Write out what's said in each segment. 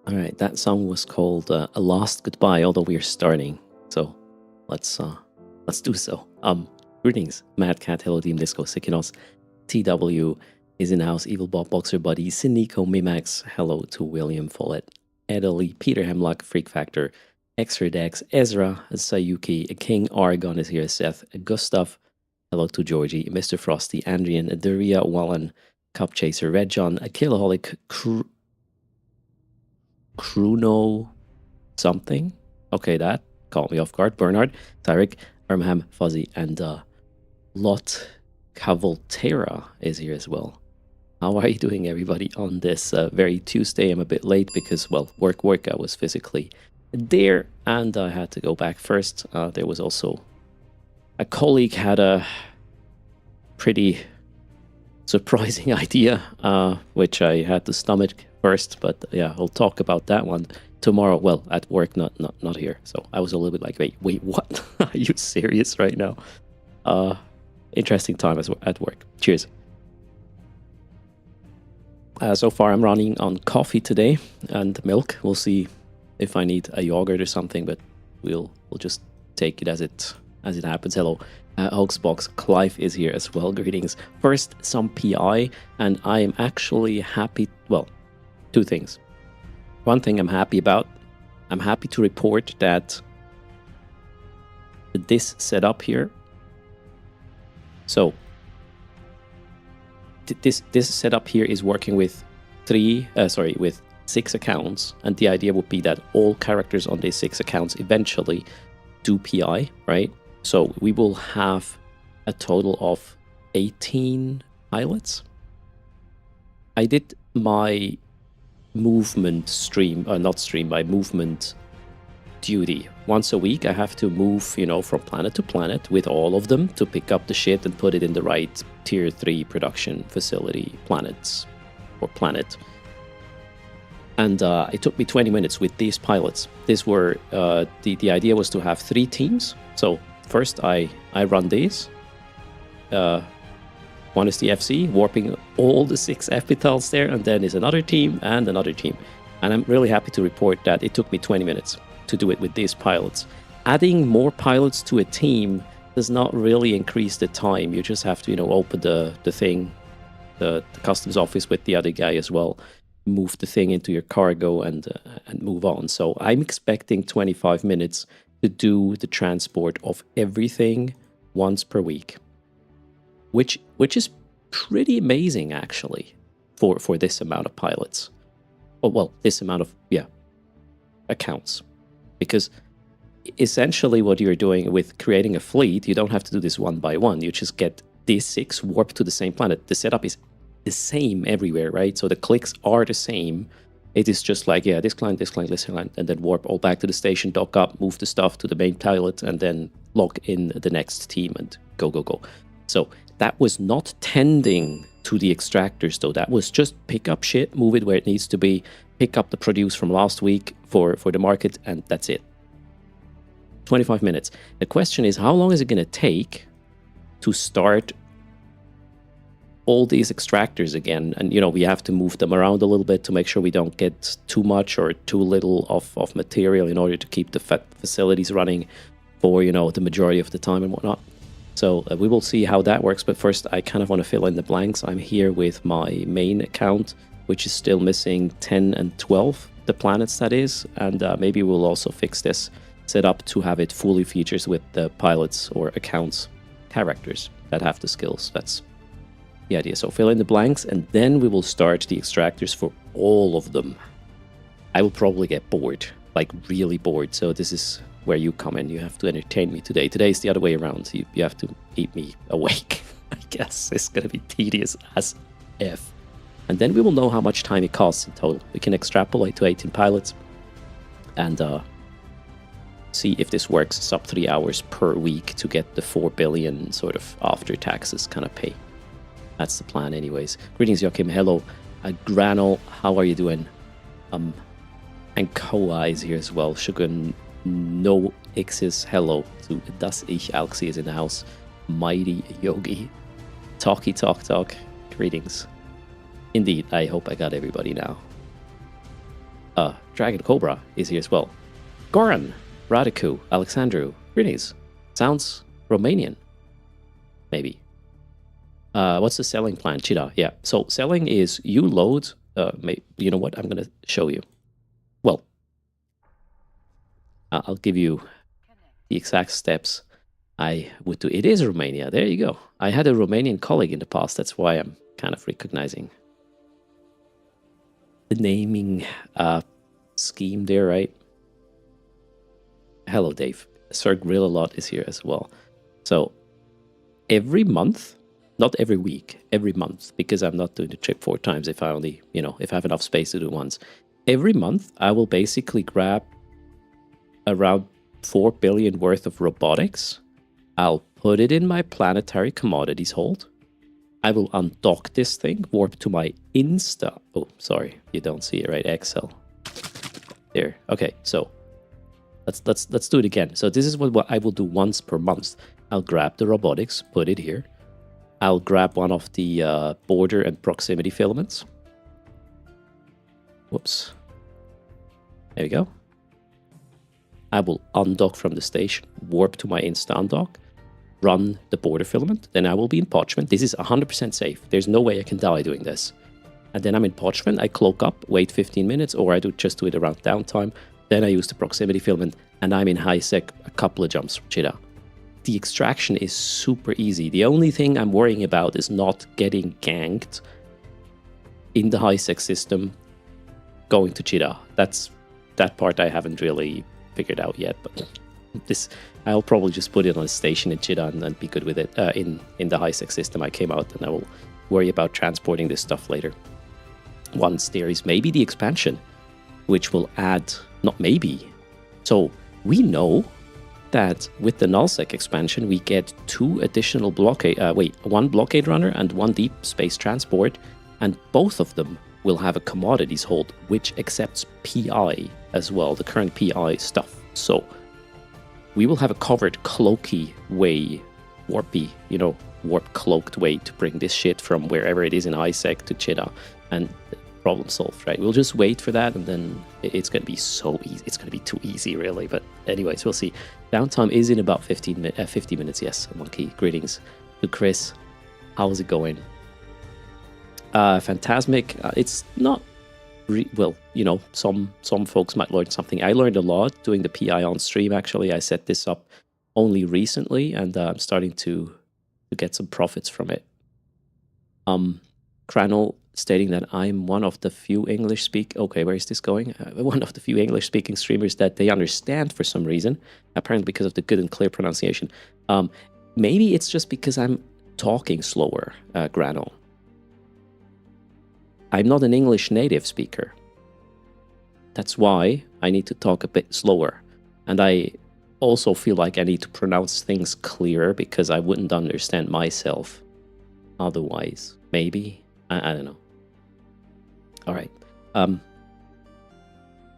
All right, that song was called "A Lost Goodbye." Although we are starting, so let's do so. Greetings, Mad Cat, Hello Team Disco, Sikinos, TW is in house, Evil Bob, Boxer Buddy, Siniko, Mimax, hello to William Follett, Edalee, Peter Hemlock, Freak Factor, Extra Dex, Ezra, Sayuki, King Argon is here, Seth, Gustav, hello to Georgie, Mr. Frosty, Andrian, Daria, Wallen, Cup Chaser, Red John, Killaholic, Chrono something. Okay, that caught me off guard. Bernard, Tyrick, Armham, Fuzzy, and Lot Cavolterra is here as well. How are you doing, everybody, on this very Tuesday? I'm a bit late because, well, work, I was physically there and I had to go back first. There was also a colleague had a pretty surprising idea, which I had to stomach first, but yeah, I'll talk about that one tomorrow. Well, at work, not here. So I was a little bit like, wait, what? Are you serious right now? Interesting time at work. Cheers. So far, I'm running on coffee today and milk. We'll see if I need a yogurt or something, but we'll just take it as it happens. Hello, Hoaxbox. Clive is here as well. Greetings. First, some PI, and I am actually happy. Well, two things. One thing I'm happy about. I'm happy to report that this setup here. So this setup here is working with with 6 accounts, and the idea would be that all characters on these 6 accounts eventually do PI, right? So we will have a total of 18 pilots. I did my movement stream, not stream, my movement duty. Once a week I have to move, from planet to planet with all of them to pick up the shit and put it in the right tier 3 production facility planet. And it took me 20 minutes with these pilots. These were, the idea was to have 3 teams. So first I run these. One is the FC, warping all the 6 epitals there, and then is another team and another team. And I'm really happy to report that it took me 20 minutes to do it with these pilots. Adding more pilots to a team does not really increase the time. You just have to, open the thing, the customs office with the other guy as well, move the thing into your cargo and move on. So I'm expecting 25 minutes to do the transport of everything once per week, which is pretty amazing actually for this amount of pilots. Oh, well, this amount of accounts. Because essentially what you're doing with creating a fleet, you don't have to do this one by one. You just get these 6 warped to the same planet. The setup is the same everywhere, right? So the clicks are the same. It is just like, this client, this client, and then warp all back to the station, dock up, move the stuff to the main pilot, and then log in the next team and go. So that was not tending to the extractors, though. That was just pick up shit, move it where it needs to be, pick up the produce from last week for the market, and that's it. 25 minutes. The question is, how long is it going to take to start all these extractors again? And, we have to move them around a little bit to make sure we don't get too much or too little of material in order to keep the facilities running for, the majority of the time and whatnot. So we will see how that works. But first, I kind of want to fill in the blanks. I'm here with my main account, which is still missing 10 and 12, the planets that is. And maybe we'll also fix this setup to have it fully features with the pilots or accounts characters that have the skills. That's the idea. So fill in the blanks, and then we will start the extractors for all of them. I will probably get bored, like really bored. So this is where you come in. You have to entertain me today. Today is the other way around. You have to keep me awake. I guess it's going to be tedious as F. And then we will know how much time it costs in total. We can extrapolate to 18 pilots and see if this works sub 3 hours per week to get the 4 billion sort of after taxes kind of pay. That's the plan anyways. Greetings, Joachim. Hello. Granol, how are you doing? And Koa is here as well. Sugar No X's hello to Das Ich Alxi is in the house. Mighty Yogi. Talky Talk. Greetings. Indeed, I hope I got everybody now. Dragon Cobra is here as well. Goran, Radiku, Alexandru, greetings. Sounds Romanian. Maybe. What's the selling plan? Chida, yeah. So selling is you load, you know what, I'm going to show you. Well, I'll give you the exact steps I would do. It is Romania, there you go. I had a Romanian colleague in the past, that's why I'm kind of recognizing the naming scheme there, right? Hello, Dave. Sir Grill-A-Lot is here as well. So every month not every week, every month, because I'm not doing the trip 4 times if I only, if I have enough space to do once. Every month, I will basically grab around 4 billion worth of robotics. I'll put it in my planetary commodities hold. I will undock this thing, warp to my Insta. Oh, sorry, you don't see it, right? Excel. There. Okay, so let's do it again. So this is what I will do once per month. I'll grab the robotics, put it here. I'll grab one of the border and proximity filaments. Whoops. There we go. I will undock from the station, warp to my Insta undock, run the border filament, then I will be in Parchment. This is 100% safe. There's no way I can die doing this. And then I'm in Parchment, I cloak up, wait 15 minutes, or I just do it around downtime. Then I use the proximity filament, and I'm in high sec a couple of jumps from Cheetah. The extraction is super easy. The only thing I'm worrying about is not getting ganked in the high sec system going to Cheetah. That part I haven't really figured out yet, but this I'll probably just put it on a station in Cheetah and be good with it. In the high sec system I came out, and I will worry about transporting this stuff later. Once there is maybe the expansion, which will add, not maybe. So we know that with the nullsec expansion, we get 2 additional one blockade runner and 1 deep space transport, and both of them will have a commodities hold, which accepts PI as well, the current PI stuff. So we will have a covered cloaky way, warpy, warp cloaked way to bring this shit from wherever it is in ISEC to Cheetah, and problem solved, right? We'll just wait for that, and then it's going to be so easy. It's going to be too easy, really. But anyways, we'll see. Downtime is in about 50 minutes. Yes, Monkey. Greetings to Chris. How's it going? Phantasmic. It's not well, some folks might learn something. I learned a lot doing the PI on stream. Actually, I set this up only recently, and I'm starting to get some profits from it. Cranel stating that I'm one of the few Okay, where is this going? One of the few English-speaking streamers that they understand for some reason, apparently because of the good and clear pronunciation. Maybe it's just because I'm talking slower, Granol. I'm not an English native speaker. That's why I need to talk a bit slower. And I also feel like I need to pronounce things clearer because I wouldn't understand myself otherwise. Maybe. I don't know. All right. And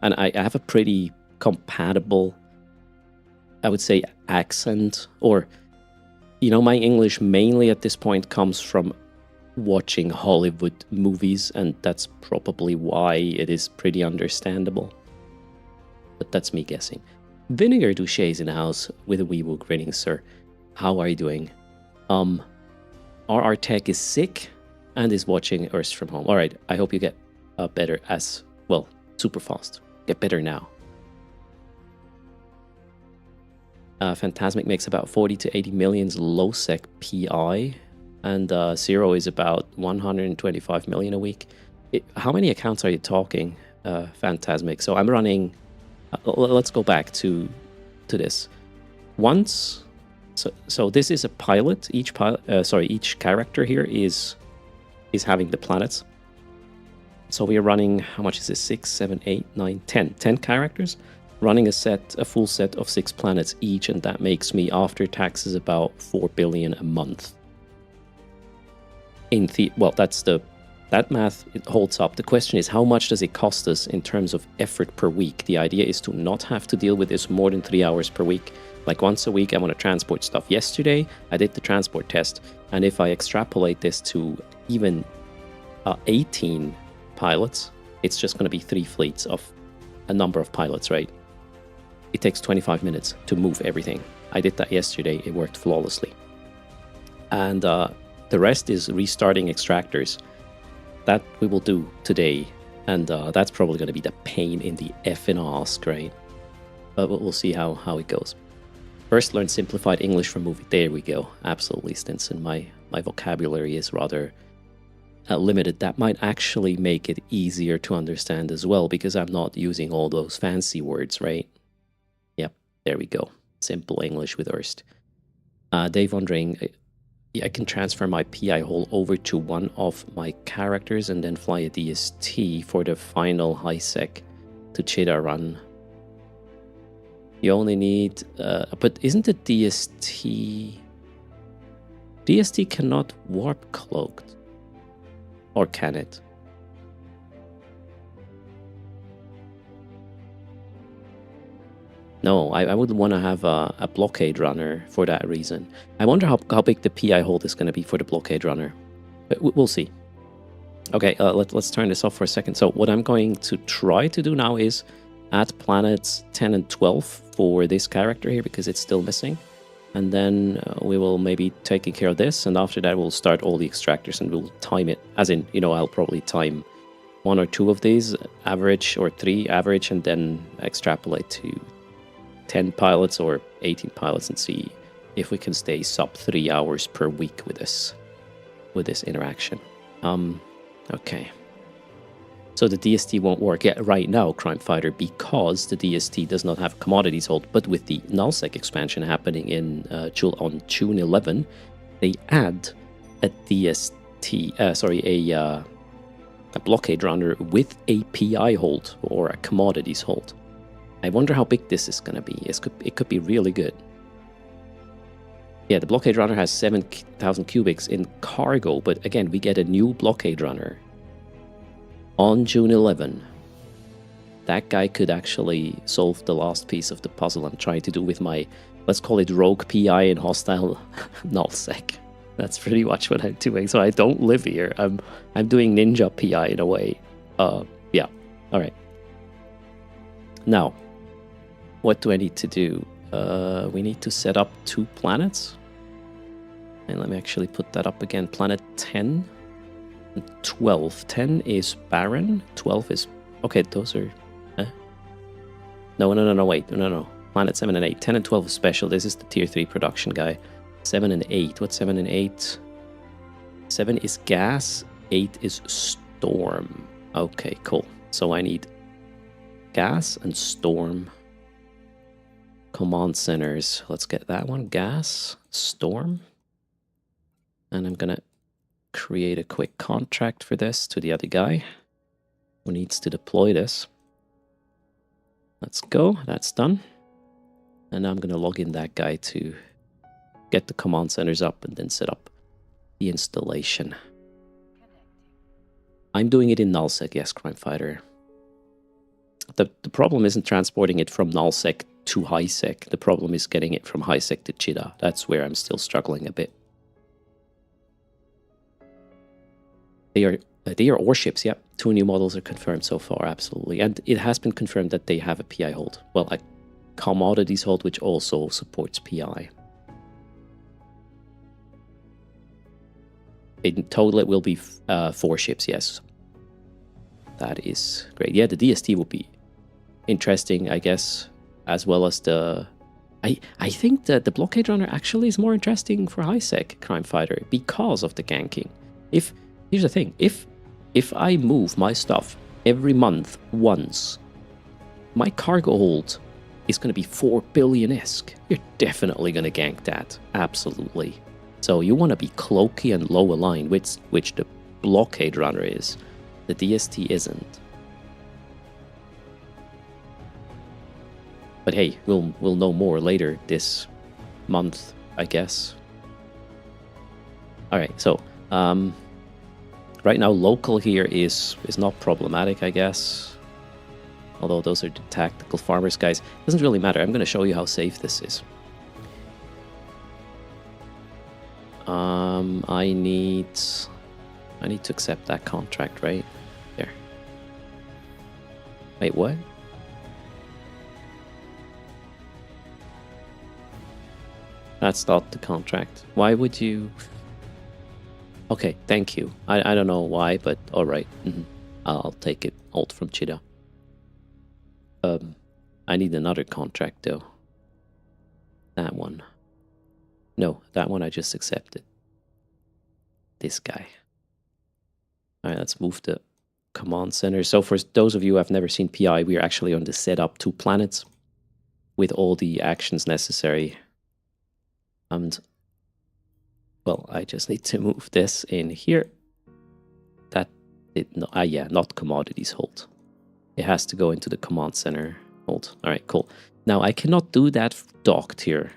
I have a pretty compatible, I would say, accent. Or, my English mainly at this point comes from watching Hollywood movies, and that's probably why it is pretty understandable. But that's me guessing. Vinegar Douche is in the house with a Weeble. Greetings, sir. How are you doing? RR Tech is sick and is watching Earth from home. All right, I hope you get better as well, super fast. Get better now. Phantasmic makes about 40 to 80 millions low sec PI, and Zero is about 125 million a week. How many accounts are you talking, Phantasmic? So I'm running. Let's go back to this. Once, so this is a pilot. Each character here is having the planets. So we are running, how much is this? 6, 7, 8, 9, 10. 10 characters running a full set of 6 planets each, and that makes me after taxes about 4 billion a month. That math, it holds up. The question is, how much does it cost us in terms of effort per week? The idea is to not have to deal with this more than 3 hours per week. Like once a week, I want to transport stuff. Yesterday, I did the transport test, and if I extrapolate this to even 18 pilots, it's just going to be 3 fleets of a number of pilots, right? It takes 25 minutes to move everything. I did that yesterday. It worked flawlessly. And the rest is restarting extractors. That we will do today, and that's probably going to be the pain in the effing ass, right? But we'll see how it goes. First, learn simplified English from movie. There we go. Absolutely, Stinson. My vocabulary is rather limited. That might actually make it easier to understand as well, because I'm not using all those fancy words, right? Yep, there we go. Simple English with Erst. Dave wondering, Yeah, I can transfer my PI hole over to one of my characters and then fly a DST for the final high sec to Cheetah run. You only need, but isn't the DST... DST cannot warp cloaked. Or can it? No, I would want to have a blockade runner for that reason. I wonder how big the PI hold is going to be for the blockade runner. But we'll see. Okay, let's turn this off for a second. So what I'm going to try to do now is add planets 10 and 12 for this character here because it's still missing. And then we will maybe taking care of this. And after that, we'll start all the extractors and we'll time it. As in, you know, I'll probably time 1 or 2 of these, average, or 3 average, and then extrapolate to 10 pilots or 18 pilots and see if we can stay sub 3 hours per week with this interaction. Okay. So the DST won't work yet right now, Crime Fighter, because the DST does not have commodities hold. But with the nullsec expansion happening in on June 11, they add a DST, a blockade runner with a PI hold or a commodities hold. I wonder how big this is going to be. It could be really good. Yeah, the blockade runner has 7,000 cubics in cargo, but again, we get a new blockade runner on June 11. That guy could actually solve the last piece of the puzzle I'm trying to do with my, let's call it rogue PI and hostile nullsec. That's pretty much what I'm doing. So I don't live here. I'm doing ninja PI in a way. Yeah. All right. Now, what do I need to do? We need to set up 2 planets. And let me actually put that up again. Planet 10 and 12. 10 is barren. 12 is... Okay, those are... No, wait. No. Planet 7 and 8. 10 and 12 is special. This is the tier 3 production guy. 7 and 8. What's 7 and 8? 7 is gas. 8 is storm. Okay, cool. So I need gas and storm command centers. Let's get that one. Gas, storm. And I'm gonna create a quick contract for this to the other guy who needs to deploy this. Let's go. That's done. And I'm gonna log in that guy to get the command centers up and then set up the installation. I'm doing it in nullsec, yes, Crime Fighter. The problem isn't transporting it from nullsec to highsec. The problem is getting it from highsec to Cheetah. That's where I'm still struggling a bit. They are warships, yeah. 2 new models are confirmed so far, absolutely. And it has been confirmed that they have a PI hold. Well, a commodities hold, which also supports PI. In total, it will be 4 ships, yes. That is great. Yeah, the DST will be interesting, I guess, as well as the... I think that the blockade runner actually is more interesting for highsec Crime Fighter because of the ganking. Here's the thing, if I move my stuff every month once, my cargo hold is going to be 4 billion-esque. You're definitely going to gank that, absolutely. So you want to be cloaky and low aligned, which the blockade runner is. The DST isn't. But hey, we'll know more later this month, I guess. All right, so right now local here is not problematic, I guess. Although those are the tactical farmers guys, doesn't really matter. I'm going to show you how safe this is. I need to accept that contract, right? There. Wait, what? That's not the contract. Why would you... Okay, thank you. I don't know why, but alright. I'll take it. Alt from Cheetah. I need another contract though. That one. No, that one I just accepted. This guy. Alright, let's move the command center. So for those of you who have never seen PI, we are actually on the setup 2 planets with all the actions necessary. And Well, I just need to move this in here. That did not, yeah, not commodities hold. It has to go into the command center hold. All right, cool. Now I cannot do that docked here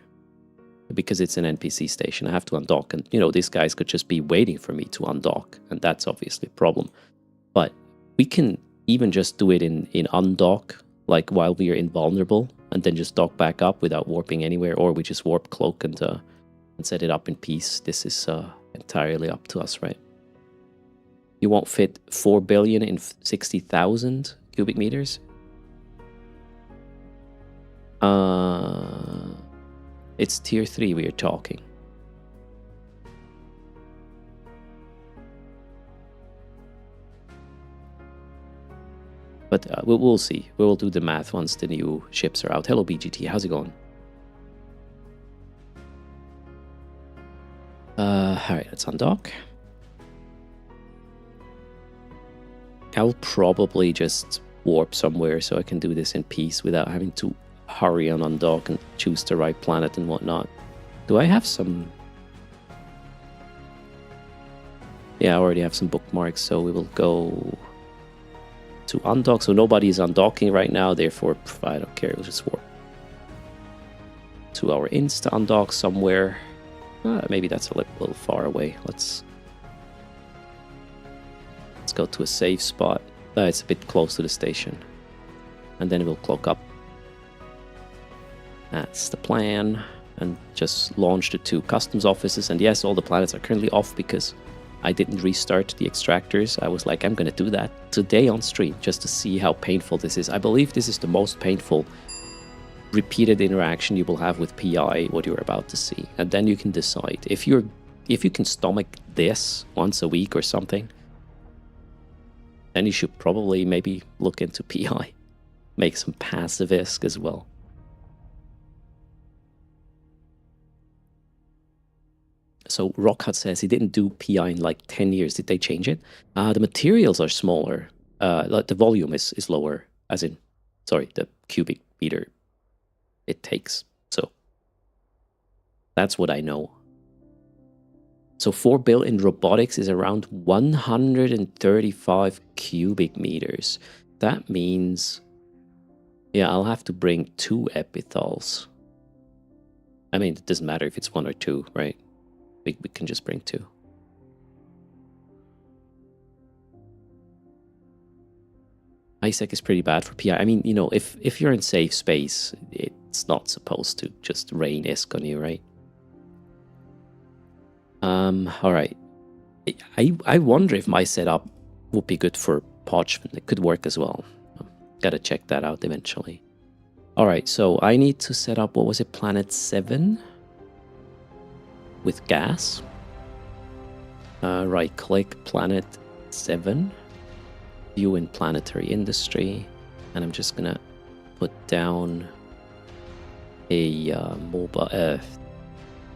because it's an NPC station. I have to undock, and you know, these guys could just be waiting for me to undock, and that's obviously a problem. But we can even just do it in undock, like while we are invulnerable, and then just dock back up without warping anywhere, or we just warp cloak and set it up in peace. This is entirely up to us, right? You won't fit 4 billion in 60,000 cubic meters. It's tier 3 we are talking. But we'll see. We will do the math once the new ships are out. Hello, BGT. How's it going? Alright, let's undock. I'll probably just warp somewhere so I can do this in peace without having to hurry on undock and choose the right planet and whatnot. Do I have some... Yeah, I already have some bookmarks, so we will go to undock. So nobody is undocking right now, therefore I don't care, we'll just warp to our insta undock somewhere. Maybe that's a little far away. Let's go to a safe spot. It's a bit close to the station. And then we'll cloak up. That's the plan. And just launch the 2 customs offices. And yes, all the planets are currently off because I didn't restart the extractors. I was like, I'm going to do that today on stream just to see how painful this is. I believe this is the most painful repeated interaction you will have with PI, what you're about to see. And then you can decide. If you can stomach this once a week or something, then you should probably maybe look into PI. Make some passive ISK as well. So Rockhut says he didn't do PI in like 10 years. Did they change it? The materials are smaller. Like the volume is lower. As in, sorry, the cubic meter it takes. So that's what I know. So 4 bill in robotics is around 135 cubic meters. That means, yeah, I'll have to bring 2 epithals. I mean, it doesn't matter if it's 1 or 2, right? We can just bring 2. ISEC is pretty bad for PI. I mean, you know, if you're in safe space, it's not supposed to just rain ISK on you, right? All right. I wonder if my setup would be good for Podge. It could work as well. Gotta check that out eventually. All right, so I need to set up, what was it, Planet 7? With gas. Right-click Planet 7. View in planetary industry. And I'm just gonna put down a mobile...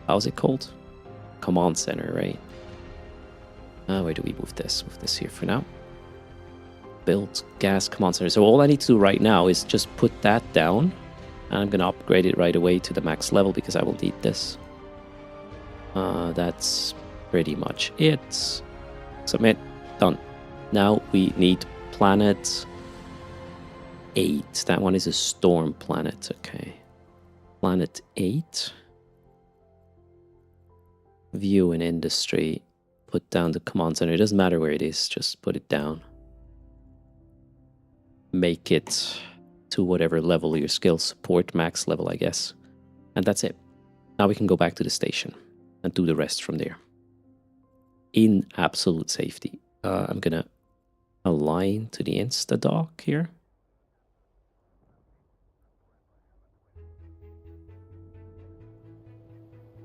how's it called? Command center, right? Where do we move this? Move this here for now. Build gas command center. So all I need to do right now is just put that down. And I'm going to upgrade it right away to the max level because I will need this. That's pretty much it. Submit. Done. Now we need planet 8. That one is a storm planet. Okay. Planet 8. View in industry. Put down the command center. It doesn't matter where it is. Just put it down. Make it to whatever level your skills support. Max level, I guess. And that's it. Now we can go back to the station and do the rest from there. In absolute safety. I'm going to align to the insta-dock here.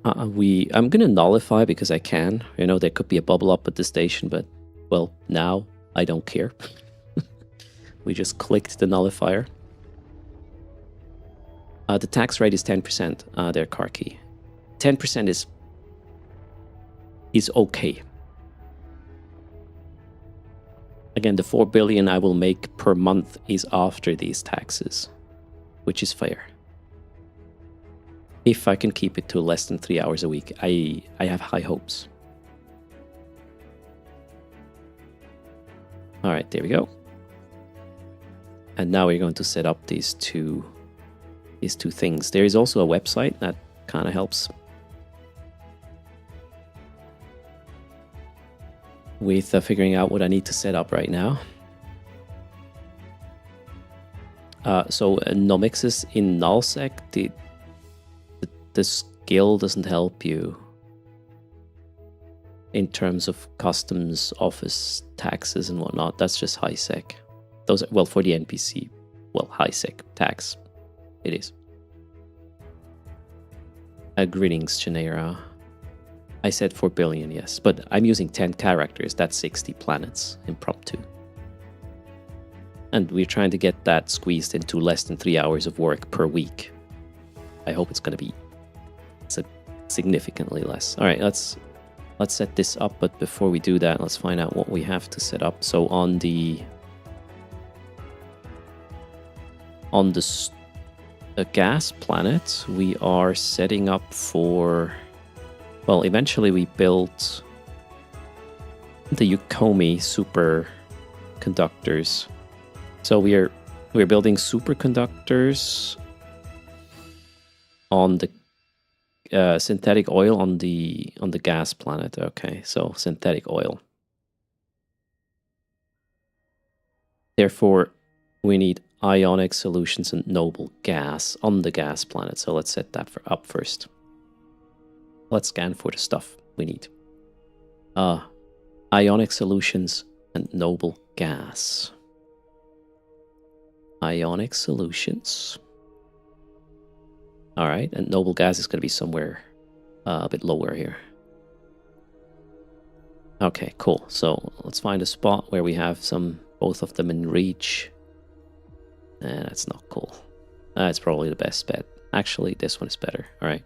I'm going to nullify because I can. You know, there could be a bubble up at the station, but, well, now I don't care. We just clicked the nullifier. The tax rate is 10%, their car key. 10% is okay. Again, the 4 billion I will make per month is after these taxes, which is fair. if I can keep it to less than 3 hours a week, I have high hopes. All right, there we go. And now we're going to set up these two things. There is also a website that kind of helps with figuring out what I need to set up right now. So Nomixis in nullsec, the skill doesn't help you in terms of customs, office, taxes, and whatnot. That's just high sec. Those are, well, for the NPC, well, high sec tax, it is. Greetings, Genera. I said 4 billion, yes, but I'm using 10 characters. That's 60 planets impromptu. And we're trying to get that squeezed into less than 3 hours of work per week. I hope it's going to be significantly less. All right, let's set this up, but before we do that, let's find out what we have to set up. So on the gas planet, we are setting up for, well, eventually we built the Yukomi superconductors. So we're building superconductors on the synthetic oil on the gas planet. Okay, so synthetic oil. Therefore, we need ionic solutions and noble gas on the gas planet. So let's set that up first. Let's scan for the stuff we need. Ionic solutions and noble gas. Ionic solutions. All right, and noble gas is going to be somewhere a bit lower here. Okay, cool. So let's find a spot where we have both of them in reach. That's not cool. That's probably the best bet. Actually, this one is better. All right.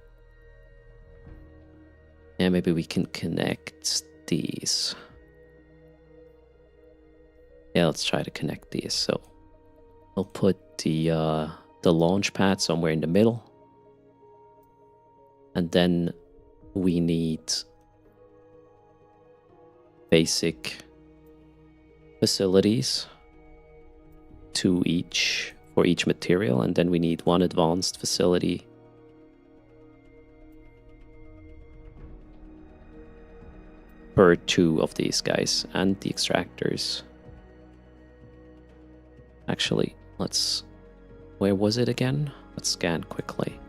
And maybe we can connect these. Yeah, let's try to connect these. So we'll put the launch pad somewhere in the middle. And then we need basic facilities for each material, and then we need one advanced facility per 2 of these guys, and the extractors. Actually, where was it again? Let's scan quickly.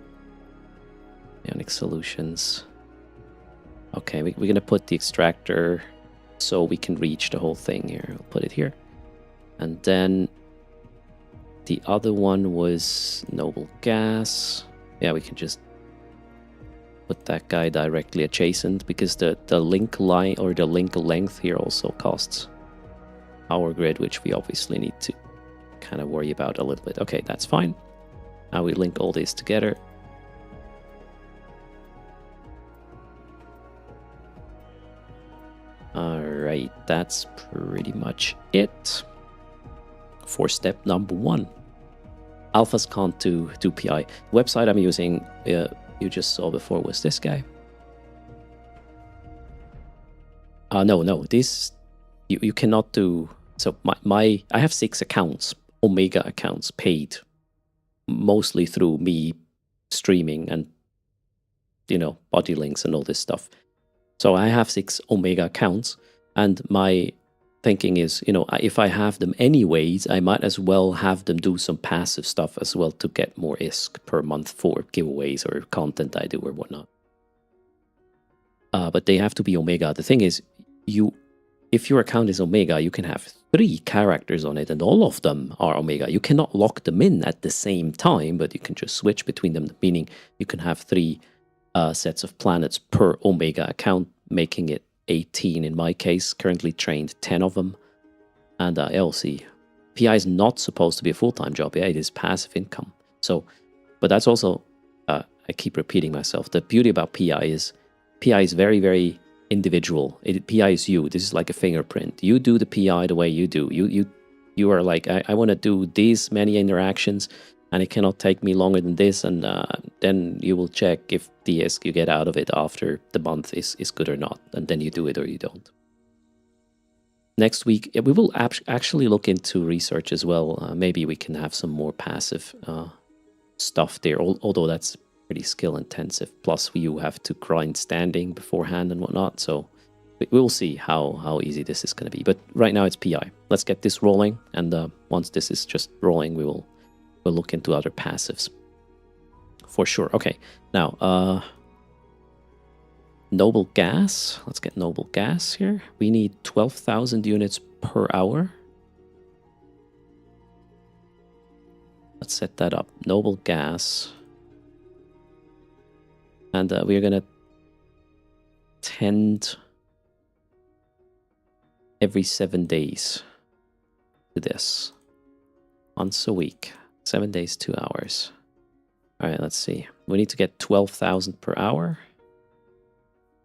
Ionic solutions. Okay, we're gonna put the extractor so we can reach the whole thing here. I'll put it here. And then the other one was noble gas. Yeah, we can just put that guy directly adjacent, because the link line or the link length here also costs power grid, which we obviously need to kind of worry about a little bit. Okay, that's fine. Now we link all this together. Alright, that's pretty much it for step number 1. Alphas can't do PI. The website I'm using, you just saw before, was this guy. No, this, you cannot do. So I have 6 accounts, Omega accounts, paid, mostly through me streaming and, body links and all this stuff. So I have 6 Omega accounts, and my thinking is, if I have them anyways, I might as well have them do some passive stuff as well to get more ISK per month for giveaways or content I do or whatnot. But they have to be Omega. The thing is, if your account is Omega, you can have 3 characters on it, and all of them are Omega. You cannot lock them in at the same time, but you can just switch between them, meaning you can have 3 sets of planets per Omega account, making it 18 in my case. Currently trained 10 of them. And LC. PI is not supposed to be a full-time job. Yeah, it is passive income. So, but that's also, I keep repeating myself, the beauty about PI is very, very individual. PI is you. This is like a fingerprint. You do the PI the way you do. You are like, I want to do these many interactions. and it cannot take me longer than this, and then you will check if the ISK you get out of it after the month is good or not, and then you do it or you don't. Next week, we will actually look into research as well. Maybe we can have some more passive stuff there, although that's pretty skill intensive. Plus, you have to grind standing beforehand and whatnot. So we will see how easy this is going to be. But right now it's PI. Let's get this rolling, and once this is just rolling, we'll look into other passives for sure. Okay, now Noble Gas. Let's get Noble Gas here. We need 12,000 units per hour. Let's set that up. Noble Gas. And we're going to tend every 7 days to this. Once a week. 7 days, 2 hours. All right, let's see. We need to get 12,000 per hour.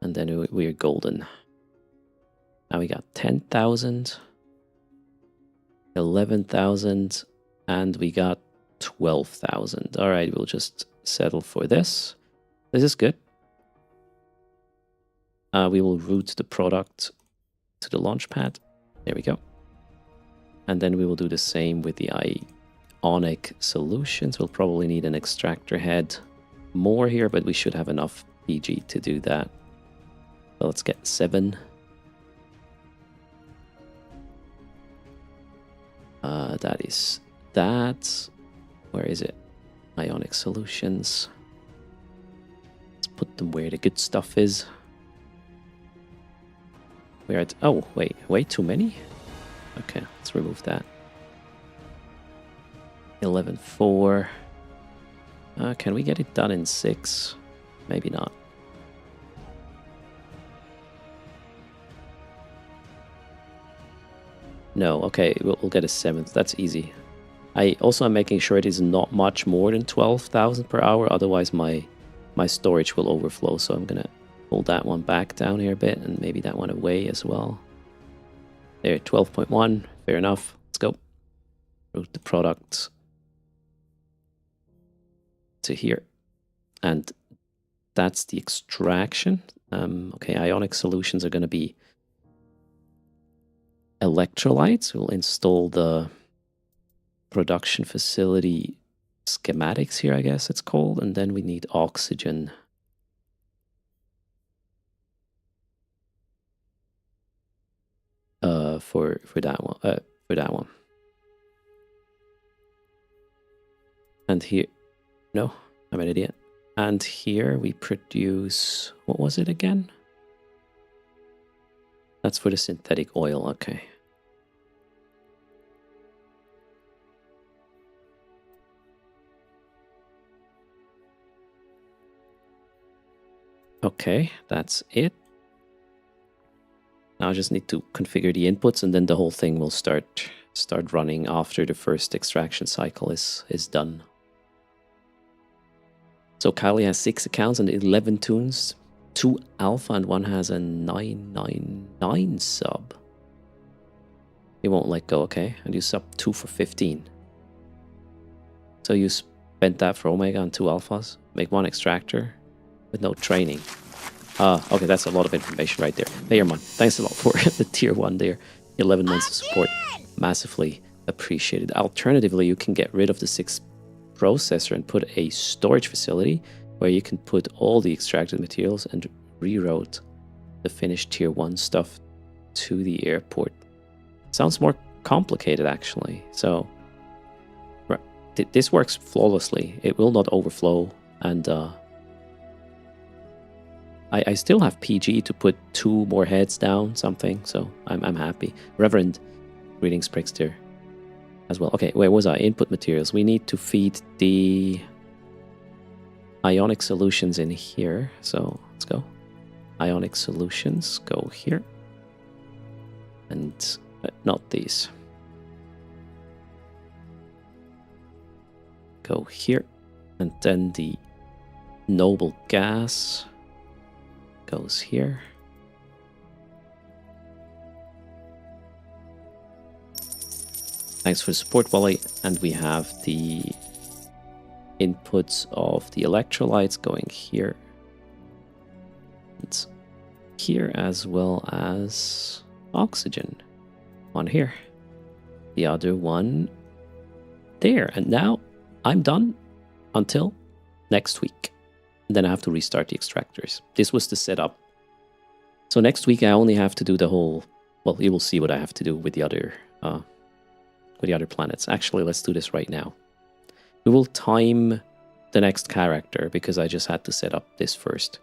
And then we're golden. Now we got 10,000, 11,000, and we got 12,000. All right, we'll just settle for this. This is good. We will route the product to the launch pad. There we go. And then we will do the same with the ionic solutions. We'll probably need an extractor head more here, but we should have enough PG to do that. So let's get 7. That is that. Where is it? Ionic solutions. Let's put them where the good stuff is. We're at... Oh, wait. Way too many? Okay, let's remove that. 11.4. Can we get it done in 6? Maybe not. No, okay, we'll get a 7th. That's easy. I also am making sure it is not much more than 12,000 per hour. Otherwise, my storage will overflow. So I'm gonna pull that one back down here a bit, and maybe that one away as well. There, 12.1. Fair enough. Let's go. Route the product to here, and that's the extraction. Okay, ionic solutions are going to be electrolytes. We'll install the production facility schematics here, I guess it's called, and then we need oxygen. For that one. And here, no, I'm an idiot. And here we produce, what was it again? That's for the synthetic oil, okay. Okay, that's it. Now I just need to configure the inputs, and then the whole thing will start running after the first extraction cycle is done. So Kylie has 6 accounts and 11 tunes, 2 alpha, and one has a 999 sub. He won't let go, okay? And you sub 2 for 15. So you spent that for Omega and 2 alphas. Make 1 extractor with no training. Okay, that's a lot of information right there. Payermon, thanks a lot for the tier 1 there. 11 months of support. Massively appreciated. Alternatively, you can get rid of the 6 processor and put a storage facility where you can put all the extracted materials and reroute the finished tier 1 stuff to the airport. Sounds more complicated, actually. So this works flawlessly. It will not overflow, and I still have PG to put 2 more heads down, something, so I'm happy. Reverend, greetings, Prickster, as well. Okay, where was I? Input materials. We need to feed the ionic solutions in here, so let's go. Ionic solutions, go here. And not these. Go here. And then the noble gas goes here. Thanks for the support, Wally. And we have the inputs of the electrolytes going here. It's here as well as oxygen. One here. The other one there. And now I'm done until next week. And then I have to restart the extractors. This was the setup. So next week I only have to do the whole... Well, you will see what I have to do with the other planets. Actually, let's do this right now. We will time the next character because I just had to set up this first.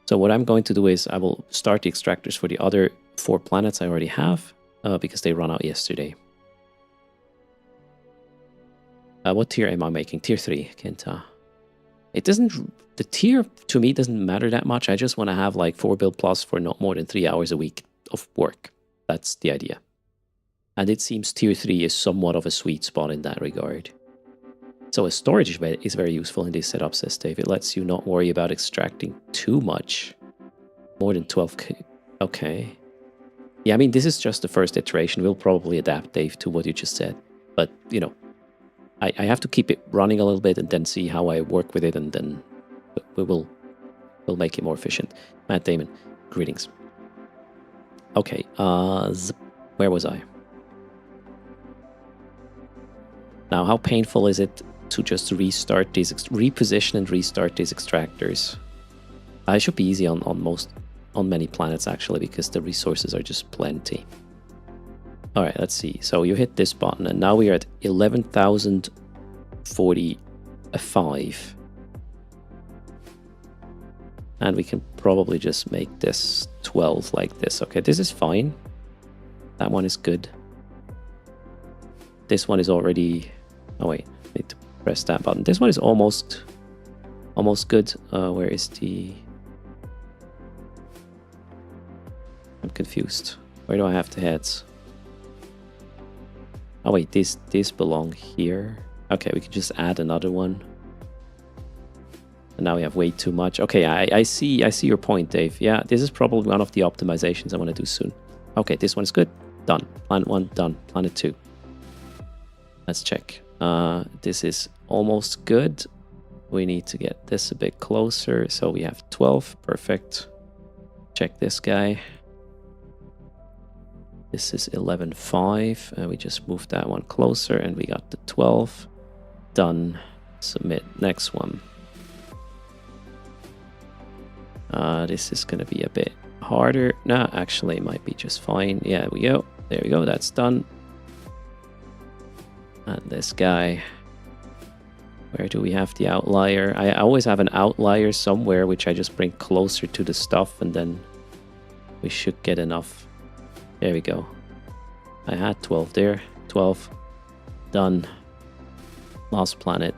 So what I'm going to do is I will start the extractors for the other 4 planets I already have because they run out yesterday. What tier am I making? Tier 3, Kenta. It doesn't... The tier, to me, doesn't matter that much. I just want to have like 4 build plus for not more than 3 hours a week of work. That's the idea. And it seems tier 3 is somewhat of a sweet spot in that regard. So a storage bed is very useful in this setup, says Dave. It lets you not worry about extracting too much. More than 12k. Okay. Yeah, I mean, this is just the first iteration. We'll probably adapt, Dave, to what you just said. But, you know, I have to keep it running a little bit and then see how I work with it, and then we'll make it more efficient. Matt Damon, greetings. Okay, where was I? Now, how painful is it to just restart these, reposition and restart these extractors? It should be easy on many planets actually, because the resources are just plenty. All right, let's see. So you hit this button, and now we are at 11,045. And we can probably just make this 12 like this. Okay, this is fine. That one is good. This one is already... Oh wait, I need to press that button. This one is almost good. Where is the... I'm confused. Where do I have the heads? Oh wait, these belong here. Okay, we can just add another one. And now we have way too much. Okay, I see your point, Dave. Yeah, this is probably one of the optimizations I want to do soon. Okay, this one is good. Done. Planet 1, done. Planet 2. Let's check. This is almost good. We need to get this a bit closer. So we have 12. Perfect. Check this guy. This is 11.5. And we just moved that one closer and we got the 12. Done. Submit. Next one. This is going to be a bit harder. No, actually, it might be just fine. Yeah, there we go. There we go. That's done. And this guy. Where do we have the outlier? I always have an outlier somewhere, which I just bring closer to the stuff, and then we should get enough. There we go. I had 12 there. 12. Done. Lost planet.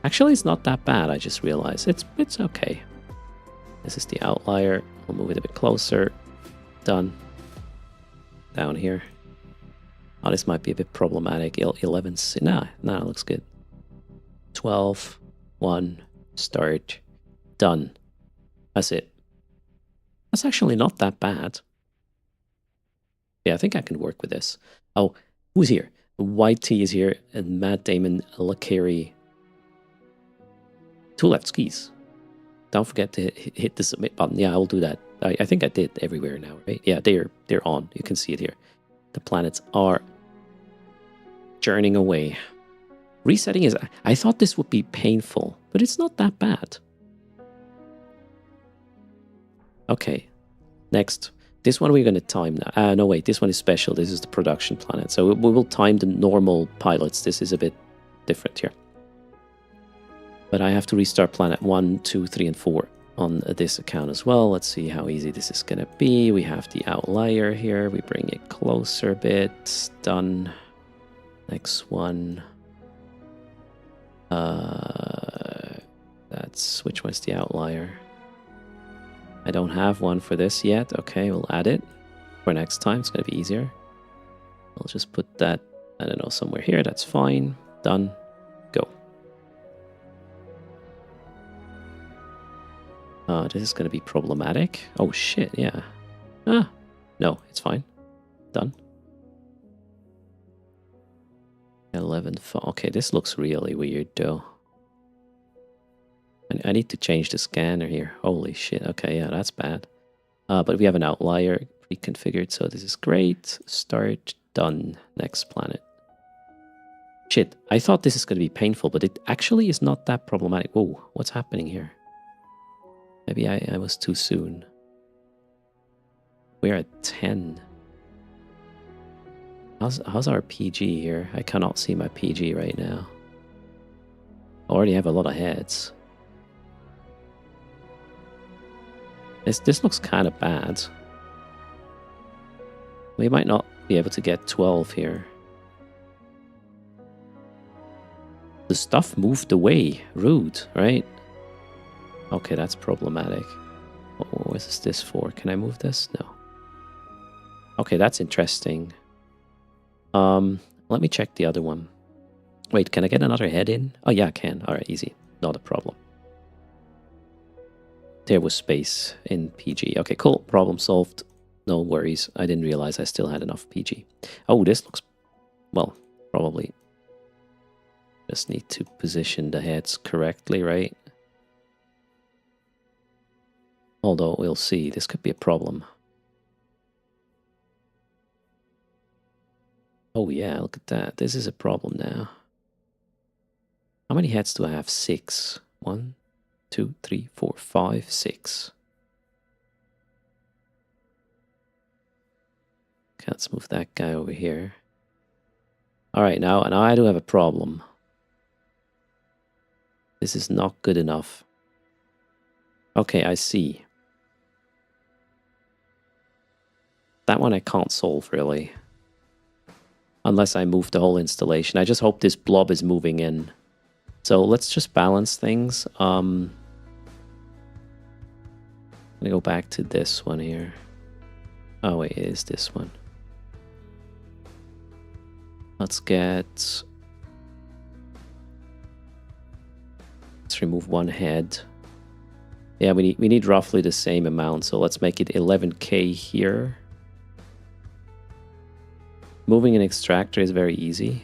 Actually, it's not that bad, I just realized. It's okay. This is the outlier. I'll move it a bit closer. Done. Down here. Oh, this might be a bit problematic. 11. Nah, it looks good. 12. 1. Start. Done. That's it. That's actually not that bad. Yeah, I think I can work with this. Oh, who's here? White T is here, and Matt Damon, Lakari. 2 left skis. Don't forget to hit the submit button. Yeah, I'll do that. I think I did everywhere now, right? Yeah, they're on. You can see it here. The planets are journeying away. Resetting is... I thought this would be painful, but it's not that bad. Okay, next. This one we're going to time now. No, wait, this one is special. This is the production planet. So we will time the normal pilots. This is a bit different here. But I have to restart planet 1, 2, 3, and 4 on this account as well. Let's see how easy this is going to be. We have the outlier here. We bring it closer a bit. Done. Next one. That's... Which one's the outlier? I don't have one for this yet. Okay, we'll add it for next time. It's going to be easier. I'll just put that, I don't know, somewhere here. That's fine. Done. Go. This is going to be problematic. Oh, shit, yeah. No, it's fine. Done. 11. Okay, this looks really weird, though. I need to change the scanner here. Holy shit. Okay, yeah, that's bad. But we have an outlier pre-configured, so this is great. Start, done. Next planet. Shit, I thought this is going to be painful, but it actually is not that problematic. Whoa, what's happening here? Maybe I was too soon. We're at 10. How's our PG here? I cannot see my PG right now. I already have a lot of heads. This looks kind of bad. We might not be able to get 12 here. The stuff moved away. Rude, right? Okay, that's problematic. What is this for? Can I move this? No. Okay, that's interesting. Let me check the other one. Wait, can I get another head in? Oh yeah, I can. Alright, easy. Not a problem. There was space in PG. Okay, cool. Problem solved. No worries. I didn't realize I still had enough PG. Oh, this looks... Well, probably... Just need to position the heads correctly, right? Although, we'll see. This could be a problem. Oh yeah, look at that. This is a problem now. How many heads do I have? 6. 1, 2, 3, 4, 5, 6. Okay, let's move that guy over here. Alright, now I do have a problem. This is not good enough. Okay, I see. That one I can't solve, really. Unless I move the whole installation. I just hope this blob is moving in. So let's just balance things. I'm gonna go back to this one here. Oh wait, it is this one. Let's remove one head. Yeah, we need roughly the same amount, so let's make it 11K here. Moving an extractor is very easy.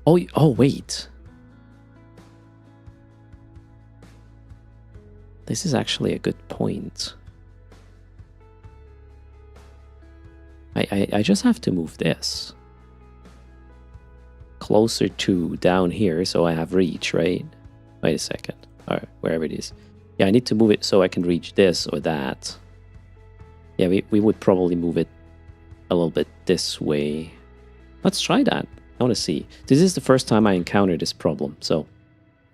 Oh wait. This is actually a good point. I just have to move this closer to down here so I have reach, right? Wait a second. Alright, wherever it is. Yeah, I need to move it so I can reach this or that. Yeah, we would probably move it a little bit this way. Let's try that. I want to see. This is the first time I encountered this problem, so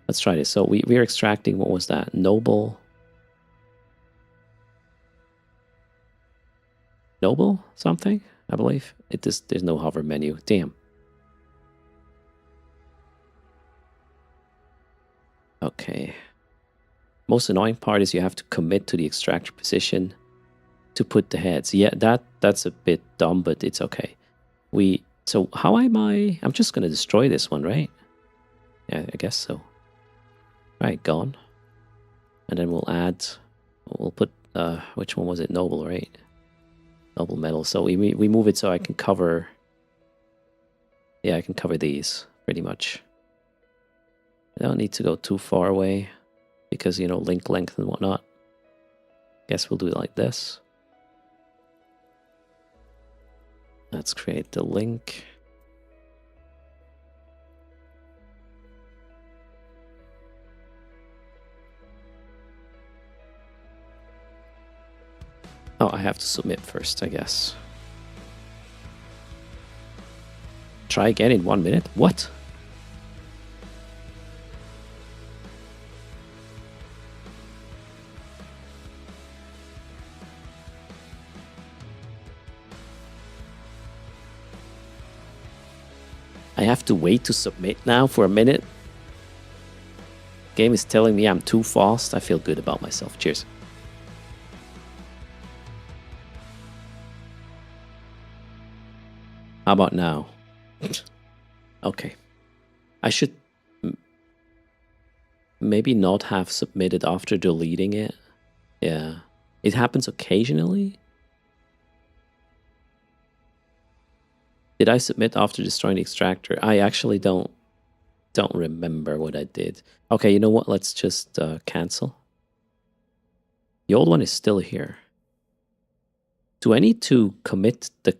let's try this. So we're extracting, what was that? Noble something, I believe. There's no hover menu. Damn. Okay. Most annoying part is you have to commit to the extractor position to put the heads. Yeah, that's a bit dumb, but it's okay. So how am I? I'm just gonna destroy this one, right? Yeah, I guess so. Right, gone. And then we'll put which one was it? Noble, right? Noble metal. So we move it so I can cover. Yeah, I can cover these pretty much. I don't need to go too far away because, you know, link length and whatnot. Guess we'll do it like this. Let's create the link. Oh, I have to submit first, I guess. Try again in 1 minute? What? I have to wait to submit now for a minute? Game is telling me I'm too fast. I feel good about myself. Cheers. How about now? Okay. I should maybe not have submitted after deleting it. Yeah. It happens occasionally. Did I submit after destroying the extractor? I actually don't don't remember what I did. Okay, you know what? Let's just cancel. The old one is still here. Do I need to commit the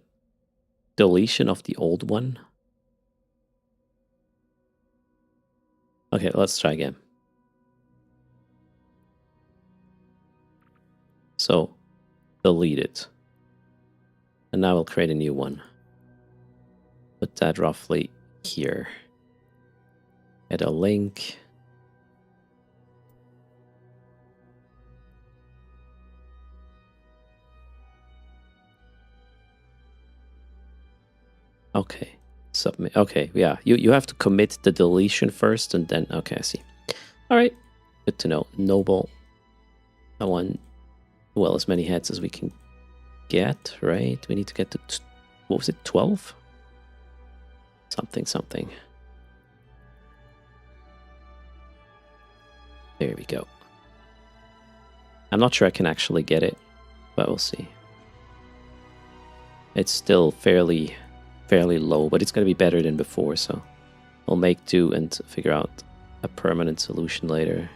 deletion of the old one? Okay, let's try again. So, delete it. And now we'll create a new one. Put that roughly here. Add a link. Okay, submit. Okay, yeah, you have to commit the deletion first and then, okay, I see. All right, good to know. Noble. I want, well, as many heads as we can get, right? We need to get to, what was it, 12? Something. There we go. I'm not sure I can actually get it, but we'll see. It's still fairly low, but it's going to be better than before, so I'll make do and figure out a permanent solution later.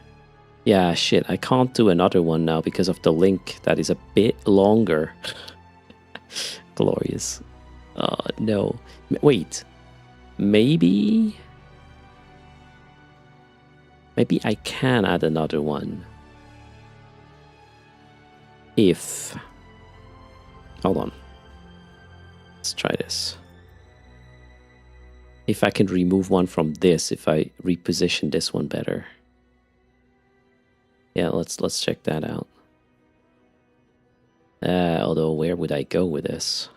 Yeah, shit, I can't do another one now because of the link that is a bit longer. Glorious. No. Wait. Maybe I can add another one. If... Hold on. Let's try this. If I can remove one from this, if I reposition this one better. Yeah, let's check that out. Although, where would I go with this?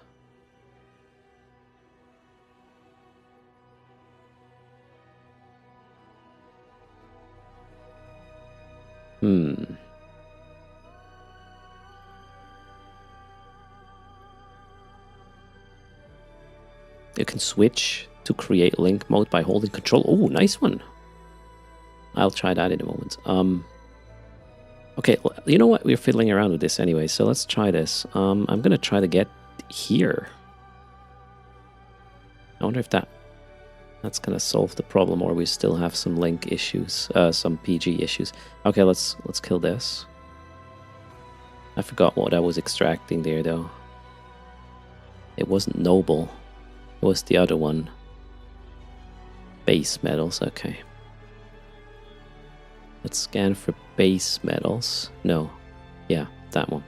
You can switch to create link mode by holding control. Oh, nice one. I'll try that in a moment. Okay, well, you know what? We're fiddling around with this anyway, so let's try this. I'm going to try to get here. I wonder if that's going to solve the problem, or we still have some link issues, some PG issues. Okay, let's kill this. I forgot what I was extracting there, though. It wasn't noble. It was the other one. Base metals, okay. Let's scan for base metals. No. Yeah, that one.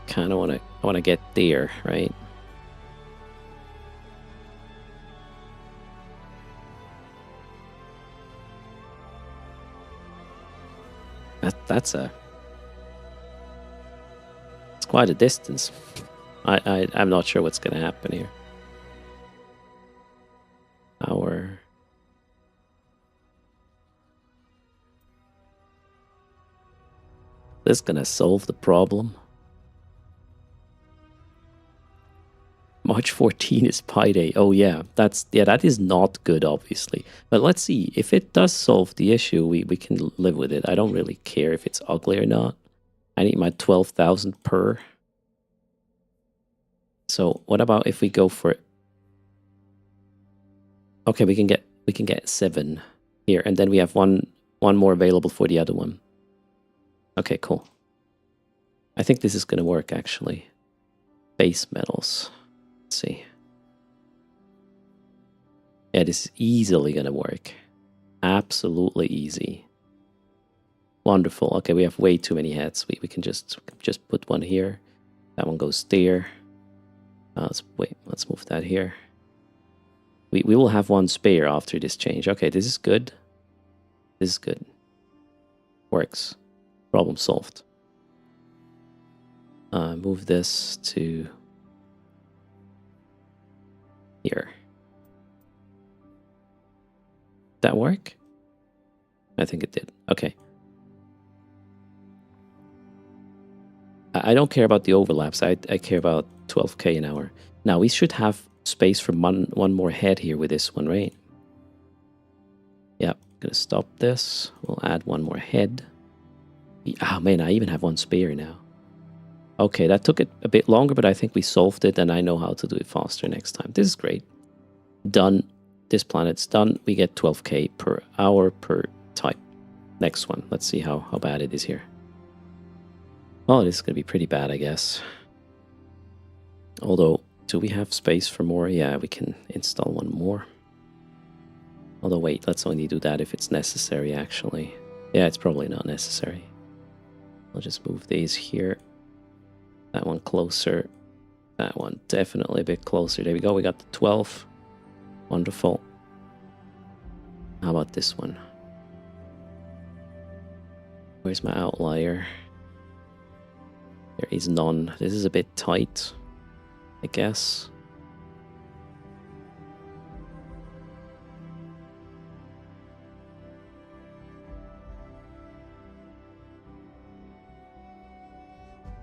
Kind of want to get there, right? It's quite a distance. I'm not sure what's gonna happen here. This is gonna solve the problem. March 14 is Pi Day. Oh yeah, that is not good, obviously. But let's see if it does solve the issue. We can live with it. I don't really care if it's ugly or not. I need my 12,000 per. So what about if we go for? Okay, we can get 7 here, and then we have one more available for the other one. Okay, cool. I think this is gonna work actually. Base metals. Let's see. Yeah, this is easily gonna work. Absolutely easy. Wonderful. Okay, we have way too many heads. We can just put one here. That one goes there. Let's move that here. We will have one spare after this change. Okay, this is good. This is good. Works. Problem solved. Move this to here. That work? I think it did. Okay. I don't care about the overlaps. I care about 12k an hour. Now we should have space for one more head here with this one, right? Yep. Gonna stop this. We'll add one more head. Oh man, I even have one spare now. Okay, that took it a bit longer, but I think we solved it, and I know how to do it faster next time. This is great. Done. This planet's done. We get 12k per hour per type. Next one. Let's see how bad it is here. Oh, this is going to be pretty bad, I guess. Although, do we have space for more? Yeah, we can install one more. Although, wait, let's only do that if it's necessary, actually. Yeah, it's probably not necessary. I'll just move these here. That one closer. That one definitely a bit closer. There we go. We got the 12. Wonderful. How about this one? Where's my outlier? There is none. This is a bit tight, I guess.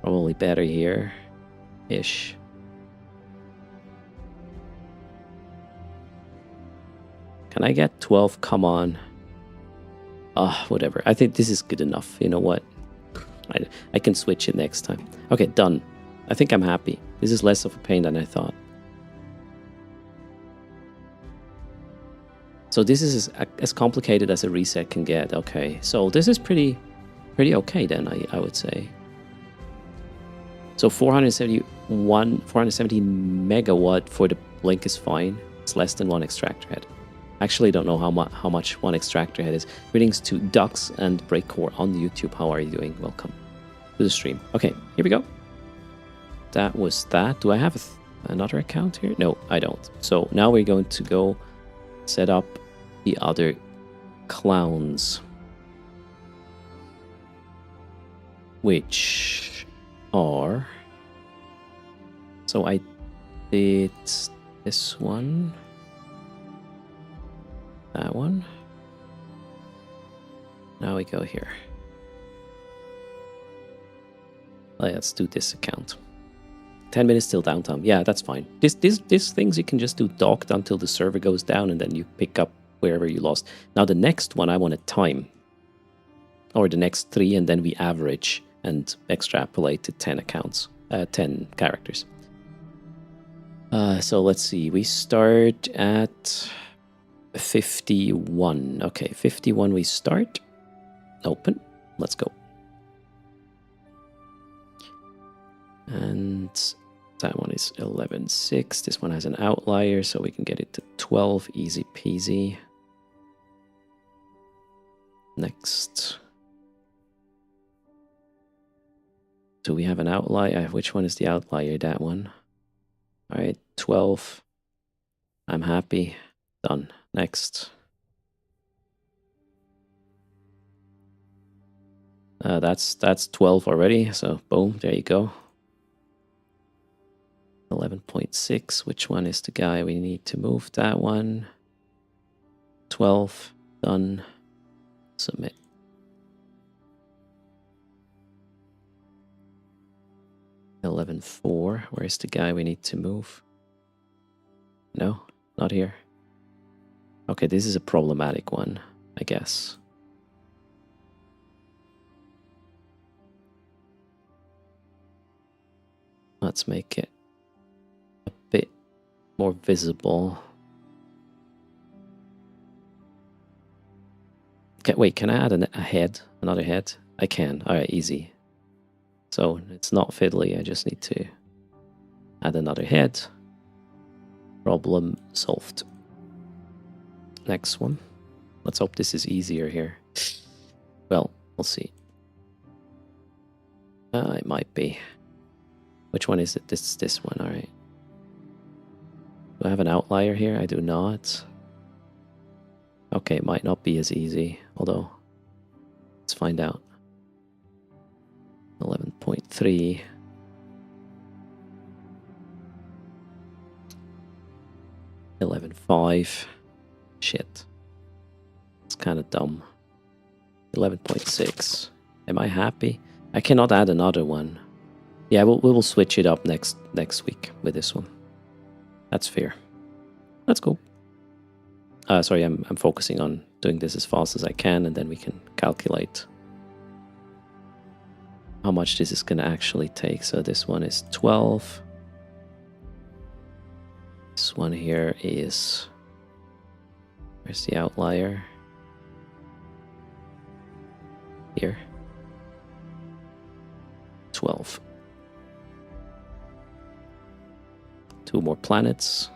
Probably better here-ish. Can I get 12? Come on. Whatever. I think this is good enough. You know what? I can switch it next time. Okay, done. I think I'm happy. This is less of a pain than I thought. So this is as complicated as a reset can get. Okay, so this is pretty okay then, I would say. So 470 megawatt for the blink is fine. It's less than one extractor head. Actually, don't know how much one extractor head is. Greetings to Ducks and Breakcore on YouTube. How are you doing? Welcome to the stream. Okay, here we go. That was that. Do I have another account here? No, I don't. So now we're going to go set up the other clowns, which are... So I did this one. That one. Now we go here. Let's do this account. 10 minutes till downtime. Yeah, that's fine. These things you can just do docked until the server goes down, and then you pick up wherever you lost. Now the next one I want to time. Or the next 3, and then we average and extrapolate to 10 accounts. 10 characters. So let's see. We start at 51. Okay, 51 we start. Open. Let's go. And that one is 11.6. This one has an outlier, so we can get it to 12. Easy peasy. Next. Do we have an outlier? Which one is the outlier? That one. All right, 12. I'm happy. Done. Next. That's 12 already, so boom, there you go. 11.6. Which one is the guy we need to move? That one. 12. Done. Submit. $11.4. Where's the guy we need to move? No, not here. Okay, this is a problematic one, I guess. Let's make it a bit more visible. Okay, wait, can I add a head? Another head? I can. Alright, easy. So it's not fiddly, I just need to add another head. Problem solved. Next one. Let's hope this is easier here. Well, we'll see. It might be. Which one is it? This one, alright. Do I have an outlier here? I do not. Okay, it might not be as easy, although let's find out. 11.3. 11.5. Shit. It's kind of dumb. 11.6. Am I happy? I cannot add another one. Yeah, we will switch it up next week with this one. That's fair. Let's go. Sorry, I'm focusing on doing this as fast as I can, and then we can calculate how much this is going to actually take. So this one is 12. This one here is, where's the outlier? Here. 12. 2 more planets.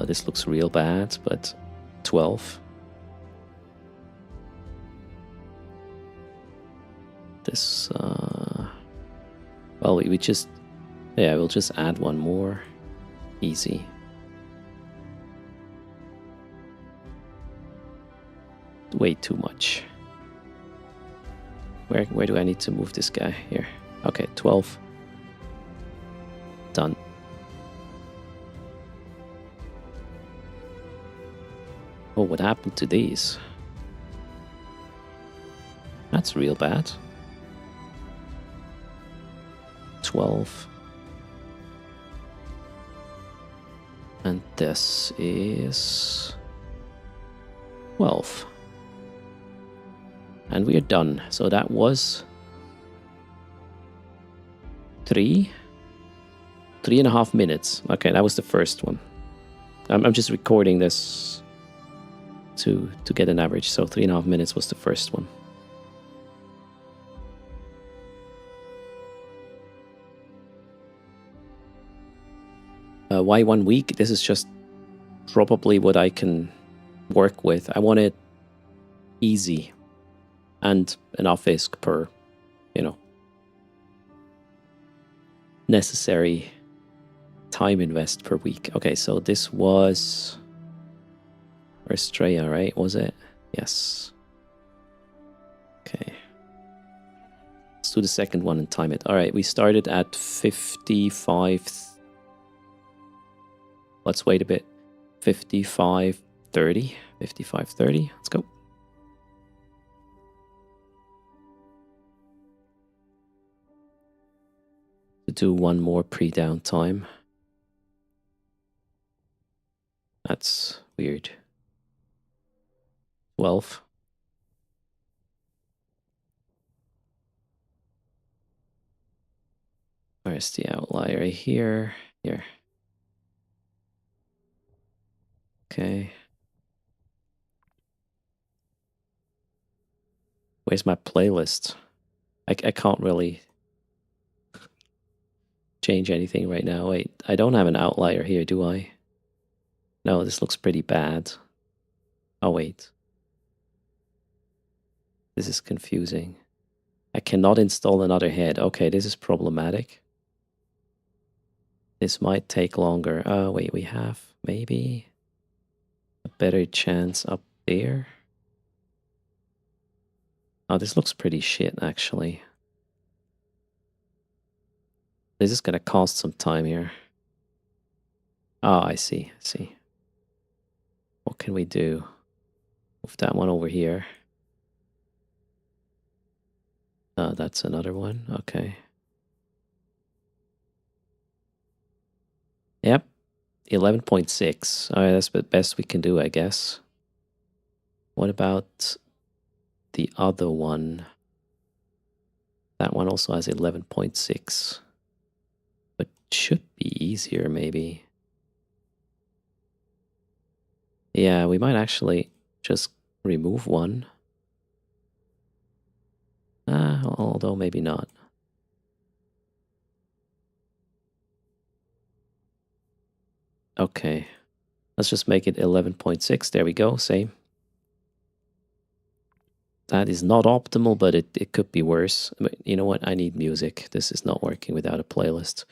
This looks real bad, but 12. This, well, we just, yeah, we'll just add one more. Easy. Way too much. Where do I need to move this guy? Here. Okay, 12. Done. Oh, what happened to these? That's real bad. 12. And this is 12. And we are done. So that was 3.5 minutes. Okay, that was the first one. I'm just recording this to get an average. So 3.5 minutes was the first one. Why 1 week? This is just probably what I can work with. I want it easy and enough ISK per, necessary time invest per week. Okay, so this was Australia, right? Was it? Yes. Okay. Let's do the second one and time it. All right, we started at 55. Let's wait a bit. 55.30. 55.30. Let's go. To do one more pre-down time. That's weird. 12. Where's the outlier? Here. Here. Okay. Where's my playlist? I can't really change anything right now. Wait, I don't have an outlier here, do I? No, this looks pretty bad. Oh, wait. This is confusing. I cannot install another head. Okay, this is problematic. This might take longer. Oh, wait, we have maybe a better chance up there. Oh, this looks pretty shit, actually. This is going to cost some time here. Oh, I see. I see. What can we do? Move that one over here. That's another one. Okay. Yep. 11.6. All right, that's the best we can do, I guess. What about the other one? That one also has 11.6. But should be easier, maybe. Yeah, we might actually just remove one. Although maybe not. Okay. Let's just make it 11.6. There we go. Same. That is not optimal, but it could be worse. But you know what? I need music. This is not working without a playlist.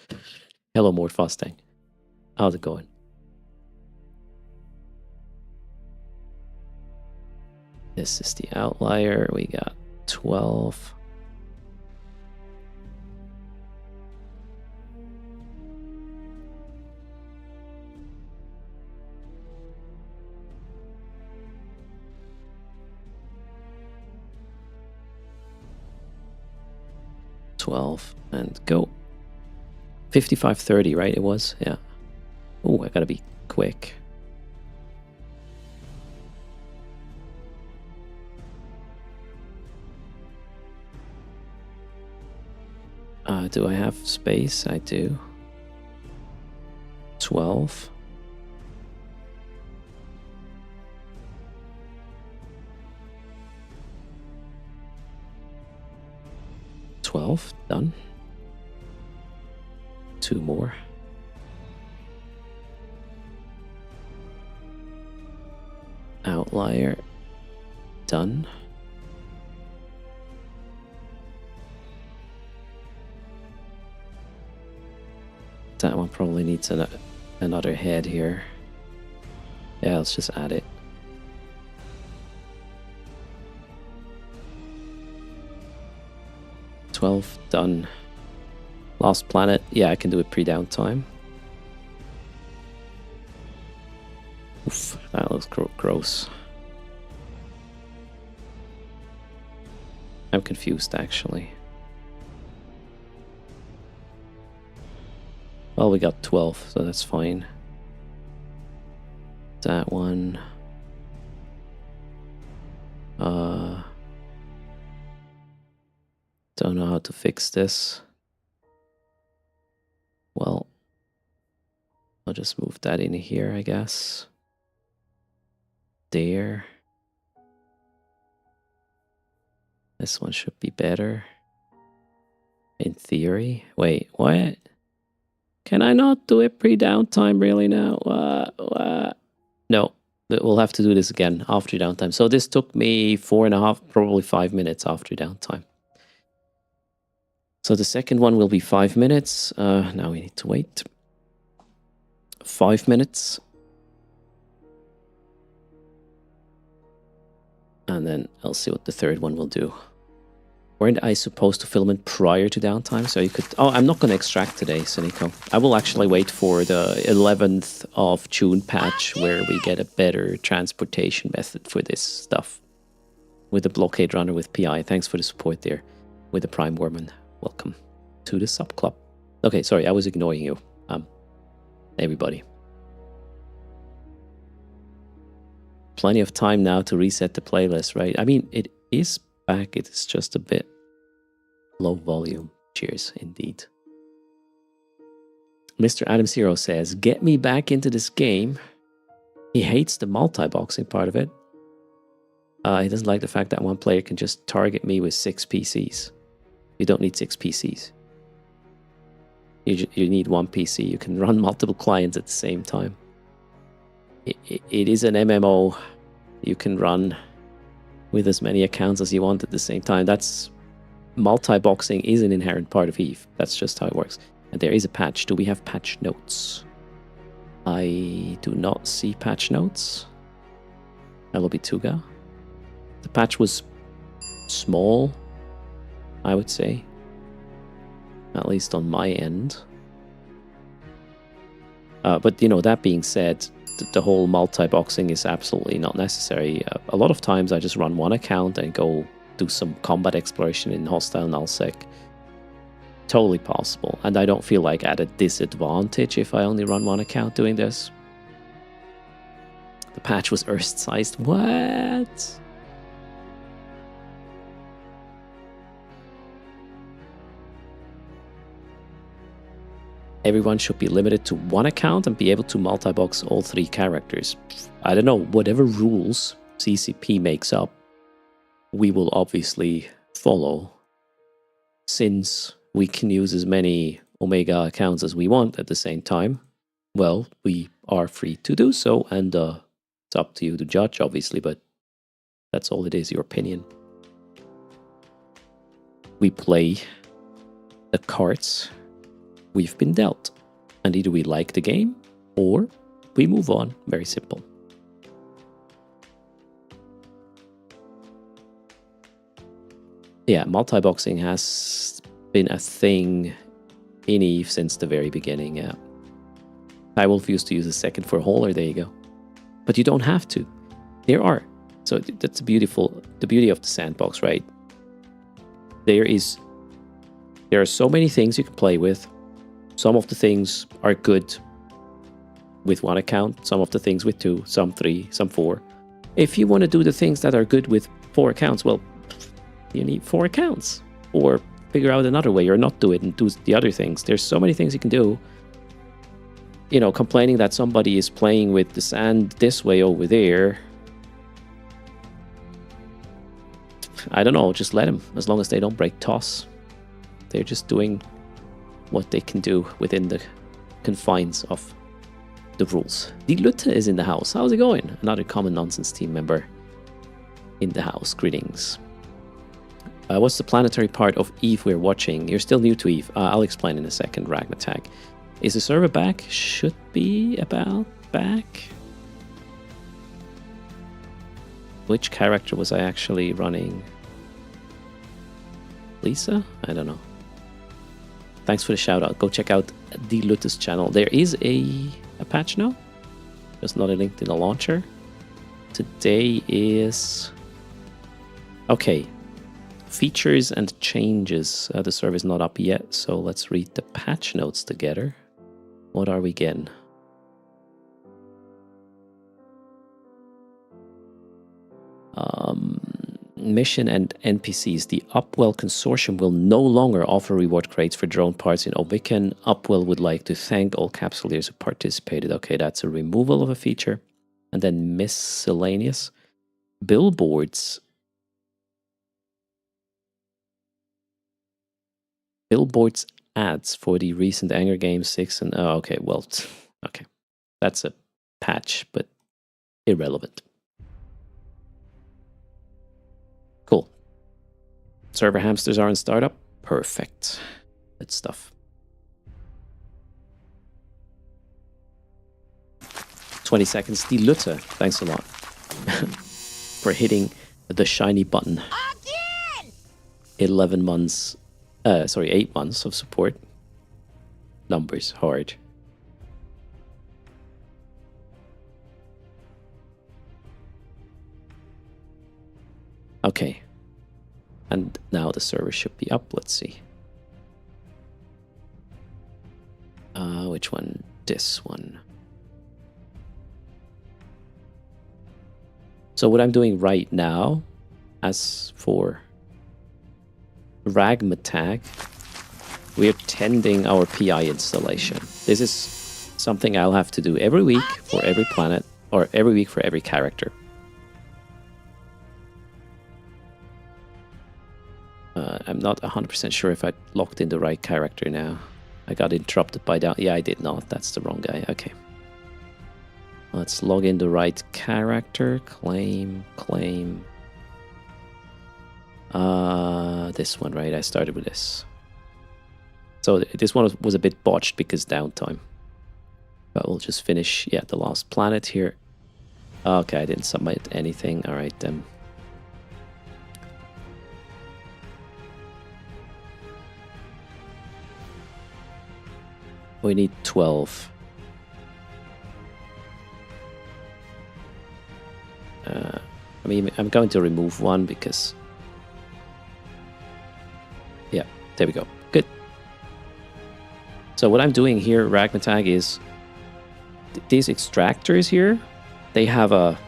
Hello, Mort Fastang. How's it going? This is the outlier. We got 12. And go. 55.30, right? It was? Yeah. Oh, I gotta be quick. Do I have space? I do. 12. Done. 2 more. Outlier. Done. That one probably needs another head here. Yeah, let's just add it. Done. Lost planet. Yeah, I can do it pre-downtime. Oof, that looks gross. I'm confused, actually. Well, we got 12, so that's fine. That one. Don't know how to fix this. Well, I'll just move that in here, I guess. There. This one should be better. In theory. Wait, what? Can I not do it pre-downtime really now? No, we'll have to do this again after downtime. So this took me 4.5, probably 5 minutes after downtime. So the second one will be 5 minutes. Now we need to wait. 5 minutes. And then I'll see what the third one will do. Weren't I supposed to film it prior to downtime? So you could... Oh, I'm not going to extract today, Sinico. I will actually wait for the 11th of June patch where we get a better transportation method for this stuff. With the blockade runner with PI. Thanks for the support there. With the Prime Worman. Welcome to the sub club. Okay, sorry, I was ignoring you. Everybody. Plenty of time now to reset the playlist, right? I mean, it is back. It is just a bit low volume. Cheers, indeed. Mr. Adam Zero says, get me back into this game. He hates the multi-boxing part of it. He doesn't like the fact that one player can just target me with 6 PCs. You don't need 6 PCs. You need 1 PC. You can run multiple clients at the same time. It is an MMO. You can run with as many accounts as you want at the same time. That's... Multi-boxing is an inherent part of EVE. That's just how it works. And there is a patch. Do we have patch notes? I do not see patch notes. Tuga. The patch was small, I would say. At least on my end. But, you know, that being said, the whole multi-boxing is absolutely not necessary. A lot of times I just run one account and go do some combat exploration in hostile nullsec. Totally possible. And I don't feel like at a disadvantage if I only run one account doing this. The patch was Earth-sized. What? Everyone should be limited to one account and be able to multi-box all 3 characters. I don't know, whatever rules CCP makes up, we will obviously follow. Since we can use as many Omega accounts as we want at the same time, well, we are free to do so, and it's up to you to judge, obviously, but that's all it is, your opinion. We play the cards we've been dealt. And either we like the game or we move on. Very simple. Yeah, multi-boxing has been a thing in EVE since the very beginning, yeah. Nightwolf used to use a second for hauler, there you go. But you don't have to. There are. So that's the beauty of the sandbox, right? There are so many things you can play with. Some of the things are good with 1 account, some of the things with 2, some 3, some 4. If you want to do the things that are good with 4 accounts, well, you need 4 accounts. Or figure out another way or not do it and do the other things. There's so many things you can do. You know, complaining that somebody is playing with the sand this way over there. I don't know, just let them, as long as they don't break toss. They're just doing what they can do within the confines of the rules. Die Lütte is in the house. How's it going? Another Common Nonsense team member in the house. Greetings. What's the planetary part of Eve we're watching? You're still new to Eve. I'll explain in a second, Ragmatag. Is the server back? Should be about back. Which character was I actually running? Lisa? I don't know. Thanks for the shout out. Go check out Die Lütte's channel. There is a patch now. Just not linked in the launcher. Today is... Okay. Features and changes. The server is not up yet, so let's read the patch notes together. What are we getting? Mission and NPCs. The Upwell Consortium will no longer offer reward crates for drone parts in Oviken. Upwell would like to thank all Capsuleers who participated. Okay, that's a removal of a feature. And then miscellaneous. Billboards. Billboards ads for the recent Anger Games 6 and... Oh, okay, well, okay. That's a patch, but irrelevant. Cool. Server hamsters are in startup. Perfect. Good stuff. 20 seconds. Die Lütte. Thanks a lot for hitting the shiny button. Again! 11 months... 8 months of support. Numbers hard. Okay. And now the server should be up. Let's see. Which one? This one. So what I'm doing right now, as for Ragmatag, we're tending our PI installation. This is something I'll have to do every week for every planet, or every week for every character. I'm not 100% sure if I locked in the right character now. I got interrupted by that. Yeah, I did not. That's the wrong guy. Okay. Let's log in the right character. Claim. This one, right? I started with this. So this one was a bit botched because downtime. But we'll just finish, yeah, the last planet here. Okay, I didn't submit anything. All right, then. We need 12. I mean, I'm going to remove one because... Yeah, there we go. Good. So what I'm doing here, Ragmatag, is... These extractors here, they have a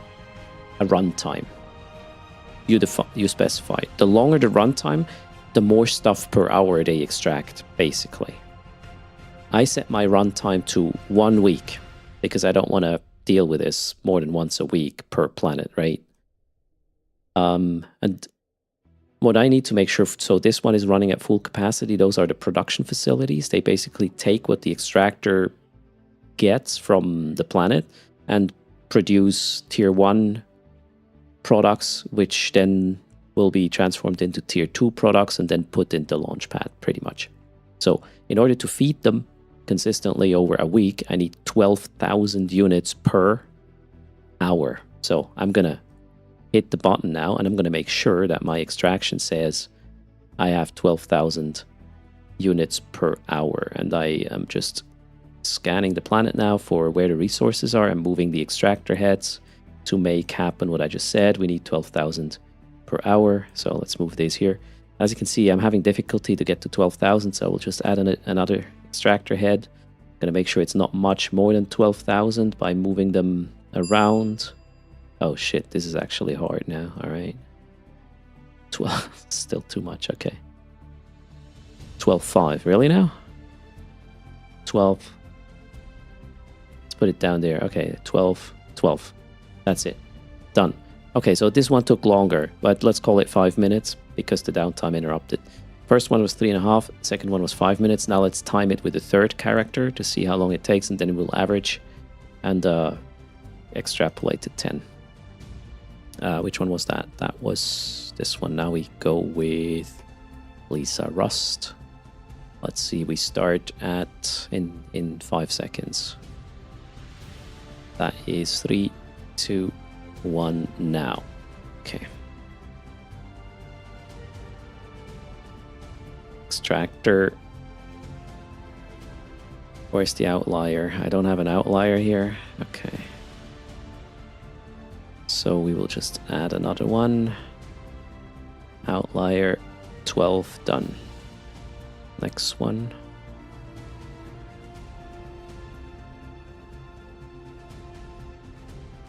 runtime. You specify. The longer the runtime, the more stuff per hour they extract, basically. I set my runtime to 1 week because I don't want to deal with this more than once a week per planet, right? And what I need to make sure, so this one is running at full capacity. Those are the production facilities. They basically take what the extractor gets from the planet and produce tier 1 products, which then will be transformed into tier 2 products and then put into Launchpad, pretty much. So in order to feed them consistently over a week, I need 12,000 units per hour. So I'm going to hit the button now, and I'm going to make sure that my extraction says I have 12,000 units per hour. And I am just scanning the planet now for where the resources are. I'm moving the extractor heads to make happen what I just said. We need 12,000 per hour. So let's move these here. As you can see, I'm having difficulty to get to 12,000, so we'll just add another extractor head. I'm going to make sure it's not much more than 12,000 by moving them around. Oh shit, this is actually hard now. All right. 12, still too much. Okay. 12.5. Really now? 12. Let's put it down there. Okay, 12. 12. That's it. Done. Okay, so this one took longer, but let's call it 5 minutes because the downtime interrupted. First one was 3.5, second one was 5 minutes. Now let's time it with the third character to see how long it takes, and then we'll average and extrapolate to 10. Which one was that? That was this one. Now we go with Lisa Rust. Let's see, we start at in 5 seconds. That is 3, 2, 1 now. Okay. Extractor. Where's the outlier? I don't have an outlier here. Okay. So we will just add another one. Outlier 12, done. Next one.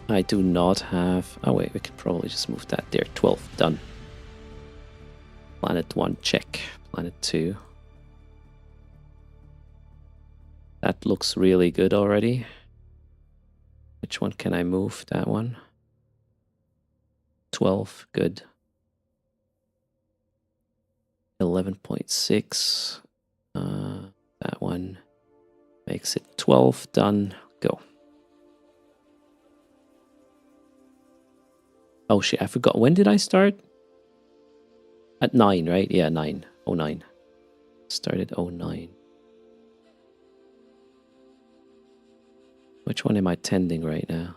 I do not have... Oh wait, we can probably just move that there. 12, done. Planet 1, check. Planet 2. That looks really good already. Which one can I move? That one. 12, good. 11.6. That one makes it 12, done, go. Oh shit, I forgot. When did I start? At 9, right? Yeah, 9. 09. Started 09. Which one am I tending right now?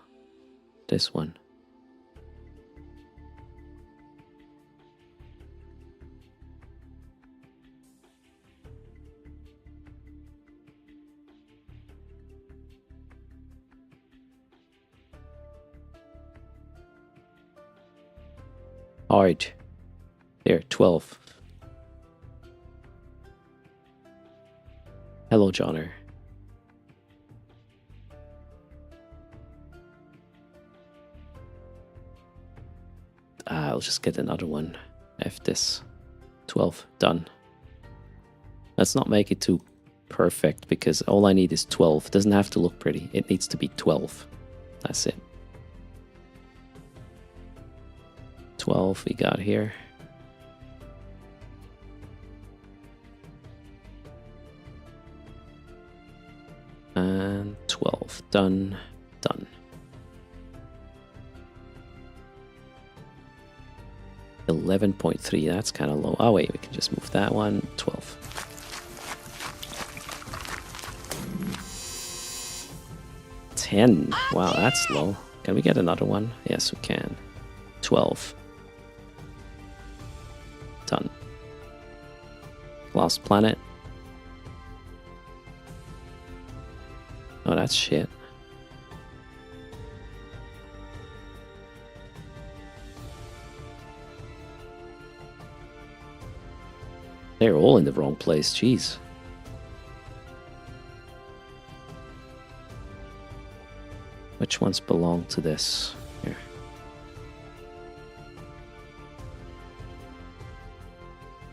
This one. Hard. There, 12. Hello, Johnner. I'll just get another one. F this. 12, done. Let's not make it too perfect because all I need is 12. It doesn't have to look pretty. It needs to be 12. That's it. 12 we got here. And 12. Done. Done. 11.3. That's kind of low. Oh, wait. We can just move that one. 12. Wow, that's low. Can we get another one? Yes, we can. 12. Done. Lost planet. Oh, that's shit. They're all in the wrong place, jeez. Which ones belong to this? Here.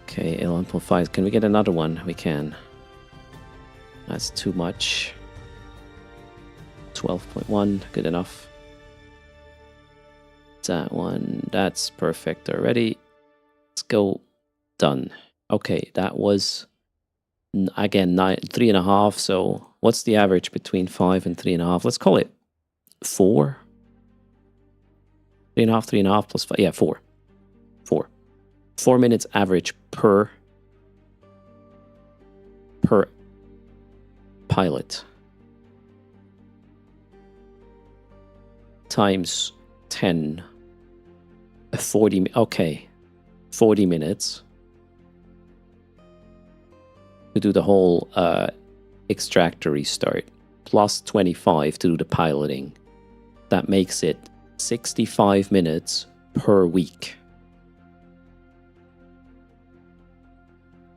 Okay, 11.5. Can we get another one? We can. That's too much. 12.1, good enough. That one, that's perfect already. Let's go. Done. Okay, that was, again, 3.5. So what's the average between 5 and 3.5? Let's call it 4. 3.5, 3.5 plus 5. Yeah, 4. 4. 4 minutes average per pilot. Times 10. 40. Okay. 40 minutes. To do the whole extractor restart, plus 25 to do the piloting. That makes it 65 minutes per week.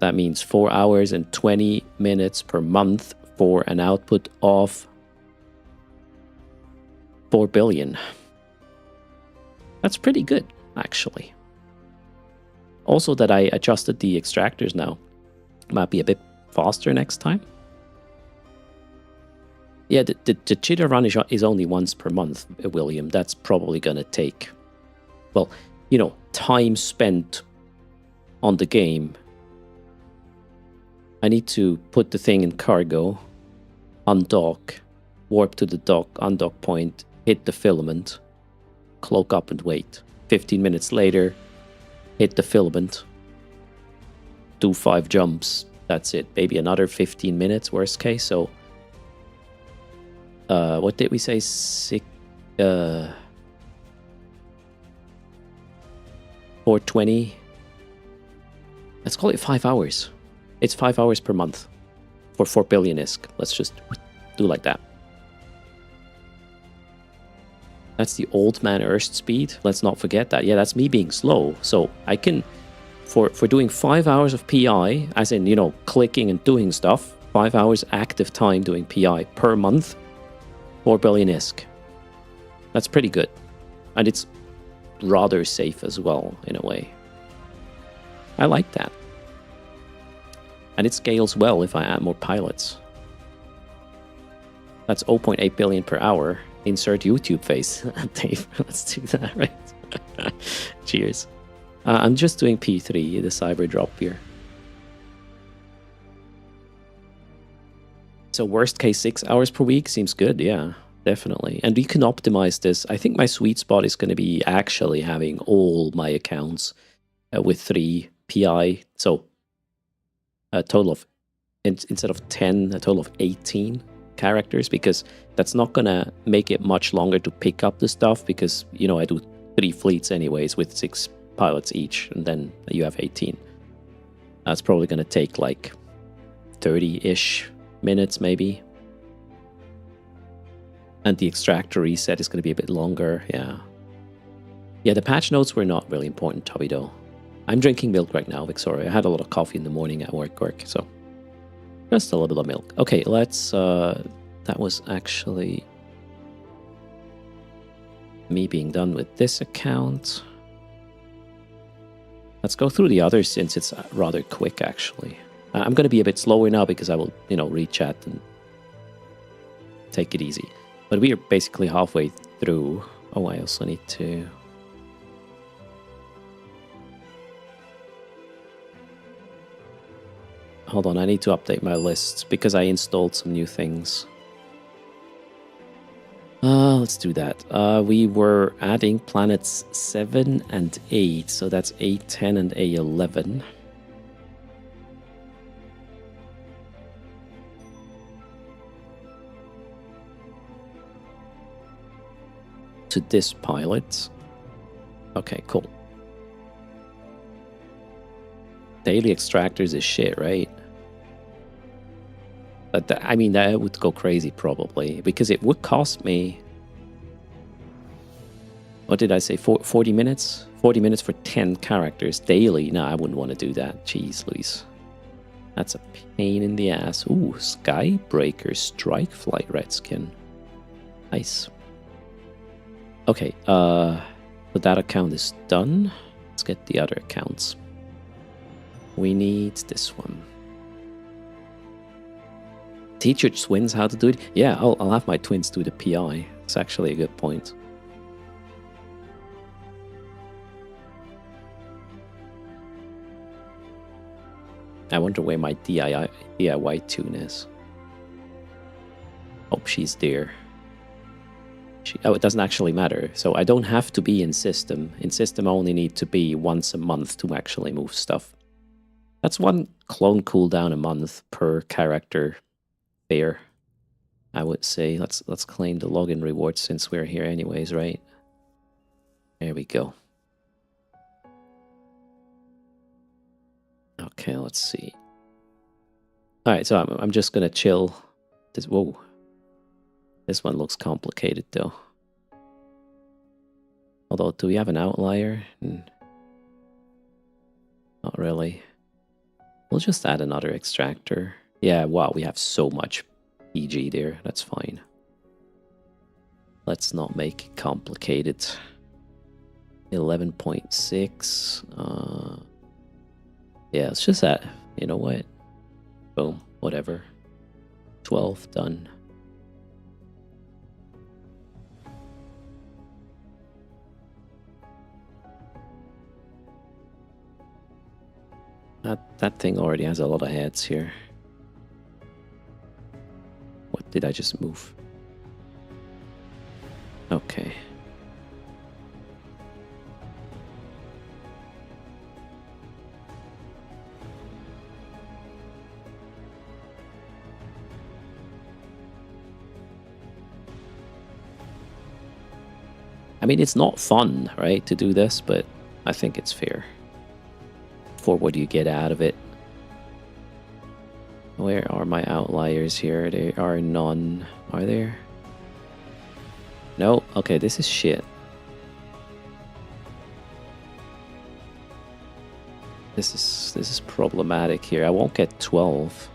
That means 4 hours and 20 minutes per month for an output of 4 billion. That's pretty good, actually. Also that I adjusted the extractors now. Might be a bit faster next time. Yeah, the cheetah run is only once per month, William. That's probably going to take, well, you know, time spent on the game. I need to put the thing in cargo, undock, warp to the dock, undock point, hit the filament, cloak up and wait. 15 minutes later, hit the filament, do 5 jumps. That's it. Maybe another 15 minutes, worst case. So, what did we say? 420. Let's call it 5 hours. It's 5 hours per month for 4 billion ISK. Let's just do like that. That's the old man Erst speed. Let's not forget that. Yeah, that's me being slow. So I can, for doing 5 hours of PI, as in, you know, clicking and doing stuff, 5 hours active time doing PI per month, 4 billion ISK. That's pretty good. And it's rather safe as well, in a way. I like that. And it scales well if I add more pilots. That's 0.8 billion per hour. Insert YouTube face, Dave. Let's do that, right? Cheers. I'm just doing P3, the cyber drop here. So worst case 6 hours per week seems good, yeah, definitely. And we can optimize this. I think my sweet spot is going to be actually having all my accounts with 3 PI. So a total of, instead of 10, a total of 18 characters, because that's not gonna make it much longer to pick up the stuff, because, you know, I do 3 fleets anyways with 6 pilots each, and then you have 18. That's probably gonna take like 30-ish minutes maybe. And the extractor reset is gonna be a bit longer, yeah. Yeah, the patch notes were not really important, Tubby, though. I'm drinking milk right now, Victoria. I had a lot of coffee in the morning at work, so just a little bit of milk. Okay, let's, that was actually me being done with this account. Let's go through the others since it's rather quick, actually. I'm going to be a bit slower now because I will, you know, read chat and take it easy. But we are basically halfway through. Oh, I also need to... Hold on, I need to update my lists because I installed some new things. Let's do that. We were adding planets 7 and 8, so that's A10 and A11. To this pilot. Okay, cool. Daily extractors is shit, right? But I mean, that would go crazy probably, because it would cost me... What did I say? 40 minutes? 40 minutes for 10 characters daily? No, I wouldn't want to do that. Jeez, Luis. That's a pain in the ass. Ooh, Skybreaker Strike Flight Redskin. Nice. Okay, so that account is done. Let's get the other accounts. We need this one. Teach your twins how to do it? Yeah, I'll have my twins do the PI. It's actually a good point. I wonder where my DIY tune is. Hope she's there. Oh, it doesn't actually matter. So I don't have to be in system. In system, I only need to be once a month to actually move stuff. That's 1 clone cooldown a month per character. Fair, I would say. Let's claim the login reward since we're here anyways, right? There we go. Okay, let's see. All right, so I'm just gonna chill. This, whoa, this one looks complicated though. Although, do we have an outlier? Not really. We'll just add another extractor. Yeah, wow, we have so much PG there. That's fine. Let's not make it complicated. 11.6. Yeah, let's just add... You know what? Boom, whatever. 12, done. That thing already has a lot of heads here. What did I just move? Okay. I mean, it's not fun, right, to do this, but I think it's fair. For what do you get out of it? Where are my outliers here? There are none. Are there? No? Okay, this is shit. This is problematic here. I won't get 12.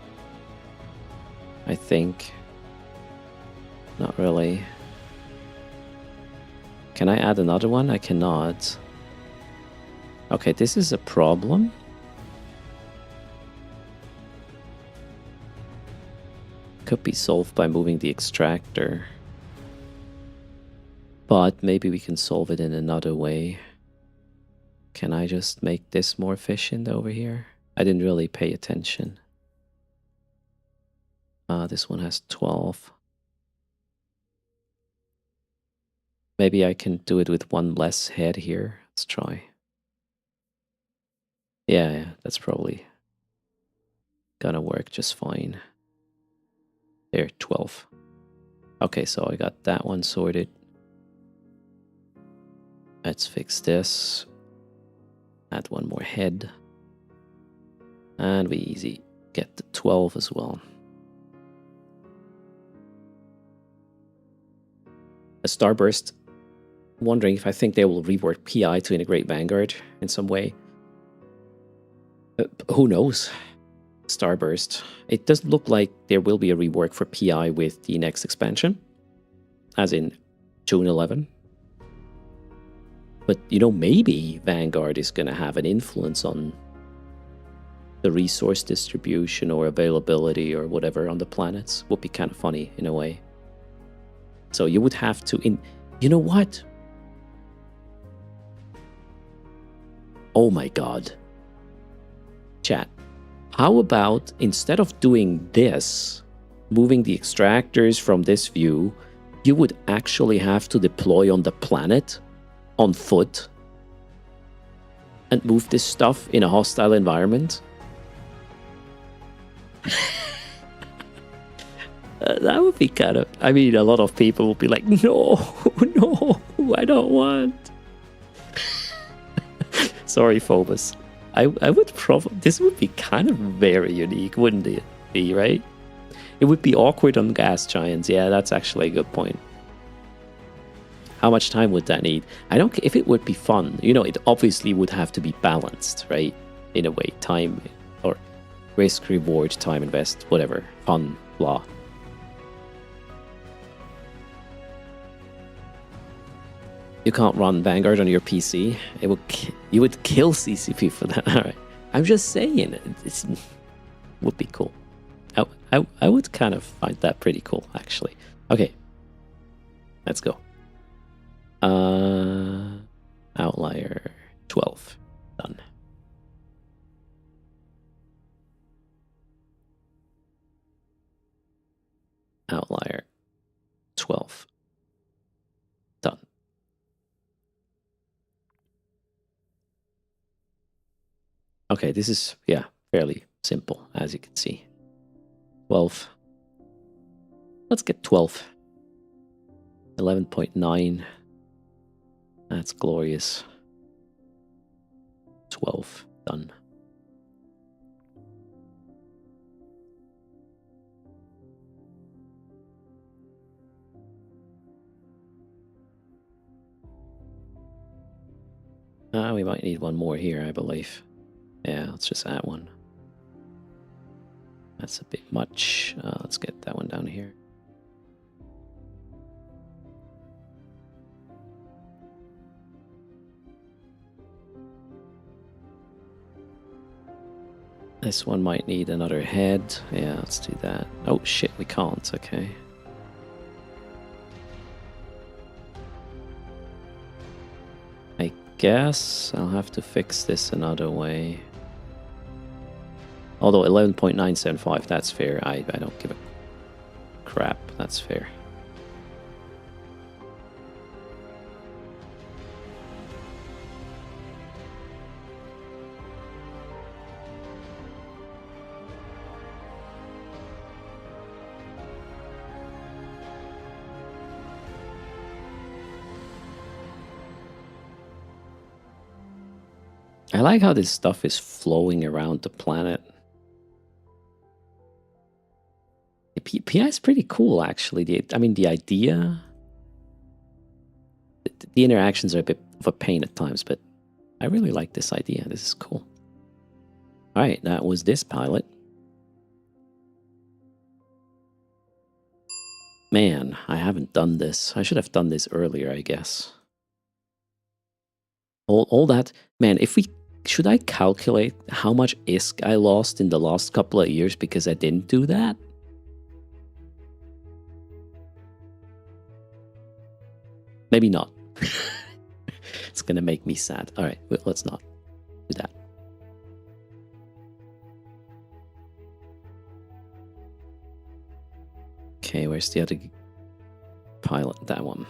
I think. Not really. Can I add another one? I cannot. Okay, this is a problem. Could be solved by moving the extractor. But maybe we can solve it in another way. Can I just make this more efficient over here? I didn't really pay attention. This one has 12. Maybe I can do it with one less head here. Let's try. Yeah, that's probably gonna work just fine. There, 12. Okay, so I got that one sorted. Let's fix this. Add one more head. And we easy get the 12 as well. A Starburst. Wondering if I think they will rework PI to integrate Vanguard in some way. Who knows? Starburst. It doesn't look like there will be a rework for PI with the next expansion, as in June 11. But, you know, maybe Vanguard is going to have an influence on the resource distribution or availability or whatever on the planets. Would be kind of funny in a way. So you would have to... You know what? Oh my god. Chat. How about, instead of doing this, moving the extractors from this view, you would actually have to deploy on the planet on foot and move this stuff in a hostile environment? That would be kind of... I mean, a lot of people will be like, no, no, I don't want. Sorry, Phobos. I would probably... This would be kind of very unique, wouldn't it be, right? It would be awkward on gas giants. Yeah, that's actually a good point. How much time would that need? I don't... If it would be fun, you know, it obviously would have to be balanced, right? In a way, time or risk, reward, time invest, whatever. Fun, blah. You can't run Vanguard on your PC. It would you would kill CCP for that. All right. I'm just saying, it would be cool. I would kind of find that pretty cool, actually. Okay, let's go. Outlier 12, done. Outlier 12, done. Okay, this is, yeah, fairly simple, as you can see. 12. Let's get 12. 11.9. That's glorious. 12. Done. We might need one more here, I believe. Yeah, let's just add one. That's a bit much. Let's get that one down here. This one might need another head. Yeah, let's do that. Oh shit, we can't. Okay. I guess I'll have to fix this another way. Although 11.975, that's fair. I don't give a crap. That's fair. I like how this stuff is flowing around the planet. The PI is pretty cool, actually. I mean, the idea... The interactions are a bit of a pain at times, but I really like this idea. This is cool. Alright, that was this pilot. Man, I haven't done this. I should have done this earlier, I guess. All that... Man, if we... Should I calculate how much ISK I lost in the last couple of years because I didn't do that? Maybe not. It's gonna make me sad. Alright, let's not do that. Okay, where's the other pilot? That one.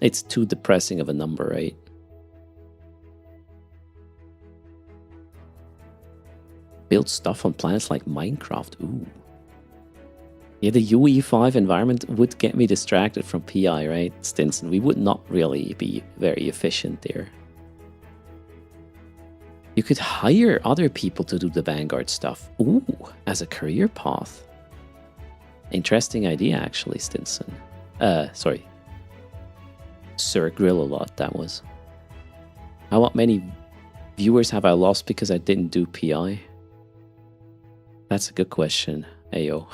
It's too depressing of a number, right? Build stuff on planets like Minecraft. Ooh. Yeah, the UE5 environment would get me distracted from PI, right, Stinson? We would not really be very efficient there. You could hire other people to do the Vanguard stuff. Ooh, as a career path. Interesting idea, actually, Stinson. Sorry. Sir Grill-a-Lot, that was. How many viewers have I lost because I didn't do PI? That's a good question, Ayo.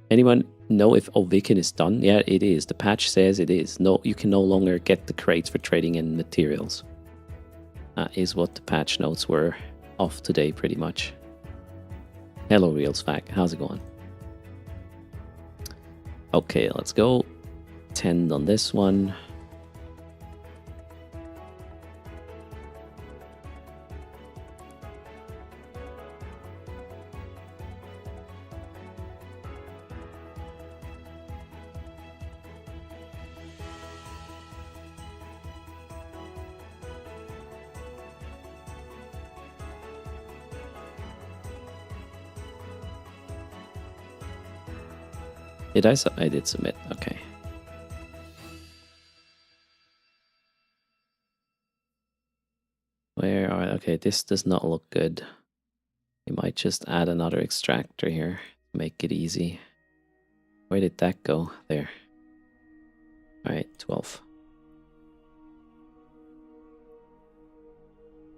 Anyone know if Ovikin is done? Yeah, it is. The patch says it is. No, you can no longer get the crates for trading in materials. That is what the patch notes were of today, pretty much. Hello, RealsFac. How's it going? Okay, let's go. 10 on this one. Did I did submit. Okay. Where are... Okay, this does not look good. We might just add another extractor here. Make it easy. Where did that go? There. Alright, 12.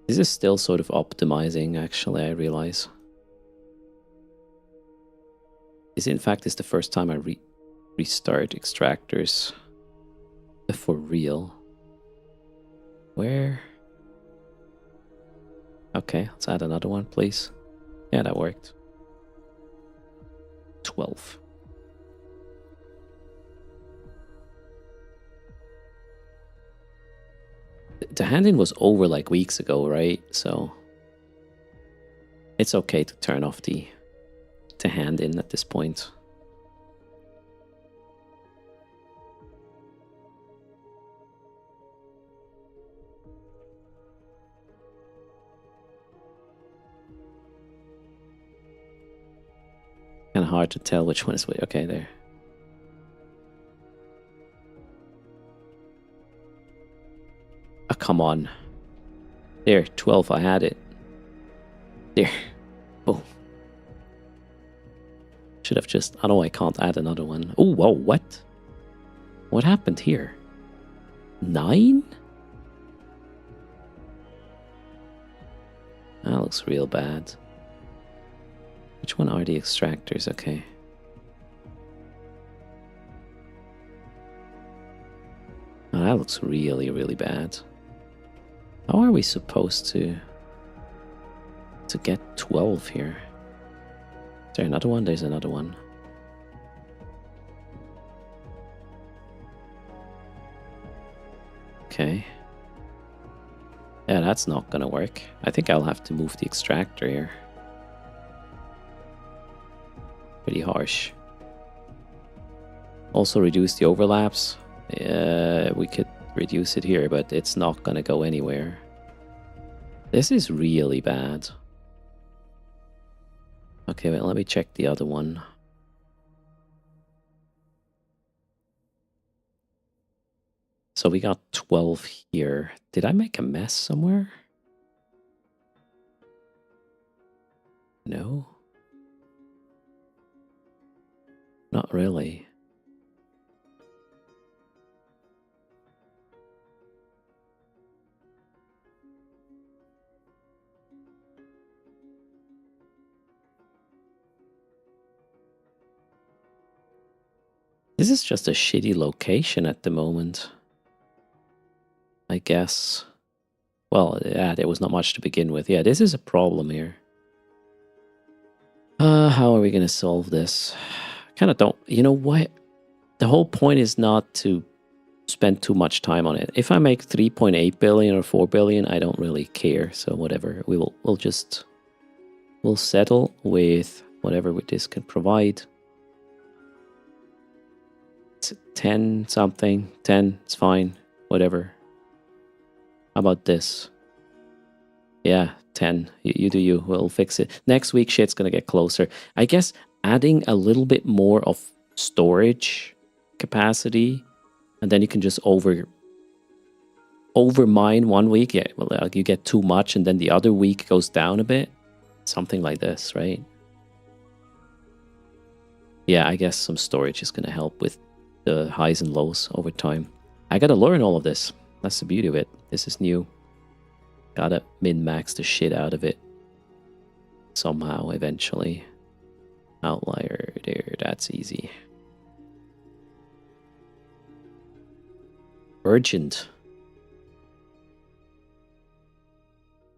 This is still sort of optimizing, actually, I realize. This, in fact, is the first time I restart extractors for real. Where? Okay, let's add another one, please. Yeah, that worked. 12. The hand-in was over like weeks ago, right? So it's okay to turn off the hand-in at this point. Kind of hard to tell which one is which. Okay, there. Oh, come on. There, 12, I had it. There. Boom. Should have just... Oh, no, I can't add another one. Oh, whoa, what? What happened here? 9? That looks real bad. Which one are the extractors? Okay. Oh, that looks really, really bad. How are we supposed to get 12 here? Is there another one? There's another one. Okay. Yeah, that's not gonna work. I think I'll have to move the extractor here. Pretty harsh. Also reduce the overlaps. We could reduce it here, but it's not gonna go anywhere. This is really bad. Okay, wait, let me check the other one. So we got 12 here. Did I make a mess somewhere? No. Not really. This is just a shitty location at the moment, I guess. Well, yeah, there was not much to begin with. Yeah, this is a problem here. How are we going to solve this? Kind of don't... You know what? The whole point is not to spend too much time on it. If I make 3.8 billion or 4 billion, I don't really care. So whatever. We'll settle with whatever this can provide. 10 something, 10, it's fine, whatever. How about this? Yeah, 10, you do you, we'll fix it. Next week, shit's gonna get closer. I guess adding a little bit more of storage capacity, and then you can just over mine 1 week. Yeah, well, you get too much, and then the other week goes down a bit. Something like this, right? Yeah, I guess some storage is gonna help with the highs and lows over time. I gotta learn all of this. That's the beauty of it. This is new. Gotta min-max the shit out of it. Somehow, eventually. Outlier there, that's easy. Urgent.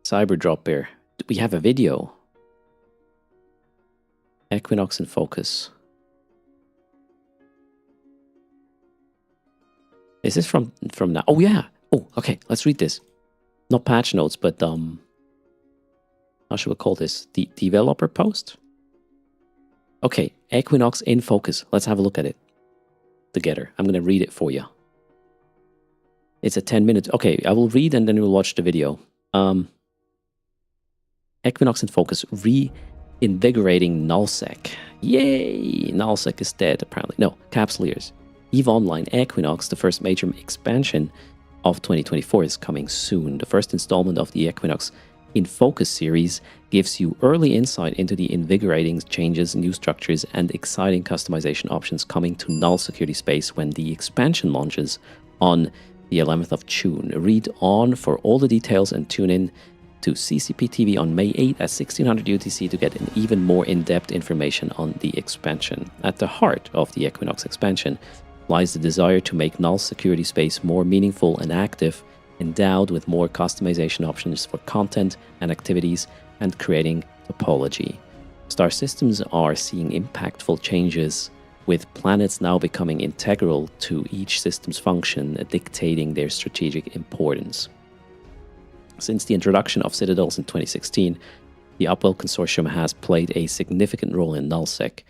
Cyber drop bear. We have a video. Equinox in focus. Is this from now? Oh yeah. Oh, okay. Let's read this. Not patch notes, but how should we call this? The developer post? Okay, Equinox in focus. Let's have a look at it together. I'm gonna read it for you. It's a 10-minute. Okay, I will read and then we'll watch the video. Equinox in focus. Reinvigorating nullsec. Yay! Nullsec is dead, apparently. No, Capsuleers. EVE Online Equinox, the first major expansion of 2024, is coming soon. The first installment of the Equinox in Focus series gives you early insight into the invigorating changes, new structures, and exciting customization options coming to null security space when the expansion launches on the 11th of June. Read on for all the details and tune in to CCP TV on May 8 at 1600 UTC to get an even more in-depth information on the expansion. At the heart of the Equinox expansion lies the desire to make null security space more meaningful and active, endowed with more customization options for content and activities, and creating topology. Star systems are seeing impactful changes, with planets now becoming integral to each system's function, dictating their strategic importance. Since the introduction of Citadels in 2016, the Upwell Consortium has played a significant role in nullsec.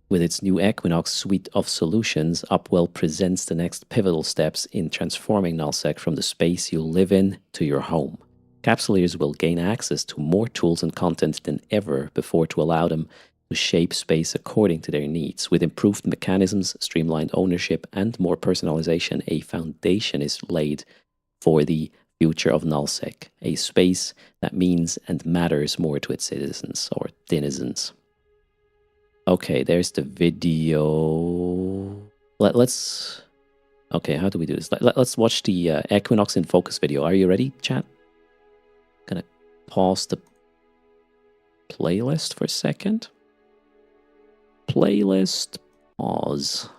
With its new Equinox suite of solutions, Upwell presents the next pivotal steps in transforming nullsec from the space you live in to your home. Capsuleers will gain access to more tools and content than ever before to allow them to shape space according to their needs. With improved mechanisms, streamlined ownership, and more personalization, a foundation is laid for the future of nullsec, a space that means and matters more to its citizens or denizens. Okay, there's the video. Let's... Okay, how do we do this? Let's watch the Equinox in Focus video. Are you ready, chat? Gonna pause the playlist for a second. Playlist, pause.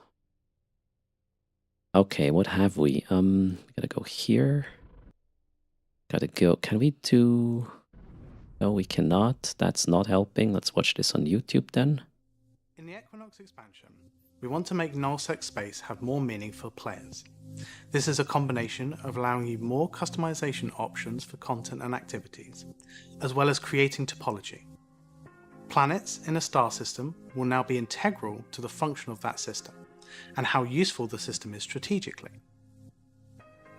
Okay, what have we? Gonna go here. Gotta go. Can we do... No, we cannot. That's not helping. Let's watch this on YouTube then. In the Equinox expansion, we want to make nullsec space have more meaning for players. This is a combination of allowing you more customization options for content and activities, as well as creating topology. Planets in a star system will now be integral to the function of that system, and how useful the system is strategically.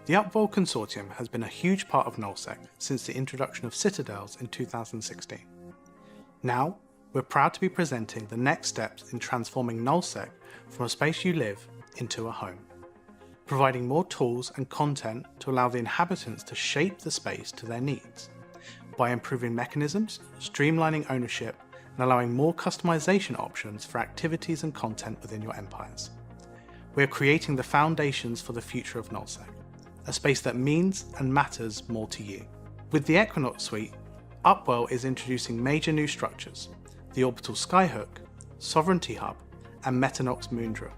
The Upworld Consortium has been a huge part of nullsec since the introduction of citadels in 2016. Now, we're proud to be presenting the next steps in transforming nullsec from a space you live into a home, providing more tools and content to allow the inhabitants to shape the space to their needs, by improving mechanisms, streamlining ownership, and allowing more customization options for activities and content within your empires. We are creating the foundations for the future of nullsec, a space that means and matters more to you. With the Equinox suite, Upworld is introducing major new structures: the Orbital Skyhook, Sovereignty Hub, and Metanox Moondrill.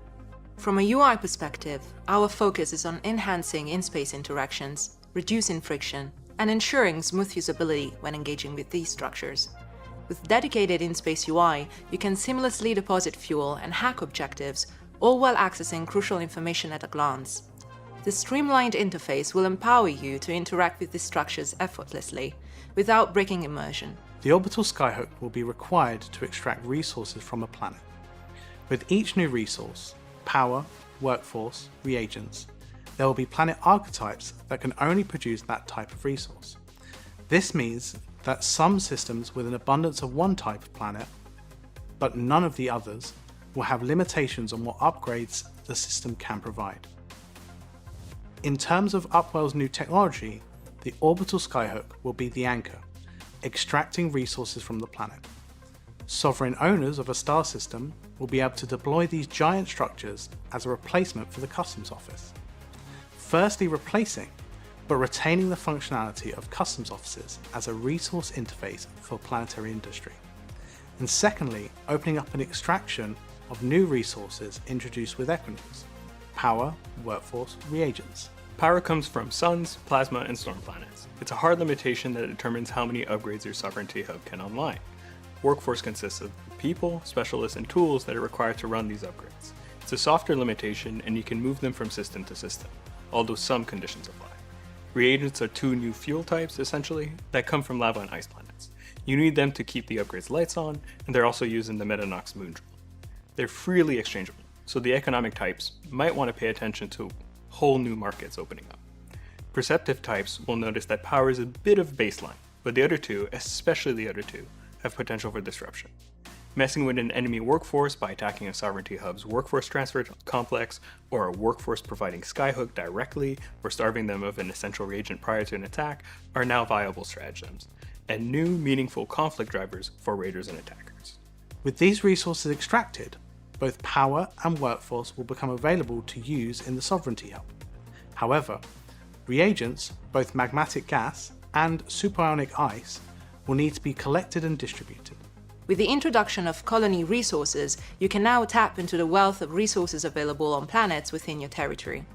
From a UI perspective, our focus is on enhancing in-space interactions, reducing friction, and ensuring smooth usability when engaging with these structures. With dedicated in-space UI, you can seamlessly deposit fuel and hack objectives, all while accessing crucial information at a glance. This streamlined interface will empower you to interact with these structures effortlessly, without breaking immersion. The Orbital Skyhook will be required to extract resources from a planet. With each new resource, power, workforce, reagents, there will be planet archetypes that can only produce that type of resource. This means that some systems with an abundance of one type of planet, but none of the others, will have limitations on what upgrades the system can provide. In terms of Upworld's new technology, the Orbital Skyhook will be the anchor, extracting resources from the planet. Sovereign owners of a star system will be able to deploy these giant structures as a replacement for the customs office. Firstly replacing, but retaining the functionality of customs offices as a resource interface for planetary industry. And secondly, opening up an extraction of new resources introduced with Equinox: power, workforce, reagents. Power comes from suns, plasma, and storm planets. It's a hard limitation that determines how many upgrades your Sovereignty Hub can online. Workforce consists of people, specialists, and tools that are required to run these upgrades. It's a softer limitation, and you can move them from system to system, although some conditions apply. Reagents are two new fuel types, essentially, that come from lava and ice planets. You need them to keep the upgrades lights on, and they're also used in the Metanox Moondrill. They're freely exchangeable, so the economic types might want to pay attention to whole new markets opening up. Perceptive types will notice that power is a bit of baseline, but the other two, especially the other two, have potential for disruption. Messing with an enemy workforce by attacking a Sovereignty Hub's workforce transfer complex, or a workforce providing Skyhook directly, or starving them of an essential reagent prior to an attack, are now viable stratagems, and new meaningful conflict drivers for raiders and attackers. With these resources extracted, both power and workforce will become available to use in the Sovereignty Hub. However, reagents, both magmatic gas and superionic ice, will need to be collected and distributed. With the introduction of colony resources, you can now tap into the wealth of resources available on planets within your territory.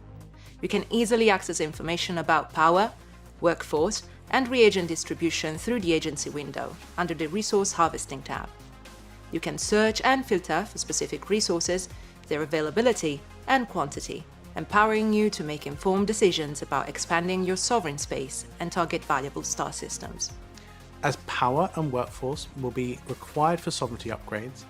You can easily access information about power, workforce, and reagent distribution through the agency window under the Resource Harvesting tab. You can search and filter for specific resources, their availability and quantity, empowering you to make informed decisions about expanding your sovereign space and target valuable star systems. As power and workforce will be required for sovereignty upgrades,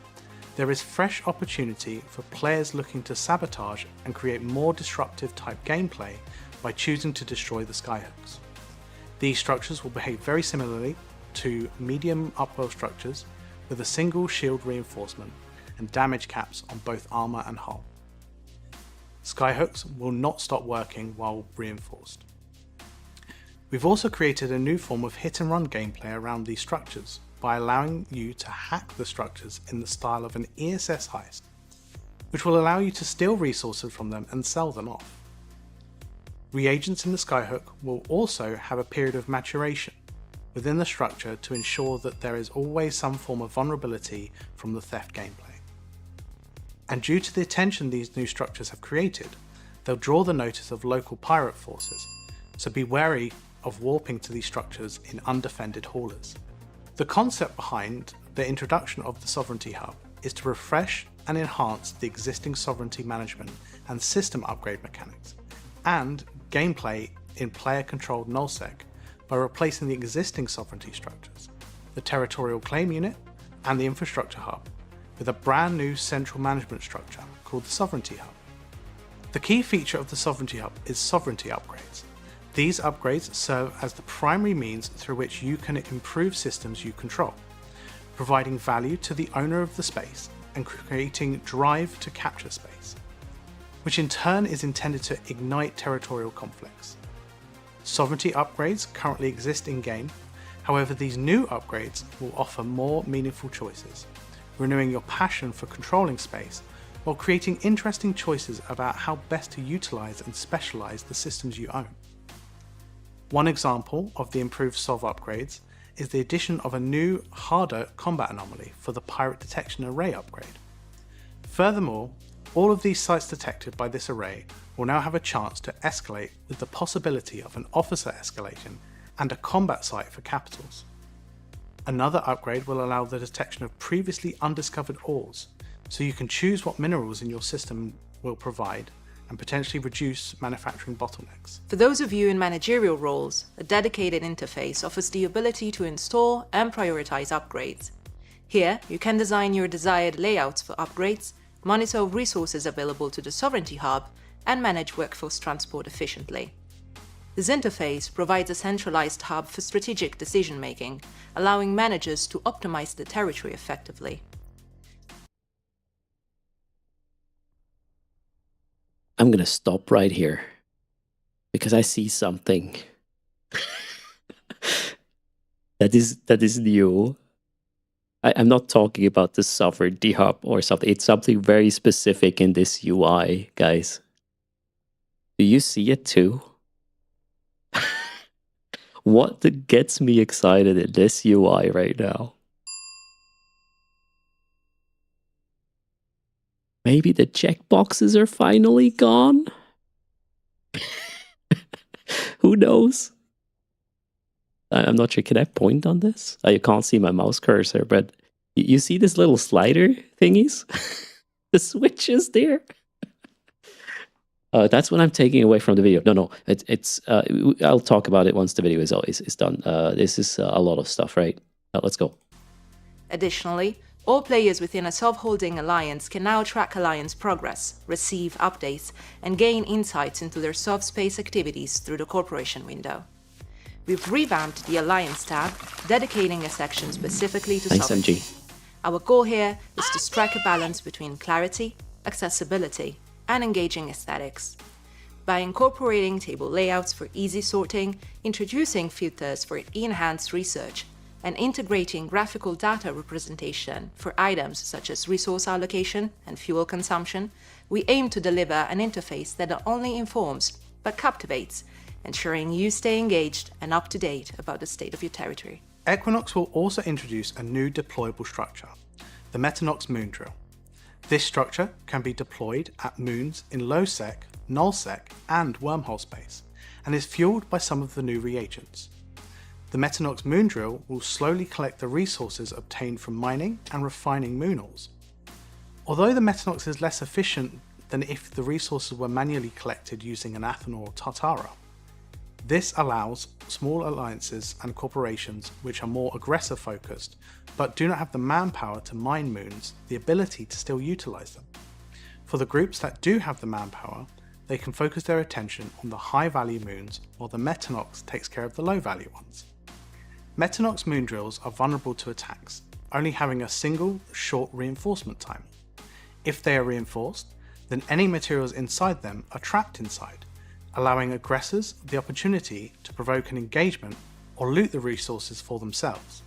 there is fresh opportunity for players looking to sabotage and create more disruptive type gameplay by choosing to destroy the Skyhooks. These structures will behave very similarly to medium Upworld structures, with a single shield reinforcement and damage caps on both armor and hull. Skyhooks will not stop working while reinforced. We've also created a new form of hit and run gameplay around these structures by allowing you to hack the structures in the style of an ESS heist, which will allow you to steal resources from them and sell them off. Reagents in the Skyhook will also have a period of maturation within the structure to ensure that there is always some form of vulnerability from the theft gameplay. And due to the attention these new structures have created, they'll draw the notice of local pirate forces, so be wary of warping to these structures in undefended haulers. The concept behind the introduction of the Sovereignty Hub is to refresh and enhance the existing sovereignty management and system upgrade mechanics, and gameplay in player-controlled nullsec by replacing the existing sovereignty structures, the territorial claim unit and the infrastructure hub, with a brand new central management structure called the Sovereignty Hub. The key feature of the Sovereignty Hub is sovereignty upgrades. These upgrades serve as the primary means through which you can improve systems you control, providing value to the owner of the space and creating drive to capture space, which in turn is intended to ignite territorial conflicts. Sovereignty upgrades currently exist in-game, however these new upgrades will offer more meaningful choices, renewing your passion for controlling space while creating interesting choices about how best to utilize and specialize the systems you own. One example of the improved Sov upgrades is the addition of a new, harder combat anomaly for the Pirate Detection Array upgrade. Furthermore, all of these sites detected by this array will now have a chance to escalate with the possibility of an officer escalation and a combat site for capitals. Another upgrade will allow the detection of previously undiscovered ores, so you can choose what minerals in your system will provide and potentially reduce manufacturing bottlenecks. For those of you in managerial roles, a dedicated interface offers the ability to install and prioritize upgrades. Here, you can design your desired layouts for upgrades, monitor resources available to the Sovereignty Hub, and manage workforce transport efficiently. This interface provides a centralized hub for strategic decision-making, allowing managers to optimize the territory effectively. I'm gonna stop right here because I see something that is new. I'm not talking about the Sovereignty Hub or something. It's something very specific in this UI, guys. Do you see it too? What gets me excited in this UI right now? Maybe the checkboxes are finally gone? Who knows? I'm not sure. Can I point on this? You can't see my mouse cursor, but you see this little slider thingies? The switch is there. That's what I'm taking away from the video. No, I'll talk about it once the video is done. This is a lot of stuff, right? Let's go. Additionally, all players within a Sov-holding alliance can now track alliance progress, receive updates, and gain insights into their Sov space activities through the corporation window. We've revamped the Alliance tab, dedicating a section specifically to sovereignty. MG. Our goal here is to strike a balance between clarity, accessibility, and engaging aesthetics. By incorporating table layouts for easy sorting, introducing filters for enhanced research, and integrating graphical data representation for items such as resource allocation and fuel consumption, we aim to deliver an interface that not only informs, but captivates, ensuring you stay engaged and up to date about the state of your territory. Equinox will also introduce a new deployable structure, the Metanox Moon Drill. This structure can be deployed at moons in low-sec, null-sec, and wormhole space, and is fueled by some of the new reagents. The Metanox Moon Drill will slowly collect the resources obtained from mining and refining moon ores. Although the Metanox is less efficient than if the resources were manually collected using an Athena or Tartara, this allows small alliances and corporations which are more aggressor focused but do not have the manpower to mine moons the ability to still utilize them. For the groups that do have the manpower, they can focus their attention on the high value moons while the Metanox takes care of the low value ones. Metanox moon drills are vulnerable to attacks, only having a single short reinforcement time. If they are reinforced, then any materials inside them are trapped inside, allowing aggressors the opportunity to provoke an engagement or loot the resources for themselves.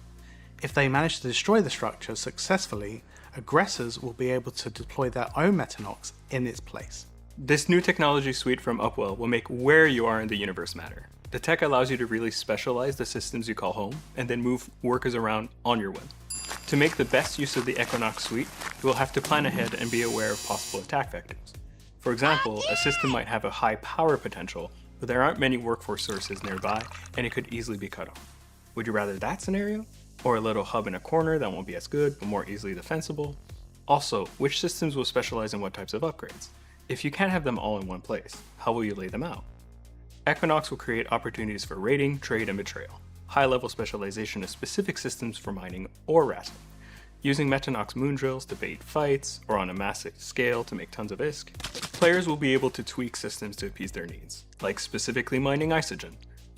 If they manage to destroy the structure successfully, aggressors will be able to deploy their own Metanox in its place. This new technology suite from Upwell will make where you are in the universe matter. The tech allows you to really specialize the systems you call home and then move workers around on your whim. To make the best use of the Equinox suite, you will have to plan ahead and be aware of possible attack vectors. For example, a system might have a high power potential, but there aren't many workforce sources nearby, and it could easily be cut off. Would you rather that scenario? Or a little hub in a corner that won't be as good, but more easily defensible? Also, which systems will specialize in what types of upgrades? If you can't have them all in one place, how will you lay them out? Equinox will create opportunities for raiding, trade, and betrayal, high-level specialization of specific systems for mining or wrestling, using Metanox moon drills to bait fights, or on a massive scale to make tons of ISK. Players will be able to tweak systems to appease their needs, like specifically mining isogen.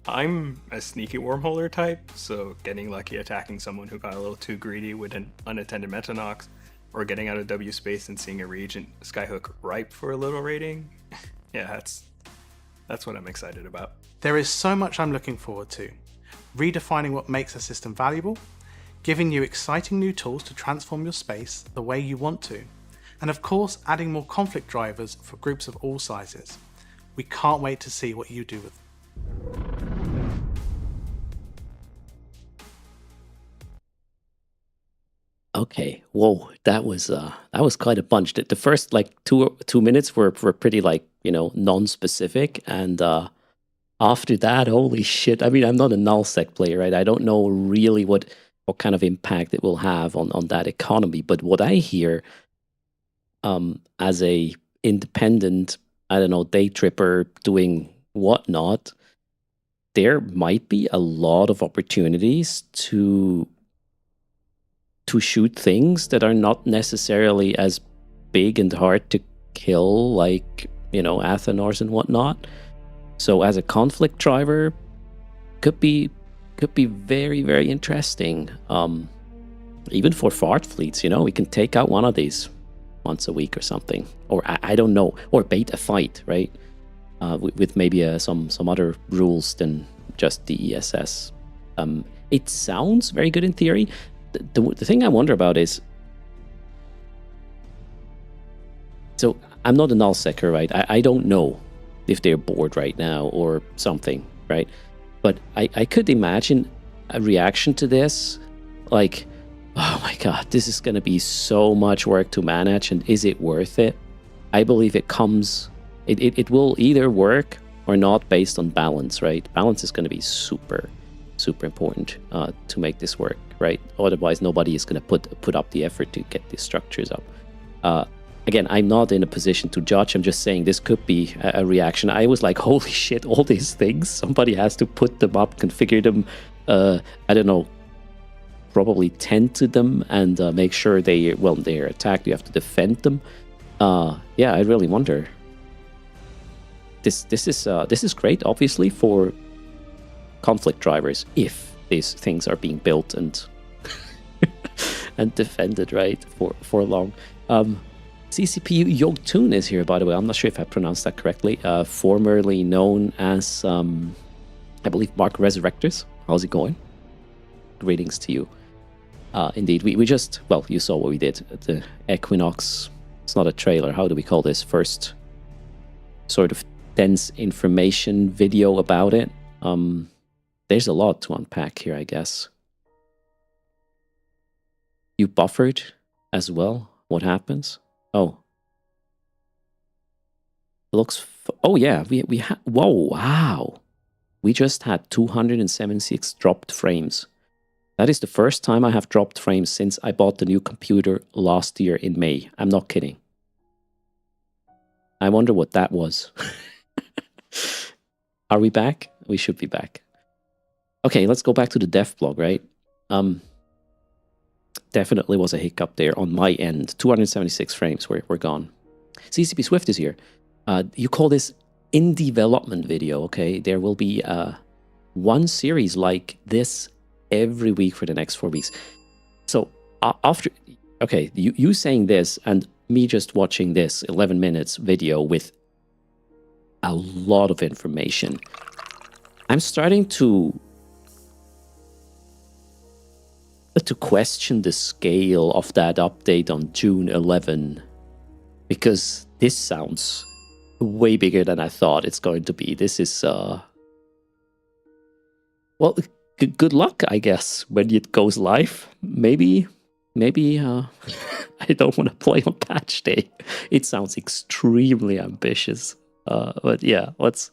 I'm a sneaky wormholer type, so getting lucky attacking someone who got a little too greedy with an unattended Metanox, or getting out of W space and seeing a reagent skyhook ripe for a little raiding, yeah, that's what I'm excited about. There is so much I'm looking forward to. Redefining what makes a system valuable, giving you exciting new tools to transform your space the way you want to, and of course adding more conflict drivers for groups of all sizes. We can't wait to see what you do with them. Okay, whoa, that was quite a bunch. The first like two minutes were pretty like, you know, non-specific, and after that, holy shit. I mean, I'm not a nullsec player, right? I don't know really what kind of impact it will have on that economy, but what I hear as a independent, I don't know, day tripper doing whatnot, there might be a lot of opportunities to shoot things that are not necessarily as big and hard to kill, like, you know, Athanors and whatnot. So as a conflict driver, could be very, very interesting. Even for fart fleets, you know, we can take out one of these once a week or something, or I don't know, or bait a fight, right? With maybe some other rules than just the ESS. It sounds very good in theory. The thing I wonder about is, so I'm not a nullsecker, right? I don't know if they're bored right now or something, right? But I could imagine a reaction to this, like, oh my god, this is going to be so much work to manage, and is it worth it? I believe it will either work or not based on balance, right? Balance is going to be super important to make this work, right? Otherwise, nobody is going to put up the effort to get these structures up. Again, I'm not in a position to judge. I'm just saying this could be a reaction. I was like, holy shit, all these things. Somebody has to put them up, configure them, I don't know, probably tend to them and make sure they're attacked. You have to defend them. Yeah, I really wonder. This is great, obviously, for conflict drivers, if these things are being built and and defended, right, for long. CCPU Yogtun is here, by the way. I'm not sure if I pronounced that correctly. Formerly known as, I believe, Mark Resurrectors. How's it going? Greetings to you. Indeed, we just, well, you saw what we did at the Equinox. It's not a trailer. How do we call this? First sort of dense information video about it. There's a lot to unpack here, I guess. You buffered as well? What happens? Oh. Looks... oh, yeah. We had... whoa, wow. We just had 276 dropped frames. That is the first time I have dropped frames since I bought the new computer last year in May. I'm not kidding. I wonder what that was. Are we back? We should be back. Okay, let's go back to the dev blog, right? Definitely was a hiccup there on my end. 276 frames were gone. CCP Swift is here. You call this in development video, okay? There will be one series like this every week for the next 4 weeks. So after, okay, you saying this and me just watching this 11 minutes video with a lot of information, I'm starting to question the scale of that update on June 11, because this sounds way bigger than I thought it's going to be. This is well, good luck, I guess, when it goes live. Maybe I don't want to play on patch day. It sounds extremely ambitious, but yeah, let's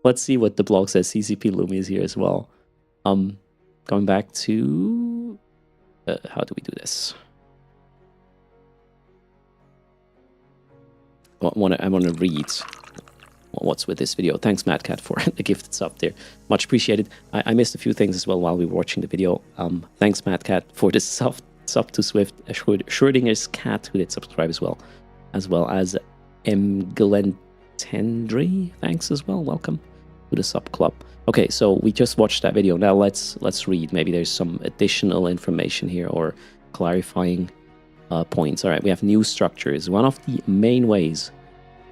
let's see what the blog says. CCP Lumi is here as well. Going back to how do we do this? I want to read what's with this video. Thanks, MadCat, for the gifted sub there. Much appreciated. I missed a few things as well while we were watching the video. Thanks, MadCat, for the sub to Swift. Schrodinger's cat, who did subscribe as well as Glentendry. Thanks as well. Welcome to the sub club. Okay, so we just watched that video. Now let's read. Maybe there's some additional information here or clarifying points. All right, we have new structures. One of the main ways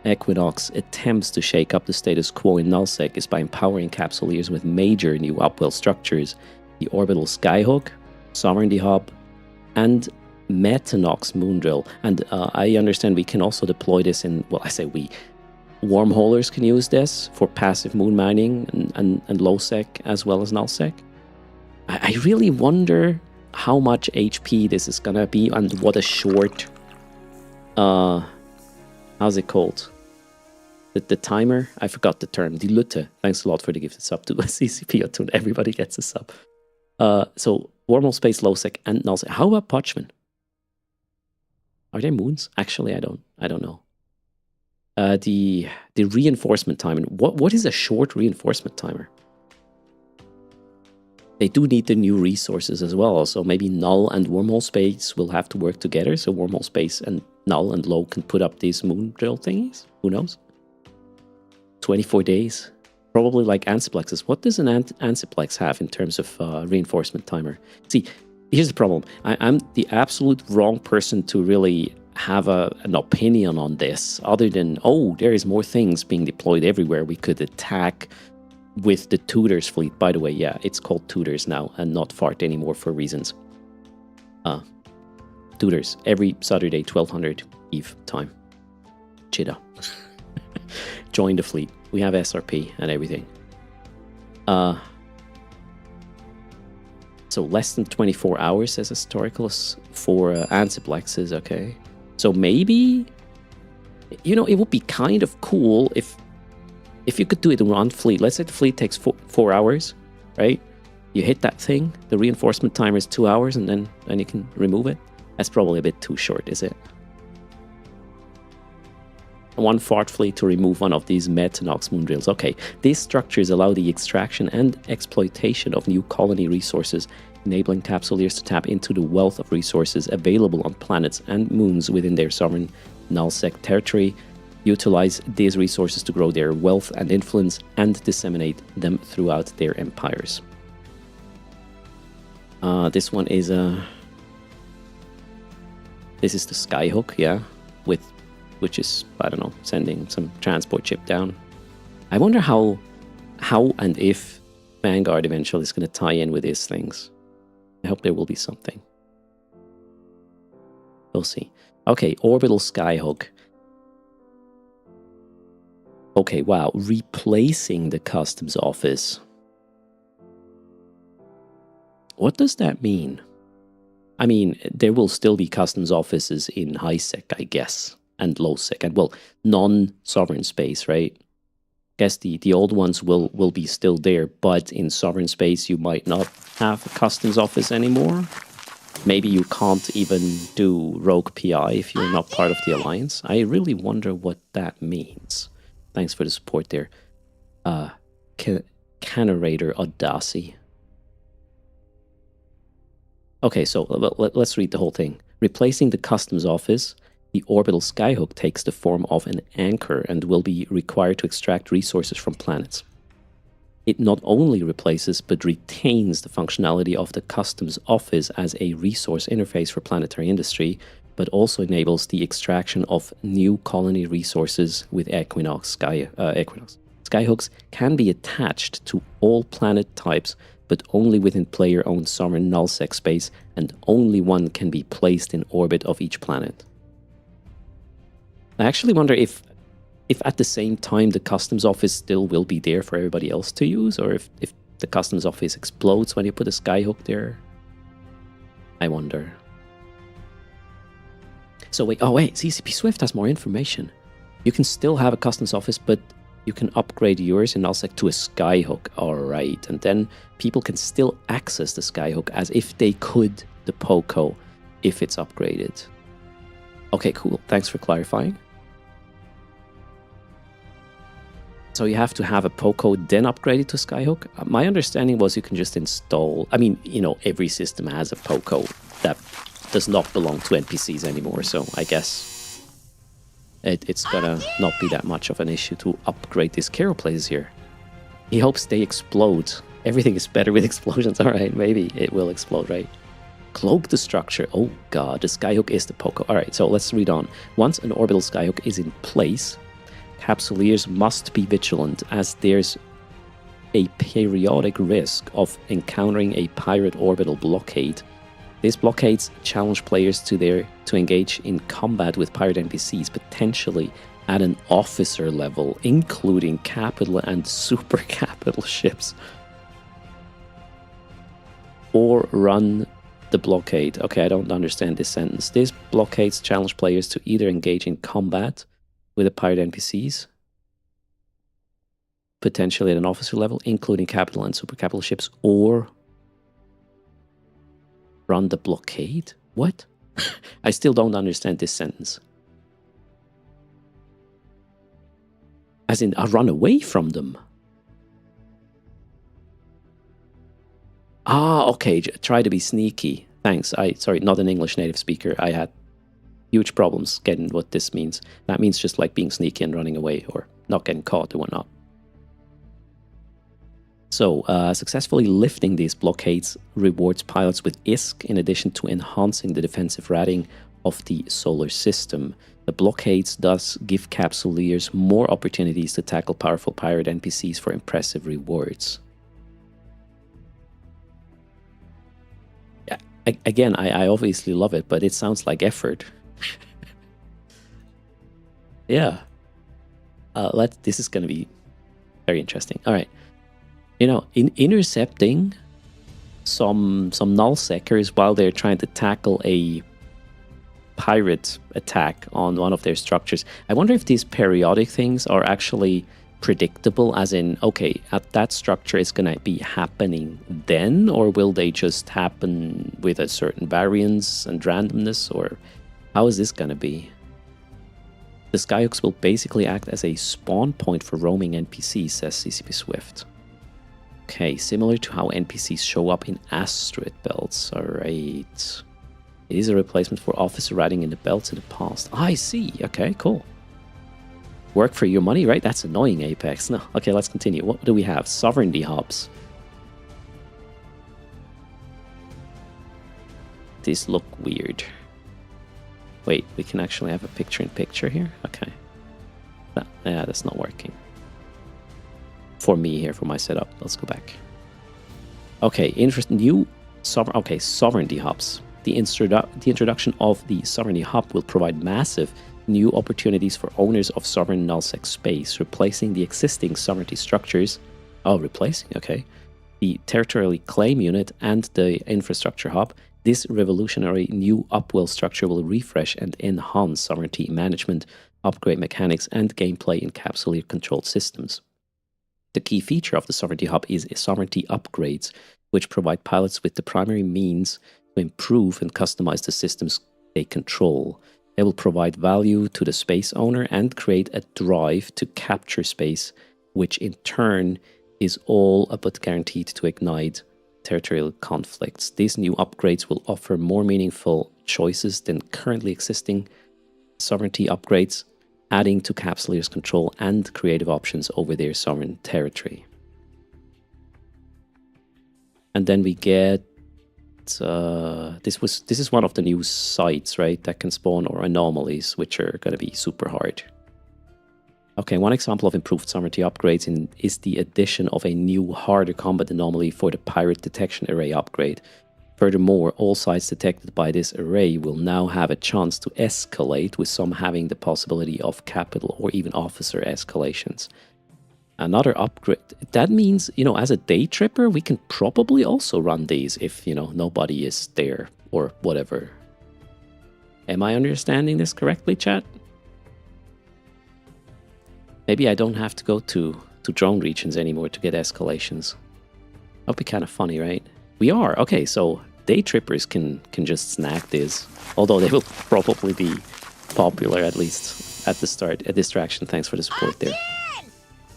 Equinox attempts to shake up the status quo in nullsec is by empowering Capsuleers with major new upwell structures: the Orbital Skyhook, Sovereignty Hub, and Metanox Moondrill. And I understand we can also deploy this in, well, I say we, wormholers can use this for passive moon mining and low sec as well as null sec. I really wonder how much HP this is gonna be and what a short, how's it called? The timer? I forgot the term. Die Lutte. Thanks a lot for the gifted sub to CCP Atun. Everybody gets a sub. So wormhole space, low sec, and null sec. How about Parchment? Are there moons? Actually, I don't know. The reinforcement timer. What is a short reinforcement timer? They do need the new resources as well. So maybe null and wormhole space will have to work together. So wormhole space and null and low can put up these moon drill thingies. Who knows? 24 days. Probably like Ansiplexes. What does an Ansiplex have in terms of reinforcement timer? See, here's the problem. I'm the absolute wrong person to really have an opinion on this, other than, oh, there is more things being deployed everywhere. We could attack with the Tutors fleet. By the way, yeah, it's called Tutors now and not Fart anymore for reasons. Tutors, every Saturday, 1200 Eve time. Chida. Join the fleet. We have SRP and everything. So less than 24 hours as historicals for Ansiplexes, okay. So maybe, you know, it would be kind of cool if you could do it in one fleet. Let's say the fleet takes 4 hours, right? You hit that thing, the reinforcement timer is 2 hours, and then you can remove it. That's probably a bit too short, is it? One fart fleet to remove one of these Metanox moondrills. Okay, these structures allow the extraction and exploitation of new colony resources, enabling Capsuleers to tap into the wealth of resources available on planets and moons within their sovereign nullsec territory, utilize these resources to grow their wealth and influence, and disseminate them throughout their empires. This one is this is the Skyhook, yeah, which is, I don't know, sending some transport ship down. I wonder how and if Vanguard eventually is going to tie in with these things. I hope there will be something. We'll see. Okay, Orbital Skyhook. Okay, wow, replacing the customs office. What does that mean? I mean, there will still be customs offices in high sec, I guess, and low sec, and well, non-sovereign space, right? Guess the old ones will be still there, but in sovereign space you might not have a customs office anymore. Maybe you can't even do rogue PI if you're not part of the alliance. I really wonder what that means. Thanks for the support there. Canarator Audacy. Okay, so let's read the whole thing. Replacing the customs office, the Orbital Skyhook takes the form of an anchor and will be required to extract resources from planets. It not only replaces but retains the functionality of the customs office as a resource interface for planetary industry, but also enables the extraction of new colony resources with Equinox. Skyhooks can be attached to all planet types, but only within player-owned sovereign nullsec space, and only one can be placed in orbit of each planet. I actually wonder if at the same time the customs office still will be there for everybody else to use, or if the customs office explodes when you put a Skyhook there. I wonder. So wait, CCP Swift has more information. You can still have a customs office, but You can upgrade yours in nullsec to a skyhook. Alright, and then people can still access the skyhook as if they could the POCO if it's upgraded. Okay, cool. Thanks for clarifying. So you have to have a POCO, then upgrade it to Skyhook? My understanding was you can just install... I mean, you know, every system has a POCO that does not belong to NPCs anymore, so I guess it's gonna not be that much of an issue to upgrade this. Kero plays here. He hopes they explode. Everything is better with explosions. Alright, maybe it will explode, right? Cloak the structure. Oh god, the Skyhook is the POCO. Alright, so let's read on. Once an orbital Skyhook is in place, Capsuleers must be vigilant, as there's a periodic risk of encountering a pirate orbital blockade. These blockades challenge players to engage in combat with pirate NPCs, potentially at an officer level, including capital and super capital ships. Or run the blockade. Okay, I don't understand this sentence. These blockades challenge players to either engage in combat with the pirate NPCs, potentially at an officer level, including capital and super capital ships, or run the blockade? What? I still don't understand this sentence. As in, run away from them? Ah, okay, try to be sneaky. Thanks, sorry, not an English native speaker. I had huge problems getting what this means. That means just like being sneaky and running away, or not getting caught or whatnot. So, successfully lifting these blockades rewards pilots with ISK in addition to enhancing the defensive rating of the solar system. The blockades thus give Capsuleers more opportunities to tackle powerful pirate NPCs for impressive rewards. Again, I obviously love it, but it sounds like effort. Yeah. This is going to be very interesting. All right. You know, in intercepting some nullsecers while they're trying to tackle a pirate attack on one of their structures, I wonder if these periodic things are actually predictable, as in, okay, at that structure it's going to be happening then, or will they just happen with a certain variance and randomness, or how is this going to be? The Skyhooks will basically act as a spawn point for roaming NPCs, says CCP Swift. Okay, similar to how NPCs show up in asteroid belts. Alright. It is a replacement for officer riding in the belts in the past. I see. Okay, cool. Work for your money, right? That's annoying, Apex. No. Okay, let's continue. What do we have? Sovereignty hubs. These look weird. Wait, we can actually have a picture-in-picture here? Okay. Yeah, that's not working. For me here, for my setup. Let's go back. Okay, sovereignty hubs. The introduction of the sovereignty hub will provide massive new opportunities for owners of sovereign nullsec space, replacing the existing sovereignty structures. Oh, replacing, okay. The territorially claim unit and the infrastructure hub. This revolutionary new upwell structure will refresh and enhance sovereignty management, upgrade mechanics, and gameplay in Capsuleer-controlled systems. The key feature of the Sovereignty Hub is sovereignty upgrades, which provide pilots with the primary means to improve and customize the systems they control. They will provide value to the space owner and create a drive to capture space, which in turn is all but guaranteed to ignite territorial conflicts. These new upgrades will offer more meaningful choices than currently existing sovereignty upgrades, adding to Capsuleer's control and creative options over their sovereign territory. And then we get this is one of the new sites, right, that can spawn, or anomalies, which are going to be super hard. Okay, one example of improved sovereignty upgrades is the addition of a new harder combat anomaly for the pirate detection array upgrade. Furthermore, all sites detected by this array will now have a chance to escalate, with some having the possibility of capital or even officer escalations. Another upgrade. That means, you know, as a day tripper, we can probably also run these if, you know, nobody is there or whatever. Am I understanding this correctly, chat? Maybe I don't have to go to drone regions anymore to get escalations. That'd be kind of funny, right? We are. Okay, so day trippers can just snag this. Although they will probably be popular, at least at the start. A distraction, thanks for the support there.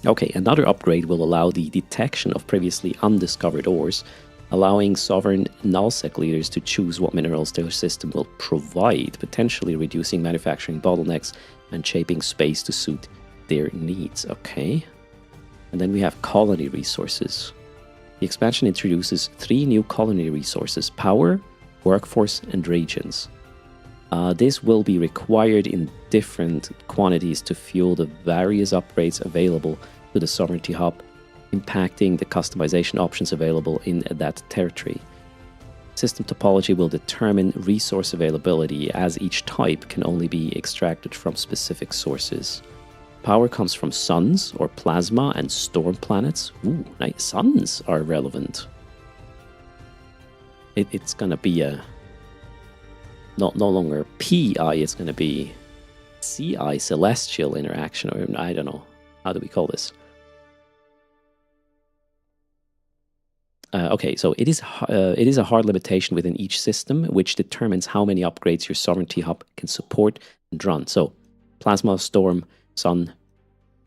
Okay, another upgrade will allow the detection of previously undiscovered ores, allowing sovereign nullsec leaders to choose what minerals their system will provide, potentially reducing manufacturing bottlenecks and shaping space to suit their needs. Okay. And then we have colony resources. The expansion introduces 3 new colony resources: power, workforce, and regions. This will be required in different quantities to fuel the various upgrades available to the Sovereignty Hub, impacting the customization options available in that territory. System topology will determine resource availability, as each type can only be extracted from specific sources. Power comes from suns or plasma and storm planets. Ooh, nice. Suns are relevant. It's gonna be a no longer PI, it's gonna be CI, celestial interaction, or I don't know. How do we call this? Okay, so it is a hard limitation within each system, which determines how many upgrades your Sovereignty Hub can support and run. So, plasma, storm, sun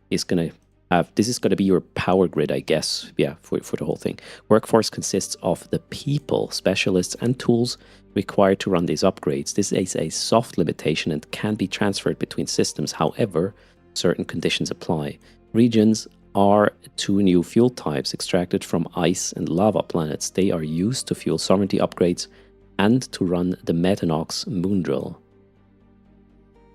is going to have, this is going to be your power grid, I guess, yeah, for the whole thing. Workforce consists of the people, specialists, and tools required to run these upgrades. This is a soft limitation and can be transferred between systems. However, certain conditions apply. Regions are 2 new fuel types extracted from ice and lava planets. They are used to fuel sovereignty upgrades and to run the Metanox moon drill,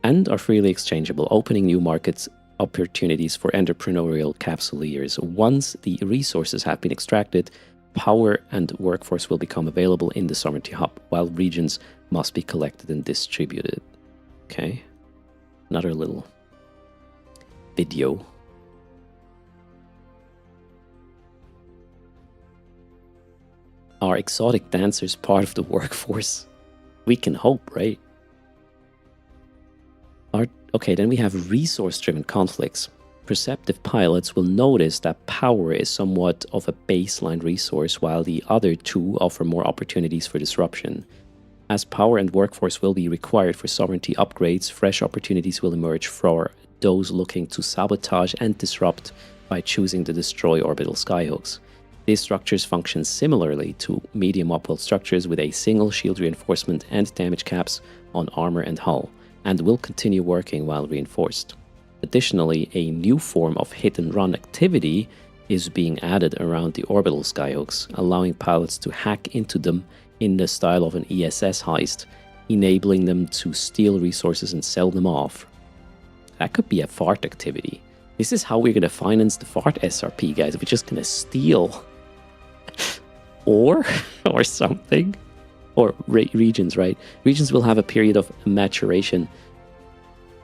and are freely exchangeable, opening new markets opportunities for entrepreneurial capsuleers. Once the resources have been extracted, power and workforce will become available in the Sovereignty Hub, while regions must be collected and distributed. Okay, another little video. Are exotic dancers part of the workforce? We can hope, right? Okay, then we have resource-driven conflicts. Perceptive pilots will notice that power is somewhat of a baseline resource, while the other 2 offer more opportunities for disruption. As power and workforce will be required for sovereignty upgrades, fresh opportunities will emerge for those looking to sabotage and disrupt by choosing to destroy orbital skyhooks. These structures function similarly to medium upwell structures, with a single shield reinforcement and damage caps on armor and hull, and will continue working while reinforced. Additionally, a new form of hit-and-run activity is being added around the orbital skyhooks, allowing pilots to hack into them in the style of an ESS heist, enabling them to steal resources and sell them off. That could be a fart activity. This is how we're going to finance the fart SRP, guys. We're just going to steal ore or something. Or regions, right? Regions will have a period of maturation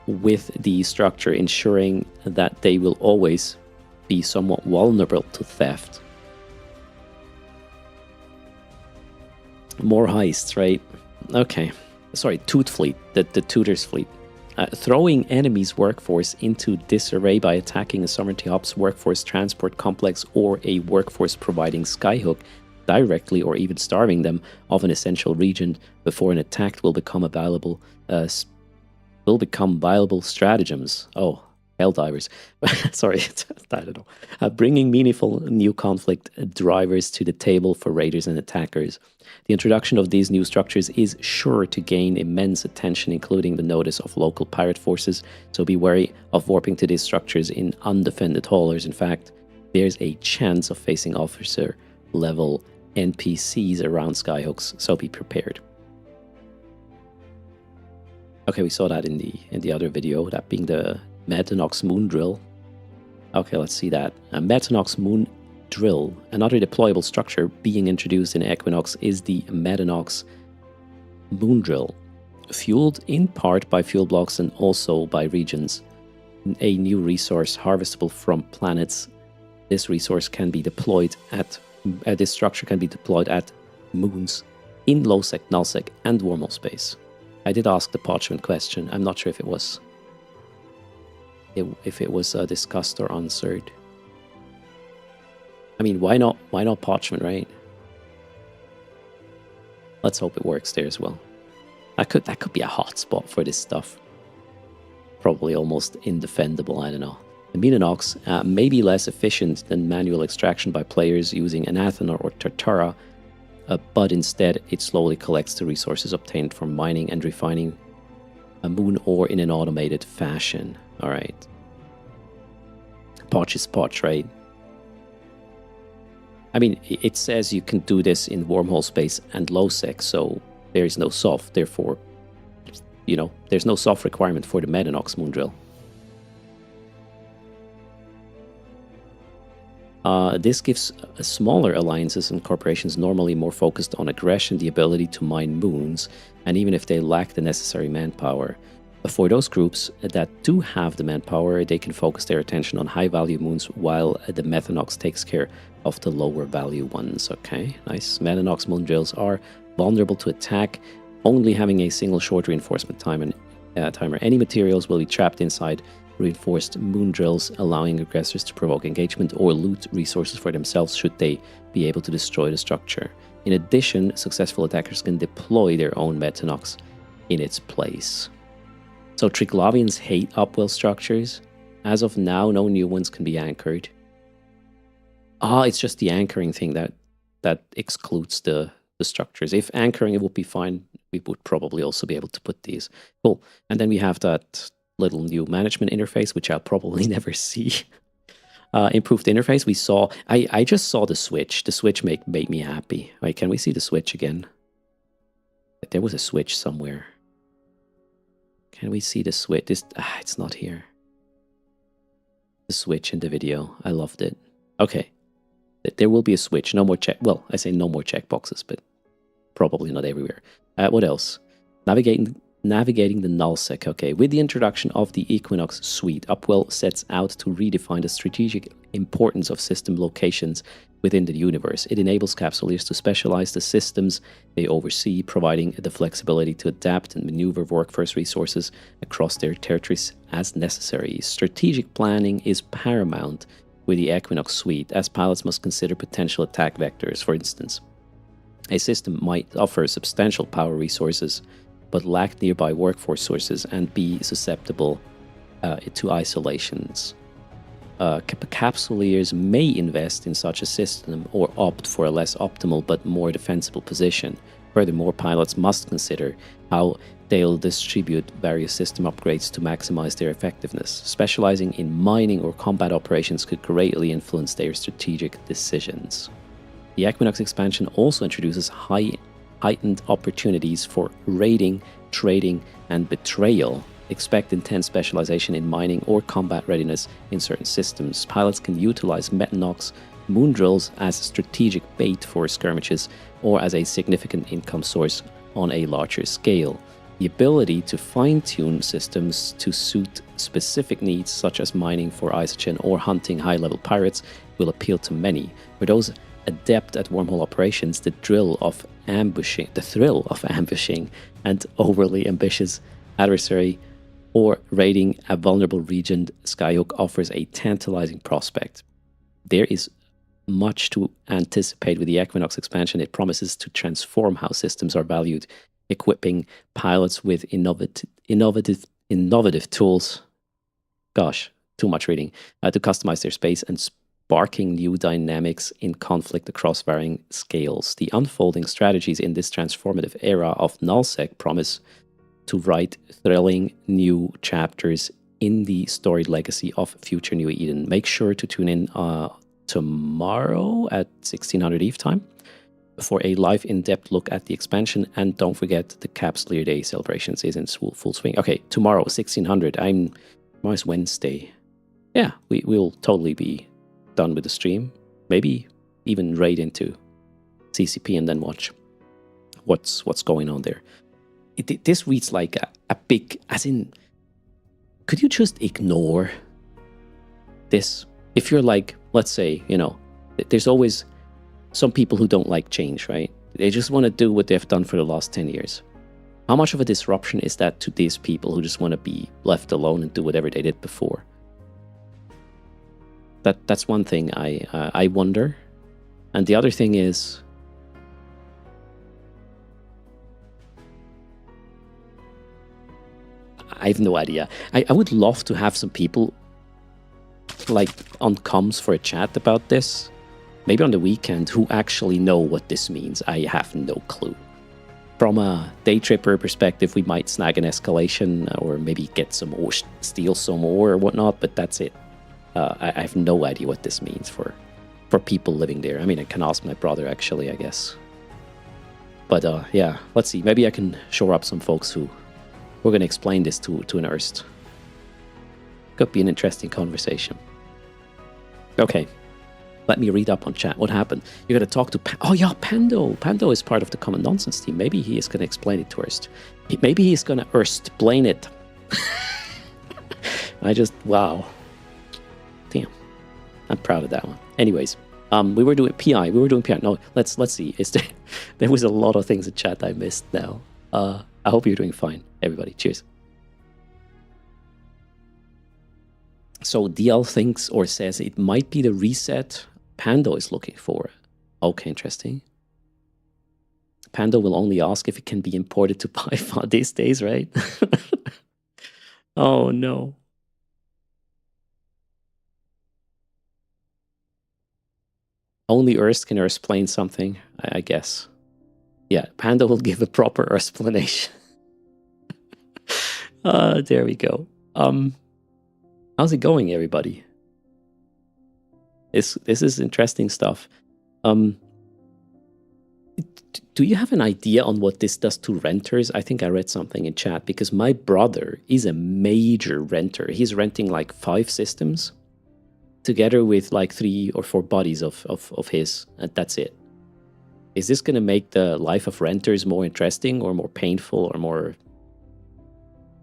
with the structure, ensuring that they will always be somewhat vulnerable to theft. More heists, right? Okay. Sorry, Toot Fleet, the Tutors Fleet. Throwing enemies' workforce into disarray by attacking a Sovereignty Hub's workforce transport complex or a workforce providing skyhook directly, or even starving them of an essential region before an attack will become viable stratagems. Oh, Helldivers. Sorry, I don't know. Bringing meaningful new conflict drivers to the table for raiders and attackers. The introduction of these new structures is sure to gain immense attention, including the notice of local pirate forces, so be wary of warping to these structures in undefended haulers. In fact, there's a chance of facing officer-level NPCs around skyhooks, so be prepared. Okay, we saw that in the other video, that being the Metanox moon drill. Okay, let's see that. A Metanox moon drill, another deployable structure being introduced in Equinox, is the Metanox moon drill, fueled in part by fuel blocks and also by regions. A new resource harvestable from planets. This resource can be deployed at this structure can be deployed at moons in low-sec, null-sec, and wormhole space. I did ask the parchment question. I'm not sure if it was if it was discussed or answered. I mean, why not? Why not parchment, right? Let's hope it works there as well. That could be a hot spot for this stuff. Probably almost indefendable. I don't know. The Metanox may be less efficient than manual extraction by players using Anathema or Tartara, but instead it slowly collects the resources obtained from mining and refining a moon ore in an automated fashion. All right. Potch is potch, right? I mean, it says you can do this in wormhole space and low sec, so there is no soft. Therefore, you know, there's no soft requirement for the Metanox moon drill. This gives smaller alliances and corporations normally more focused on aggression the ability to mine moons, and even if they lack the necessary manpower. For those groups that do have the manpower, they can focus their attention on high-value moons while the Metanox takes care of the lower-value ones. Okay, nice. Metanox moon drills are vulnerable to attack, only having a single short reinforcement timer. Any materials will be trapped inside reinforced moon drills, allowing aggressors to provoke engagement or loot resources for themselves should they be able to destroy the structure. In addition, successful attackers can deploy their own Metanox in its place. So Triglavians hate upwell structures. As of now, no new ones can be anchored. It's just the anchoring thing that excludes the structures. If anchoring, it would be fine. We would probably also be able to put these. Cool. And then we have that little new management interface, which I'll probably never see. Improved interface. We saw. I just saw the switch. The switch made me happy. Wait, can we see the switch again? There was a switch somewhere. Can we see the switch? It's not here. The switch in the video. I loved it. Okay. There will be a switch. No more check. Well, I say no more checkboxes, but probably not everywhere. What else? Navigating the nullsec. Okay. With the introduction of the Equinox suite, Upwell sets out to redefine the strategic importance of system locations within the universe. It enables Capsuleers to specialize the systems they oversee, providing the flexibility to adapt and maneuver workforce resources across their territories as necessary. Strategic planning is paramount with the Equinox suite, as pilots must consider potential attack vectors. For instance, a system might offer substantial power resources but lack nearby workforce sources and be susceptible to isolations. Capsuleers may invest in such a system or opt for a less optimal but more defensible position. Furthermore, pilots must consider how they'll distribute various system upgrades to maximize their effectiveness. Specializing in mining or combat operations could greatly influence their strategic decisions. The Equinox expansion also introduces heightened opportunities for raiding, trading, and betrayal. Expect intense specialization in mining or combat readiness in certain systems. Pilots can utilize Metanox moon drills as strategic bait for skirmishes or as a significant income source on a larger scale. The ability to fine-tune systems to suit specific needs, such as mining for isogen or hunting high-level pirates, will appeal to many. For those adept at wormhole operations, the thrill of ambushing and overly ambitious adversary or raiding a vulnerable region, Skyhook offers a tantalizing prospect. There is much to anticipate with the Equinox expansion. It promises to transform how systems are valued, equipping pilots with innovative tools. Gosh, too much reading. To customize their space and sparking new dynamics in conflict across varying scales. The unfolding strategies in this transformative era of nullsec promise to write thrilling new chapters in the storied legacy of future New Eden. Make sure to tune in tomorrow at 1600 Eve time for a live in-depth look at the expansion, and don't forget the Capsuleer Day celebrations is in full swing. Okay, tomorrow 1600. Tomorrow's Wednesday. Yeah, we'll totally be done with the stream. Maybe even raid into CCP and then watch what's going on there. This reads like a big, as in, could you just ignore this? If you're like, let's say, there's always some people who don't like change, right? They just want to do what they've done for the last 10 years. How much of a disruption is that to these people who just want to be left alone and do whatever they did before? That's one thing I wonder. And the other thing is, I have no idea. I would love to have some people like on comms for a chat about this, maybe on the weekend, who actually know what this means. I have no clue. From a day tripper perspective, we might snag an escalation or maybe get some ore, steal some ore or whatnot, but that's it. I have no idea what this means for people living there. I mean, I can ask my brother, actually, I guess. But yeah, let's see. Maybe I can shore up some folks who we're going to explain this to an Erst. Could be an interesting conversation. Okay, let me read up on chat. What happened? You're going to talk to... oh yeah, Pando. Pando is part of the Common Nonsense team. Maybe he is going to explain it to Erst. Maybe he's going to Erst-plain it. Wow. Damn. I'm proud of that one. Anyways, we were doing PI. No, let's see. There was a lot of things in chat I missed now. I hope you're doing fine, everybody. Cheers. So DL thinks or says it might be the reset Pando is looking for. Okay, interesting. Pando will only ask if it can be imported to Python these days, right? Oh no. Only Erst can explain something, I guess. Yeah, Panda will give a proper explanation. There we go. How's it going, everybody? This is interesting stuff. Do you have an idea on what this does to renters? I think I read something in chat, because my brother is a major renter. He's renting like 5 systems together with like 3 or 4 bodies of his, and that's it. Is this going to make the life of renters more interesting or more painful or more...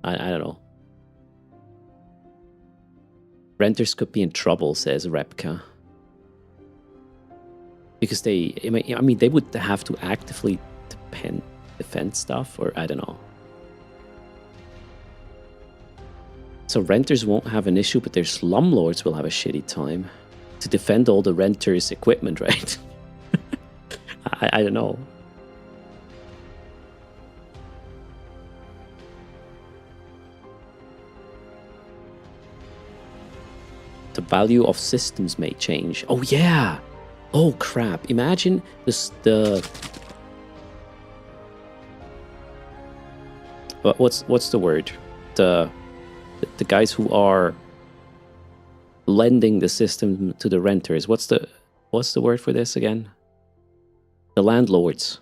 I don't know. Renters could be in trouble, says Repka. Because they... I mean, they would have to actively defend stuff, or I don't know. So renters won't have an issue, but their slumlords will have a shitty time to defend all the renters' equipment, right? I don't know. The value of systems may change. Oh yeah! Oh crap! Imagine what's the word? The guys who are lending the system to the renters. What's the word for this again? The landlords.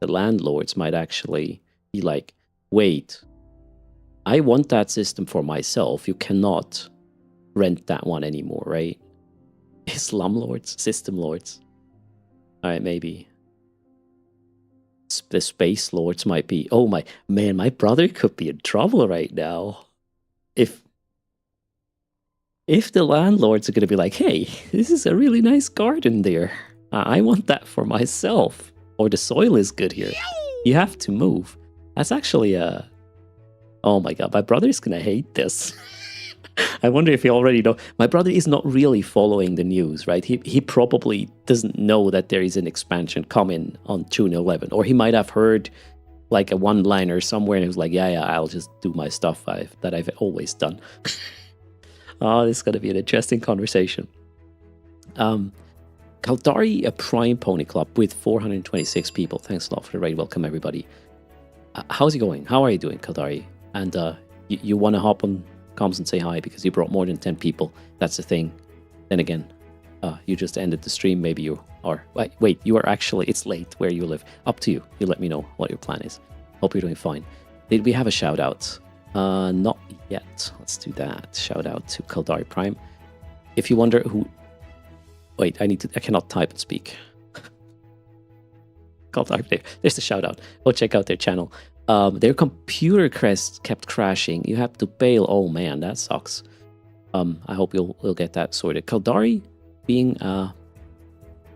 The landlords might actually be like, wait, I want that system for myself. You cannot rent that one anymore, right? Slumlords? System lords? Alright, maybe. The space lords might be... oh my... man, my brother could be in trouble right now. If the landlords are going to be like, hey, this is a really nice garden there. I want that for myself. Or the soil is good here. You have to move. That's actually a... oh my god, my brother is going to hate this. I wonder if he already know. My brother is not really following the news, right? He probably doesn't know that there is an expansion coming on June 11. Or he might have heard like a one-liner somewhere and he was like, yeah, I'll just do my stuff that I've always done. Oh, this is going to be an interesting conversation. Kaldari, a Prime Pony Club with 426 people. Thanks a lot for the raid. Welcome, everybody. How's it going? How are you doing, Kaldari? And you want to hop on comms and say hi because you brought more than 10 people. That's the thing. Then again, you just ended the stream. Maybe you are... wait, you are actually... it's late where you live. Up to you. You let me know what your plan is. Hope you're doing fine. Did we have a shout-out? Not yet. Let's do that. Shout-out to Kaldari Prime. If you wonder who... wait, I cannot type and speak. Kaldari there. There's the shout-out. Go check out their channel. Their computer kept crashing. You have to bail. Oh man, that sucks. I hope you'll get that sorted. Kaldari being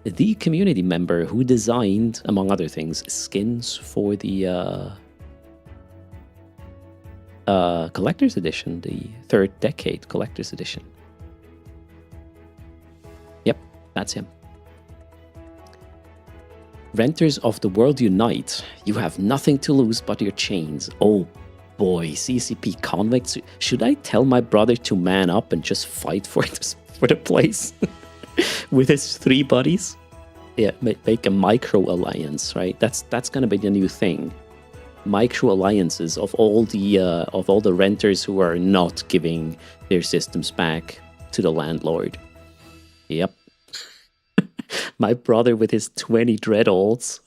the community member who designed, among other things, skins for the Collector's Edition, the 3rd Decade Collector's Edition. That's him. Renters of the world unite. You have nothing to lose but your chains. Oh boy, CCP convicts. Should I tell my brother to man up and just fight for the place with his 3 buddies? Yeah, make a micro alliance, right? That's gonna be the new thing. Micro alliances of all the renters who are not giving their systems back to the landlord. Yep. My brother with his 20 dreadolds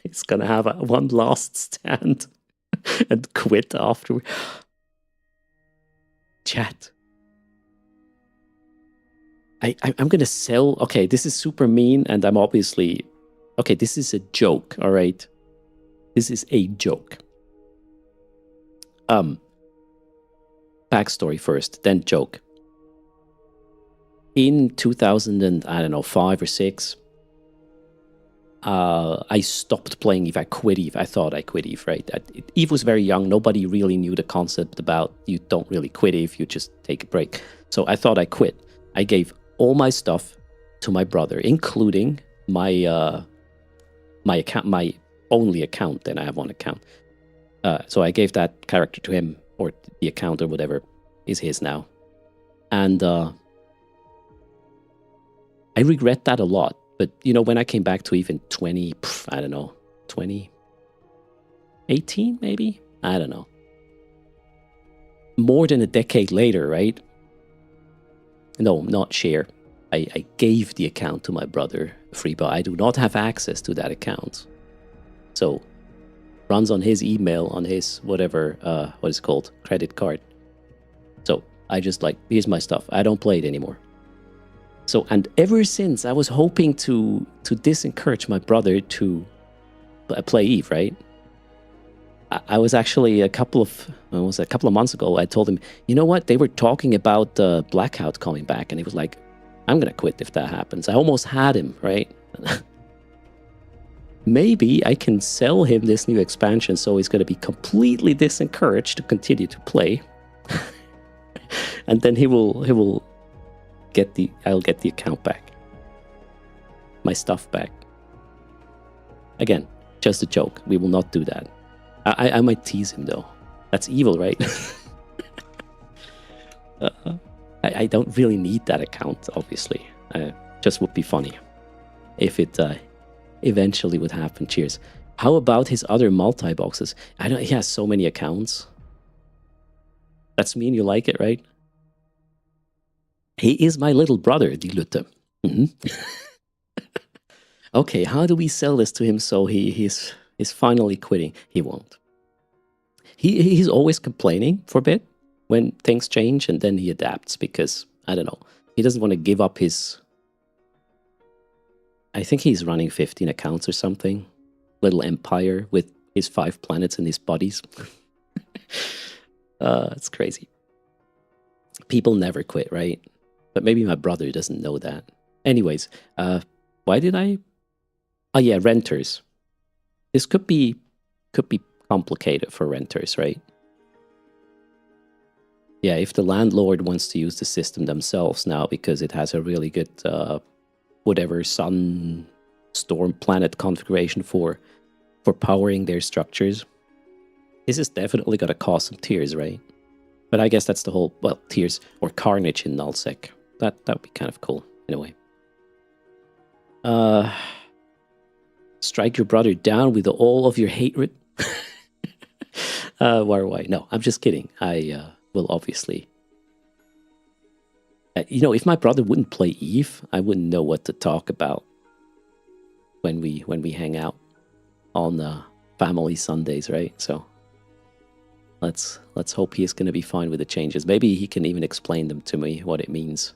is gonna have one last stand and quit after. Chat. I'm gonna sell. Okay, this is super mean, and I'm obviously. Okay, this is a joke, alright? This is a joke. Backstory first, then joke. In 2005 or 6, I stopped playing EVE. I quit EVE. I thought I quit EVE, right? EVE was very young. Nobody really knew the concept about you don't really quit EVE, you just take a break. So I thought I quit. I gave all my stuff to my brother, including my my account, my only account. Then I have one account. So I gave that character to him, or the account or whatever is his now. And I regret that a lot. But, you know, when I came back to EVE in 2018 maybe? I don't know. More than a decade later, right? No, not share. I gave the account to my brother free, but I do not have access to that account. So, runs on his email, on his whatever, what is it called? Credit card. So, I just like, here's my stuff. I don't play it anymore. So, and ever since, I was hoping to disencourage my brother to play EVE, right? I was actually a couple of months ago, I told him, you know what? They were talking about Blackout coming back, and he was like, I'm going to quit if that happens. I almost had him, right? Maybe I can sell him this new expansion so he's going to be completely disencouraged to continue to play. And then I'll get the account back. My stuff back. Again, just a joke. We will not do that. I might tease him though. That's evil, right? I don't really need that account, obviously. Just would be funny if it eventually would happen. Cheers. How about his other multi-boxes? He has so many accounts. That's mean you like it, right? He is my little brother, die Lutte. Okay, how do we sell this to him so he's finally quitting? He won't. He's always complaining for a bit when things change, and then he adapts because, I don't know, he doesn't want to give up his... I think he's running 15 accounts or something. Little empire with his 5 planets and his buddies. It's crazy. People never quit, right? But maybe my brother doesn't know that. Anyways, why did I... Oh yeah, renters. This could be complicated for renters, right? Yeah, if the landlord wants to use the system themselves now because it has a really good whatever sun storm planet configuration for powering their structures, this is definitely going to cause some tears, right? But I guess that's the whole, well, tears or carnage in nullsec. That would be kind of cool in a way. Strike your brother down with all of your hatred. Why? No, I'm just kidding. I will obviously... you know, if my brother wouldn't play EVE, I wouldn't know what to talk about when we hang out on family Sundays, right? So let's hope he's going to be fine with the changes. Maybe he can even explain them to me, what it means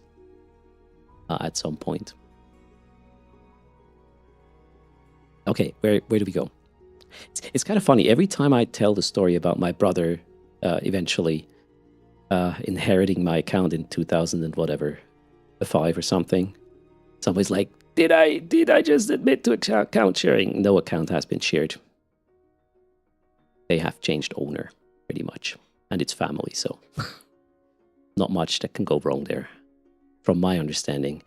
at some point. Okay, where do we go? It's kind of funny. Every time I tell the story about my brother eventually inheriting my account in 2000 and whatever, 5 or something, somebody's like, did I just admit to account sharing? No account has been shared. They have changed owner, pretty much. And it's family, so not much that can go wrong there, from my understanding.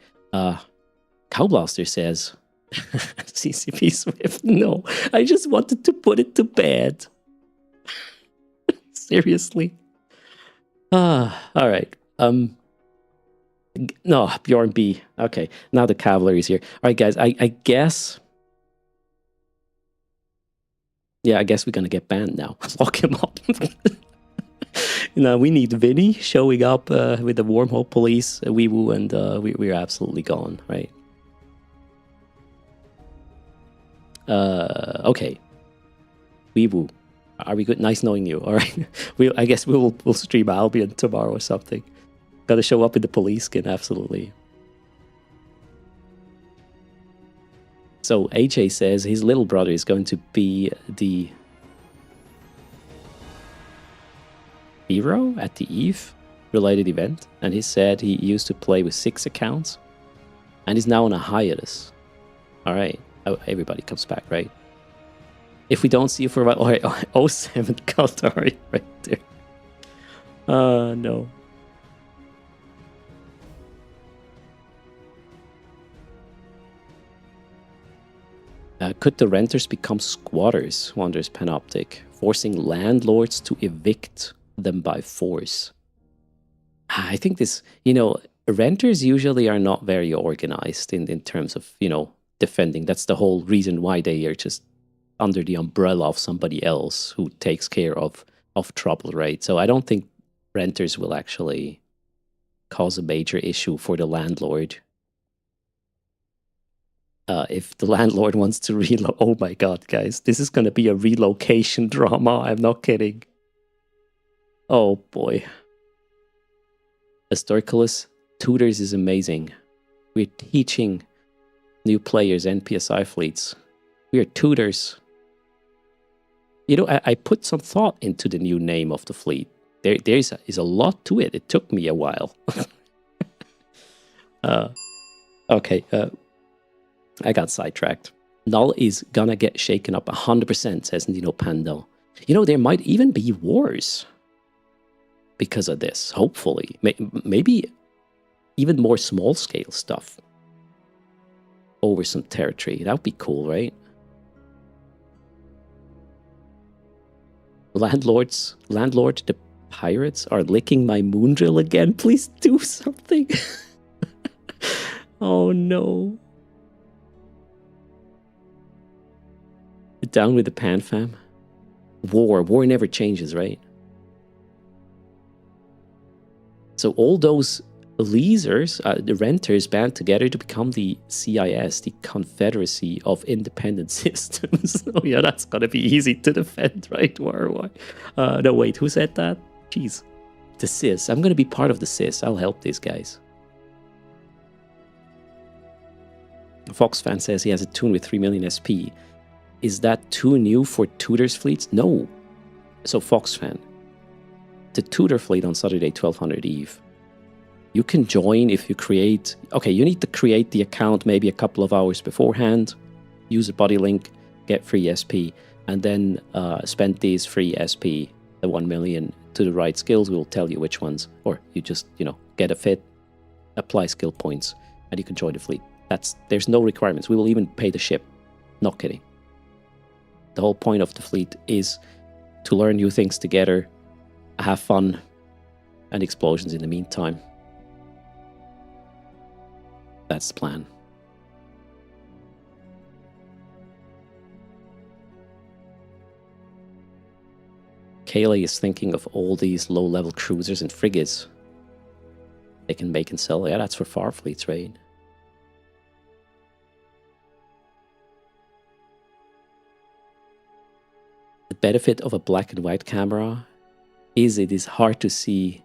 Cowblaster says, CCP Swift, no, I just wanted to put it to bed. Seriously? All right. No, Bjorn B. Okay, now the cavalry is here. All right, guys, I guess... Yeah, I guess we're gonna get banned now. Lock him up. We need Vinny showing up with the wormhole police, Weewoo, and we're absolutely gone, right? Okay. Weewoo, are we good? Nice knowing you. All right. I guess we'll stream Albion tomorrow or something. Gotta show up in the police skin, absolutely. So AJ says his little brother is going to be the hero at the EVE related event, and he said he used to play with 6 accounts and is now on a hiatus. All right. Oh, everybody comes back, right? If we don't see you for a while, all right, 07 Kaldari right there. No. Could the renters become squatters, wonders Panoptic, forcing landlords to evict them by force? I think this, renters usually are not very organized in terms of, defending. That's the whole reason why they are just under the umbrella of somebody else who takes care of trouble, right? So I don't think renters will actually cause a major issue for the landlord. If the landlord wants to relocate, oh my god, guys, this is going to be a relocation drama. I'm not kidding. Oh boy. Historicalus Tutors is amazing. We're teaching new players NPSI fleets. We are tutors. I put some thought into the new name of the fleet. There is a lot to it. It took me a while. Okay. I got sidetracked. Null is gonna get shaken up 100%, says Nino Pando. There might even be wars because of this, hopefully. Maybe even more small-scale stuff over some territory. That would be cool, right? Landlord, the pirates are licking my moon drill again. Please do something. Oh no. Down with the pan fam. War never changes, right? So all those leasers, the renters, band together to become the CIS, the Confederacy of Independent Systems. Oh yeah, that's gonna be easy to defend, right? Why? No, wait, who said that? Jeez. The CIS. I'm gonna be part of the CIS. I'll help these guys. Fox fan says he has a tune with 3 million SP. Is that too new for Tutors fleets? No. So Fox fan, the Tutor fleet on Saturday 1200 Eve. You can join if you create... Okay, you need to create the account maybe a couple of hours beforehand, use a body link, get free SP, and then spend these free SP, the 1 million, to the right skills. We'll tell you which ones. Or you just, get a fit, apply skill points, and you can join the fleet. There's no requirements. We will even pay the ship. Not kidding. The whole point of the fleet is to learn new things together, have fun, and explosions in the meantime. That's the plan. Kaylee is thinking of all these low-level cruisers and frigates they can make and sell. Yeah, that's for far fleets, right? The benefit of a black and white camera is it is hard to see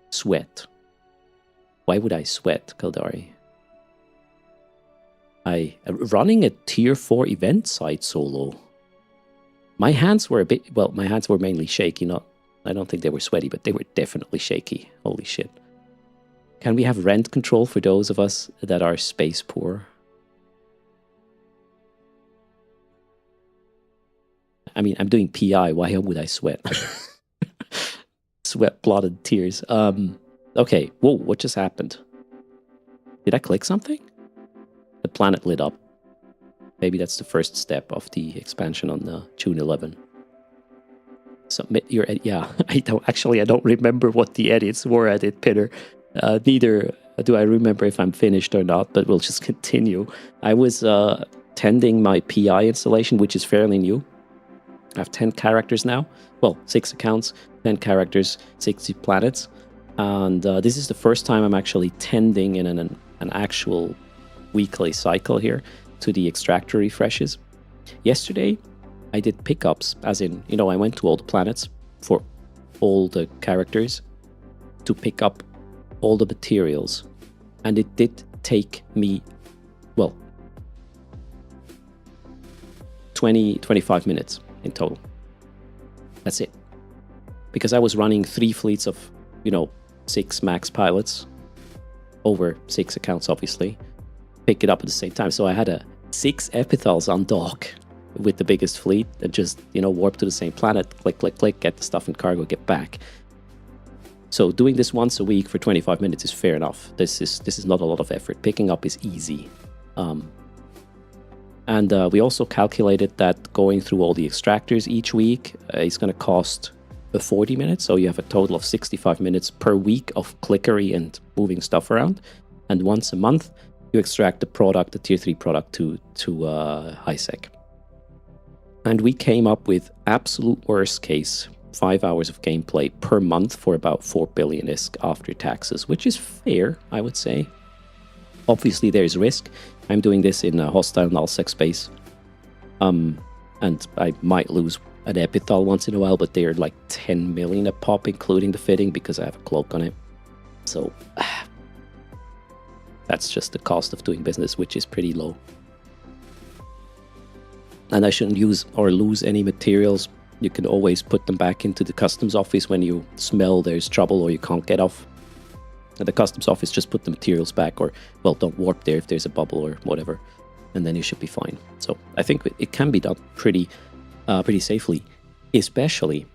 sweat. Why would I sweat, Kaldari? Running a tier 4 event site solo. My hands were my hands were mainly shaky. I don't think they were sweaty, but they were definitely shaky. Holy shit. Can we have rent control for those of us that are space poor? I mean, I'm doing PI. Why would I sweat? Sweat, blood, and tears. Okay. Whoa, what just happened? Did I click something? planet lit up. Maybe that's the first step of the expansion on June 11. Submit your edit. Yeah, I don't remember what the edits were at it, Peter. Neither do I remember if I'm finished or not, but we'll just continue. I was tending my PI installation, which is fairly new. I have 10 characters now. Well, 6 accounts, 10 characters, 60 planets. And this is the first time I'm actually tending in an actual weekly cycle here to the extractor refreshes. Yesterday, I did pickups, as in, I went to all the planets for all the characters to pick up all the materials. And it did take me, 25 minutes in total. That's it. Because I was running 3 fleets of, 6 max pilots over 6 accounts, obviously. Pick it up at the same time. So I had 6 epithals on dock with the biggest fleet that just, warp to the same planet, click, click, click, get the stuff in cargo, get back. So doing this once a week for 25 minutes is fair enough. This is not a lot of effort. Picking up is easy. And we also calculated that going through all the extractors each week is going to cost 40 minutes. So you have a total of 65 minutes per week of clickery and moving stuff around. And once a month, you extract the product, the tier 3 product to HiSec. And we came up with absolute worst case 5 hours of gameplay per month for about 4 billion ISK after taxes, which is fair, I would say. Obviously, there's risk. I'm doing this in a hostile nullsec space. And I might lose an epithal once in a while, but they're like 10 million a pop, including the fitting, because I have a cloak on it. So that's just the cost of doing business, which is pretty low. And I shouldn't use or lose any materials. You can always put them back into the customs office when you smell there's trouble or you can't get off. And the customs office just put the materials back, or, don't warp there if there's a bubble or whatever. And then you should be fine. So I think it can be done pretty safely. Especially,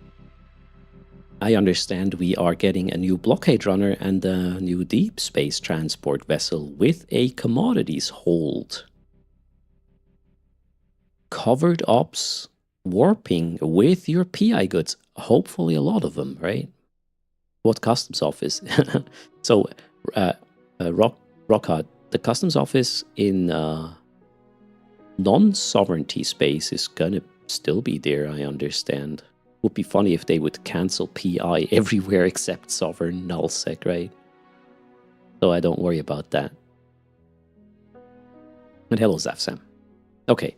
I understand we are getting a new blockade runner and a new deep space transport vessel with a commodities hold. Covered ops warping with your PI goods. Hopefully a lot of them, right? What customs office? So, Rockhard, the customs office in non-sovereignty space is gonna still be there, I understand. Would be funny if they would cancel PI everywhere except sovereign nullsec, right? So I don't worry about that. And hello, Zafsam. Okay,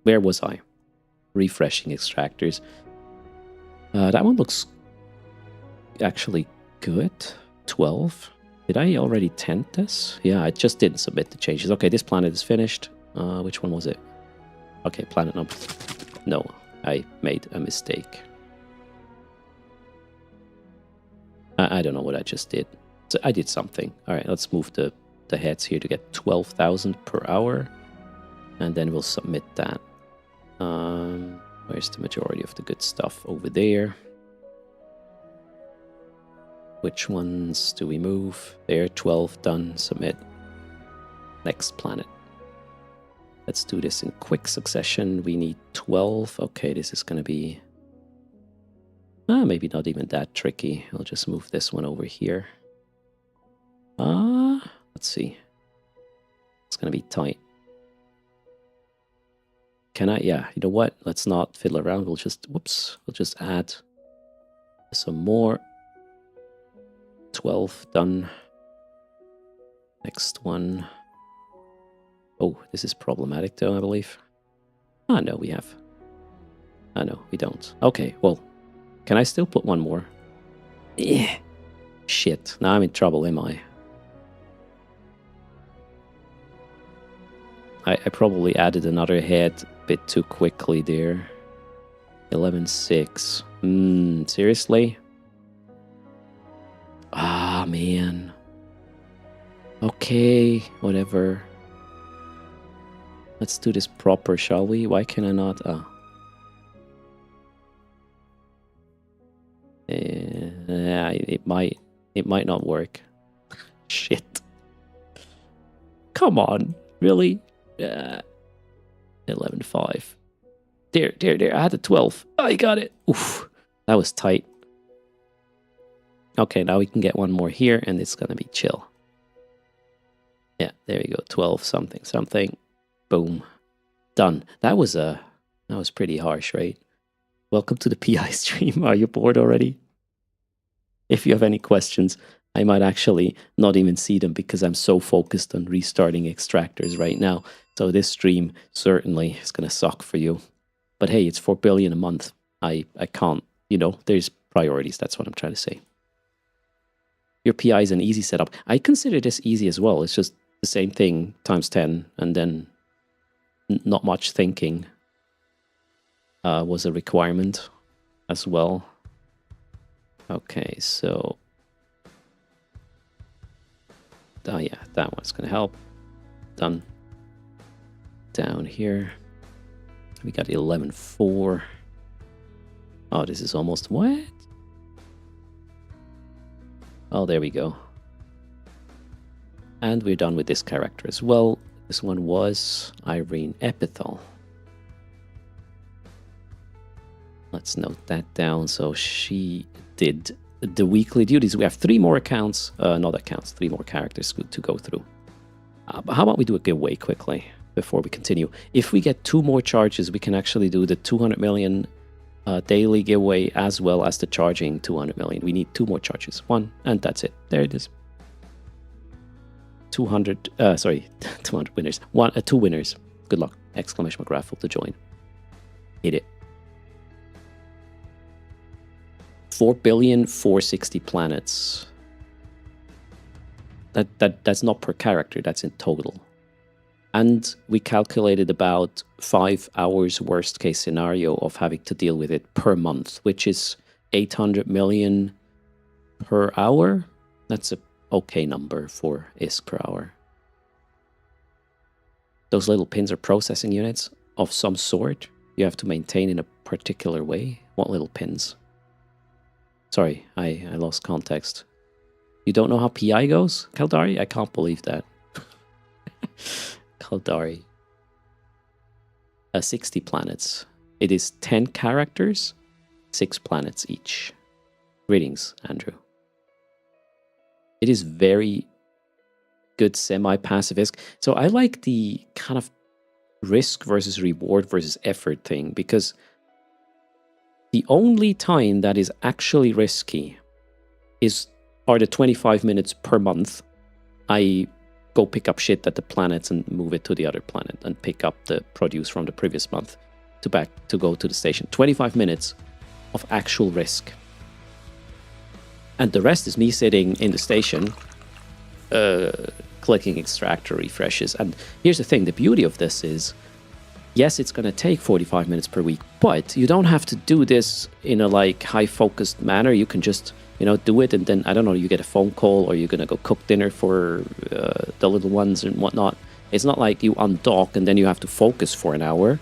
where was I? Refreshing extractors. That one looks actually good. 12. Did I already tend this? Yeah, I just didn't submit the changes. Okay, this planet is finished. Which one was it? Okay, planet number... No, I made a mistake. I don't know what I just did. So I did something. All right, let's move the heads here to get 12,000 per hour. And then we'll submit that. Where's the majority of the good stuff? Over there. Which ones do we move? There, 12 done, submit. Next planet. Let's do this in quick succession. We need 12. Okay, this is going to be... maybe not even that tricky. I'll just move this one over here. Let's see. It's going to be tight. Can I? Yeah, you know what? Let's not fiddle around. We'll just add some more. 12 done. Next one. Oh, this is problematic though, I believe. No, we have. No, we don't. Okay, well, can I still put one more? Yeah. Shit, now I'm in trouble, am I? I probably added another head a bit too quickly there. 11.6. Seriously? Ah, man. Okay, whatever. Let's do this proper, shall we? Why can I not? It might not work. Shit. Come on. Really? 11.5. There. I had a 12. Oh, you got it. Oof. That was tight. Okay, now we can get one more here, and it's gonna be chill. Yeah, there you go. 12 something. Boom. Done. That was pretty harsh, right? Welcome to the PI stream. Are you bored already? If you have any questions, I might actually not even see them because I'm so focused on restarting extractors right now. So this stream certainly is going to suck for you. But hey, it's 4 billion a month. I can't, there's priorities. That's what I'm trying to say. Your PI is an easy setup. I consider this easy as well. It's just the same thing times 10 and then not much thinking was a requirement as well. Okay, so yeah, that one's gonna help. Done. Down here, we got 11.4. Oh, this is almost what? Oh, there we go. And we're done with this character as well. This one was Irene Epithel. Let's note that down. So she did the weekly duties. We have 3 more accounts, not accounts, 3 more characters to go through. But how about we do a giveaway quickly before we continue? If we get 2 more charges, we can actually do the 200 million daily giveaway as well as the charging 200 million. We need 2 more charges. 1, and that's it. There it is. 200 winners. 2 winners. Good luck! Exclamation mark raffle to join. Hit it. 4,460 planets. That's not per character, that's in total. And we calculated about 5 hours worst case scenario of having to deal with it per month, which is 800 million per hour. That's a okay number for ISK per hour. Those little pins are processing units of some sort. You have to maintain in a particular way. What little pins? Sorry, I lost context. You don't know how PI goes, Kaldari? I can't believe that. Kaldari. 60 planets. It is 10 characters, 6 planets each. Greetings, Andrew. It is very good semi-passive ISK. So I like the kind of risk versus reward versus effort thing, because the only time that is actually risky are the 25 minutes per month. I go pick up shit at the planets and move it to the other planet and pick up the produce from the previous month to go to the station. 25 minutes of actual risk. And the rest is me sitting in the station, clicking extractor refreshes. And here's the thing, the beauty of this is, yes, it's going to take 45 minutes per week, but you don't have to do this in a high-focused manner. You can just, do it, and then, I don't know, you get a phone call, or you're going to go cook dinner for the little ones and whatnot. It's not like you undock and then you have to focus for an hour.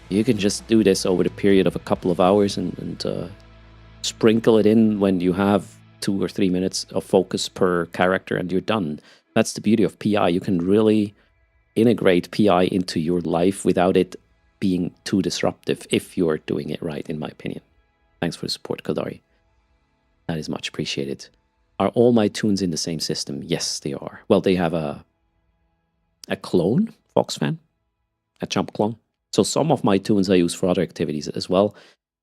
You can just do this over the period of a couple of hours and sprinkle it in when you have 2 or 3 minutes of focus per character, and you're done. That's the beauty of PI. You can really integrate PI into your life without it being too disruptive if you're doing it right, in my opinion. Thanks for the support, Kadari. That is much appreciated. Are all my tunes in the same system? Yes, they are. Well, they have a clone, Foxfan, a jump clone. So some of my tunes I use for other activities as well,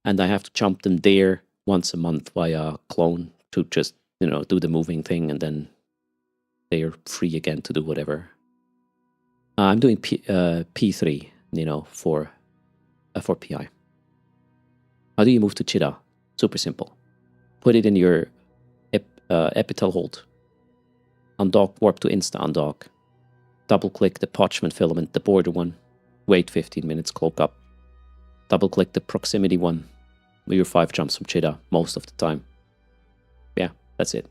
and I have to jump them there once a month via clone to just, do the moving thing, and then they are free again to do whatever. I'm doing P3, for PI. How do you move to Cheetah? Super simple. Put it in your Epithel hold. Undock, warp to insta undock. Double click the parchment filament, the border one. Wait 15 minutes, cloak up. Double click the proximity one. With your 5 jumps from Cheetah most of the time. Yeah, that's it.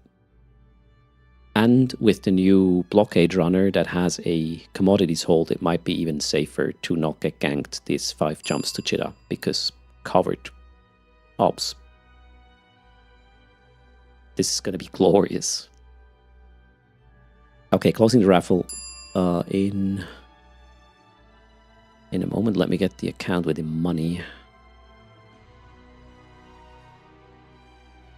And with the new blockade runner that has a commodities hold, it might be even safer to not get ganked these 5 jumps to Cheetah, because covered ops. This is going to be glorious. Okay, closing the raffle in in a moment. Let me get the account with the money.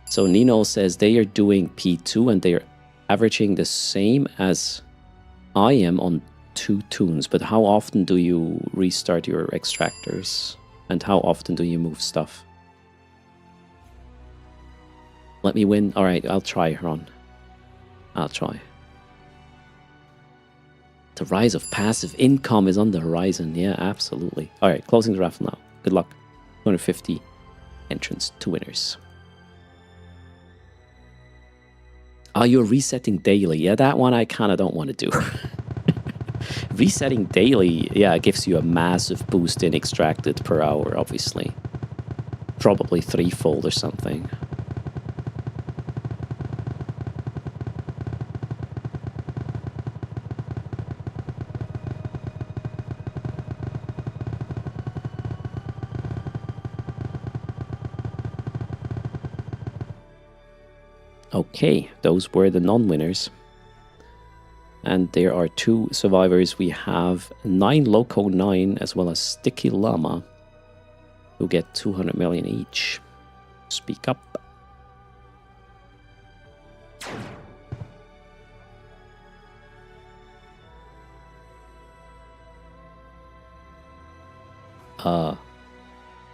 So Nino says they are doing P2 and they are averaging the same as I am on 2 tunes. But how often do you restart your extractors? And how often do you move stuff? Let me win. All right, I'll try, Ron. I'll try. The rise of passive income is on the horizon. Yeah, absolutely. All right, closing the raffle now. Good luck. 250 entrants, 2 winners. Oh, you're resetting daily. Yeah, that one I kind of don't want to do. Resetting daily, yeah, gives you a massive boost in extracted per hour, obviously. Probably 3-fold or something. Okay, those were the non-winners. And there are 2 survivors. We have 9 Loco 9 as well as Sticky Llama, who get 200 million each. Speak up.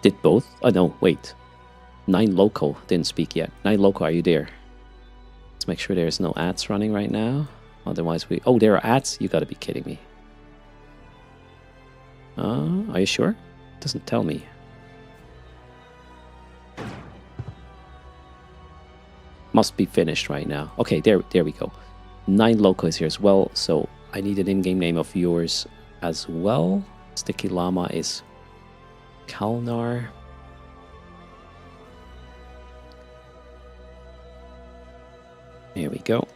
Did both? Oh no, wait. 9 Loco didn't speak yet. 9 Loco, are you there? Let's make sure there's no ads running right now. Otherwise we... Oh, there are ads? You gotta be kidding me. Are you sure? Doesn't tell me. Must be finished right now. Okay, there we go. 9 Loco is here as well, so I need an in-game name of yours as well. Sticky Llama is Kalnar. Here we go.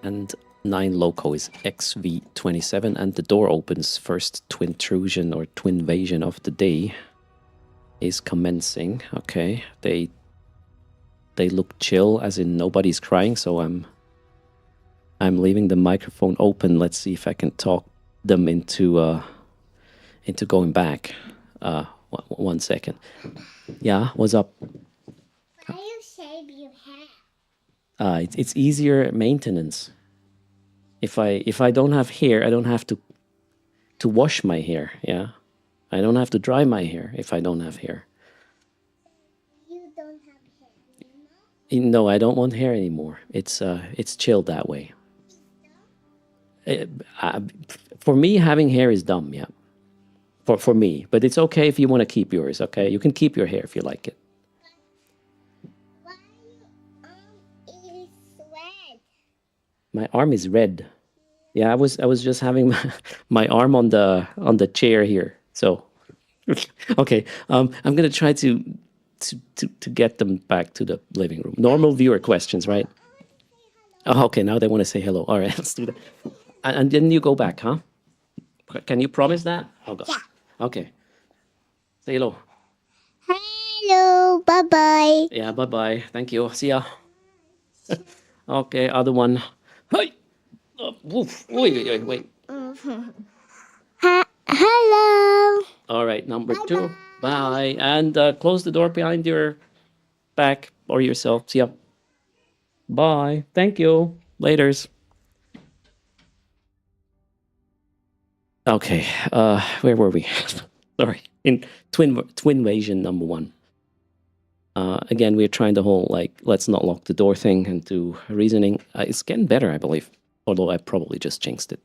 And 9 Loco is XV27, and the door opens. First twintrusion or twinvasion of the day is commencing. Okay, they look chill, as in nobody's crying, so I'm leaving the microphone open. Let's see if I can talk them into going back. 1 second. Yeah, what's up? Why you shave your hair? It's easier maintenance. If I don't have hair, I don't have to wash my hair. Yeah, I don't have to dry my hair if I don't have hair. You don't have hair anymore? No, I don't want hair anymore. It's chilled that way. For me, having hair is dumb. Yeah, for me. But it's okay if you want to keep yours. Okay, you can keep your hair if you like it. Why your arm is red? My arm is red. Yeah, I was just having my arm on the chair here. So, okay, I'm gonna try to get them back to the living room. Normal viewer questions, right? Oh, okay, now they want to say hello. All right, let's do that. And then you go back, huh? Can you promise that? Oh, God. Yeah. Okay. Say hello. Hello, bye-bye. Yeah, bye-bye. Thank you. See ya. Okay, other one. Hey! Woof. Wait. Hello. All right, number 2. Bye. And close the door behind your back or yourself. See ya. Bye. Thank you. Laters. Okay, where were we? Sorry. In Twinvasion number 1. Again, we're trying the whole, like, let's not lock the door thing and do reasoning. It's getting better, I believe. Although I probably just jinxed it.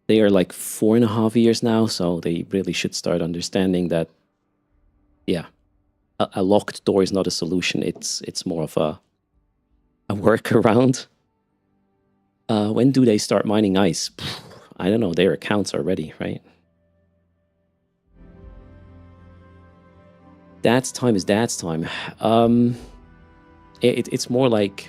They are like 4.5 years now, so they really should start understanding that, yeah, a locked door is not a solution. It's more of a workaround. When do they start mining ice? I don't know. Their accounts are ready, right? Dad's time is dad's time. It's more like...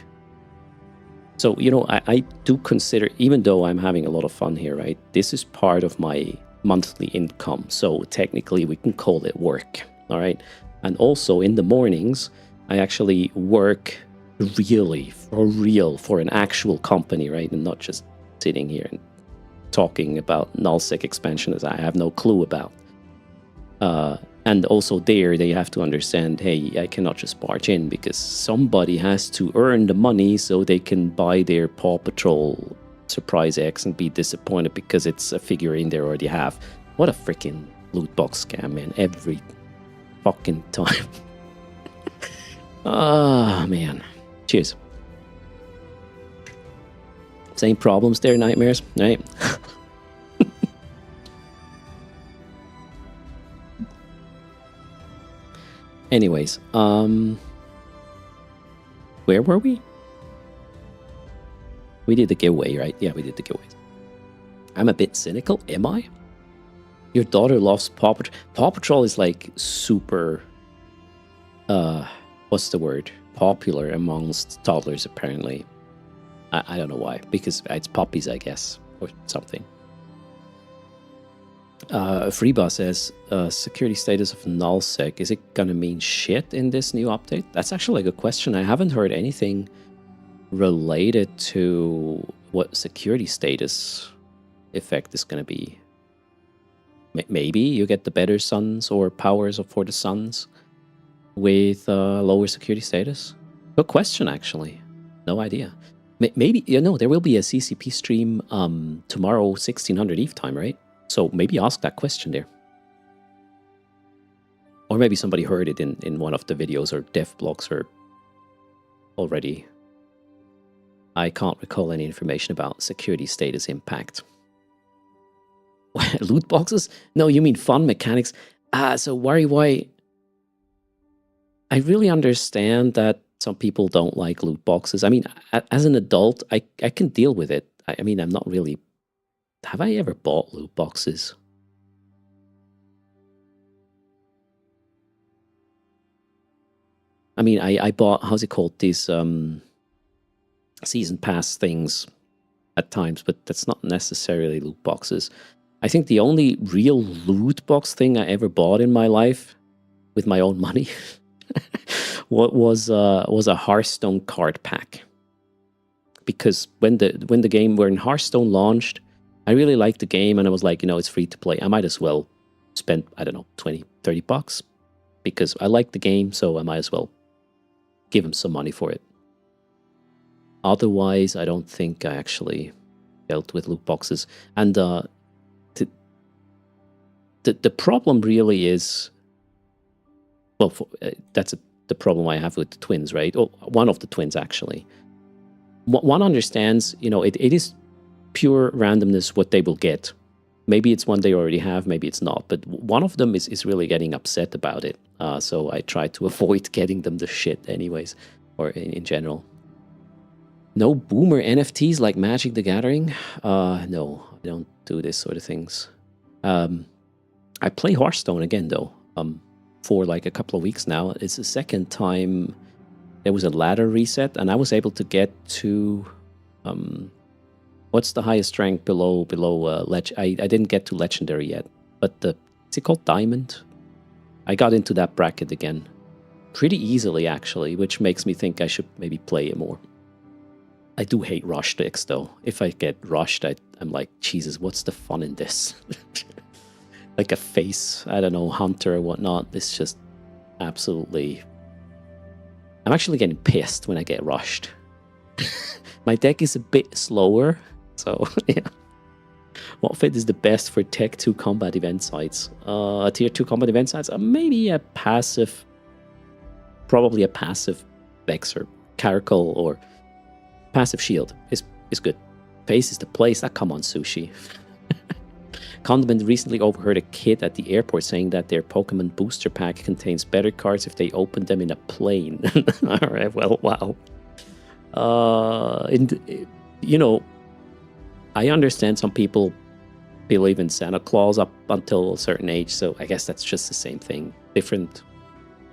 So, you know, I do consider, even though I'm having a lot of fun here, right? This is part of my monthly income. So technically we can call it work, all right? And also in the mornings, I actually work really, for real, for an actual company, right? And not just sitting here and talking about nullsec expansion as I have no clue about. And also there, they have to understand, hey, I cannot just barge in because somebody has to earn the money so they can buy their Paw Patrol Surprise X and be disappointed because it's a figurine they already have. What a freaking loot box scam, man. Every fucking time. Ah, man. Cheers. Same problems there, nightmares, right? Anyways, where were we? We did the giveaway, right? Yeah, we did the giveaways. I'm a bit cynical, am I? Your daughter loves Paw Patrol. Paw Patrol is like super, what's the word? Popular amongst toddlers, apparently. I don't know why, because it's puppies, I guess, or something. Freeba says, security status of nullsec, is it gonna mean shit in this new update? That's actually a good question. I haven't heard anything related to what security status effect is gonna be. Maybe you get the better suns or powers for the suns with lower security status? Good question, actually. No idea. Maybe, you know, there will be a CCP stream tomorrow, 1600 Eve time, right? So maybe ask that question there. Or maybe somebody heard it in one of the videos or dev blogs or already. I can't recall any information about security status impact. Loot boxes? No, you mean fun mechanics. So why? I really understand that some people don't like loot boxes. I mean, as an adult, I can deal with it. I mean, I'm not really... Have I ever bought loot boxes? I mean, I bought, how's it called, these season pass things at times, but that's not necessarily loot boxes. I think the only real loot box thing I ever bought in my life with my own money was a Hearthstone card pack. Because when Hearthstone launched, I really liked the game and I was like, you know, it's free to play. I might as well spend, I don't know, 20, 30 bucks because I like the game, so I might as well give them some money for it. Otherwise, I don't think I actually dealt with loot boxes. And the problem really is, well, that's the problem I have with the twins, right? Oh, one of the twins, actually. One understands, you know, it is pure randomness what they will get. Maybe it's one they already have, maybe it's not. But one of them is really getting upset about it. So I try to avoid getting them the shit anyways, or in general. No boomer NFTs like Magic the Gathering? No, I don't do this sort of things. I play Hearthstone again, though, for like a couple of weeks now. It's the second time there was a ladder reset, and I was able to get to... what's the highest rank below I didn't get to legendary yet, but is it called diamond? I got into that bracket again pretty easily, actually, which makes me think I should maybe play it more. I do hate rush decks, though. If I get rushed, I'm like, Jesus, what's the fun in this? Like a face, I don't know, hunter or whatnot. It's just absolutely... I'm actually getting pissed when I get rushed. My deck is a bit slower, so yeah. What fit is the best for Tech 2 combat event sites? Tier 2 combat event sites? Maybe a passive... Probably a passive Vex or Caracal or passive Shield is good. Face is the place. Come on, Sushi. Condiment recently overheard a kid at the airport saying that their Pokemon booster pack contains better cards if they open them in a plane. Alright, well, wow. You know, I understand some people believe in Santa Claus up until a certain age, so I guess that's just the same thing. Different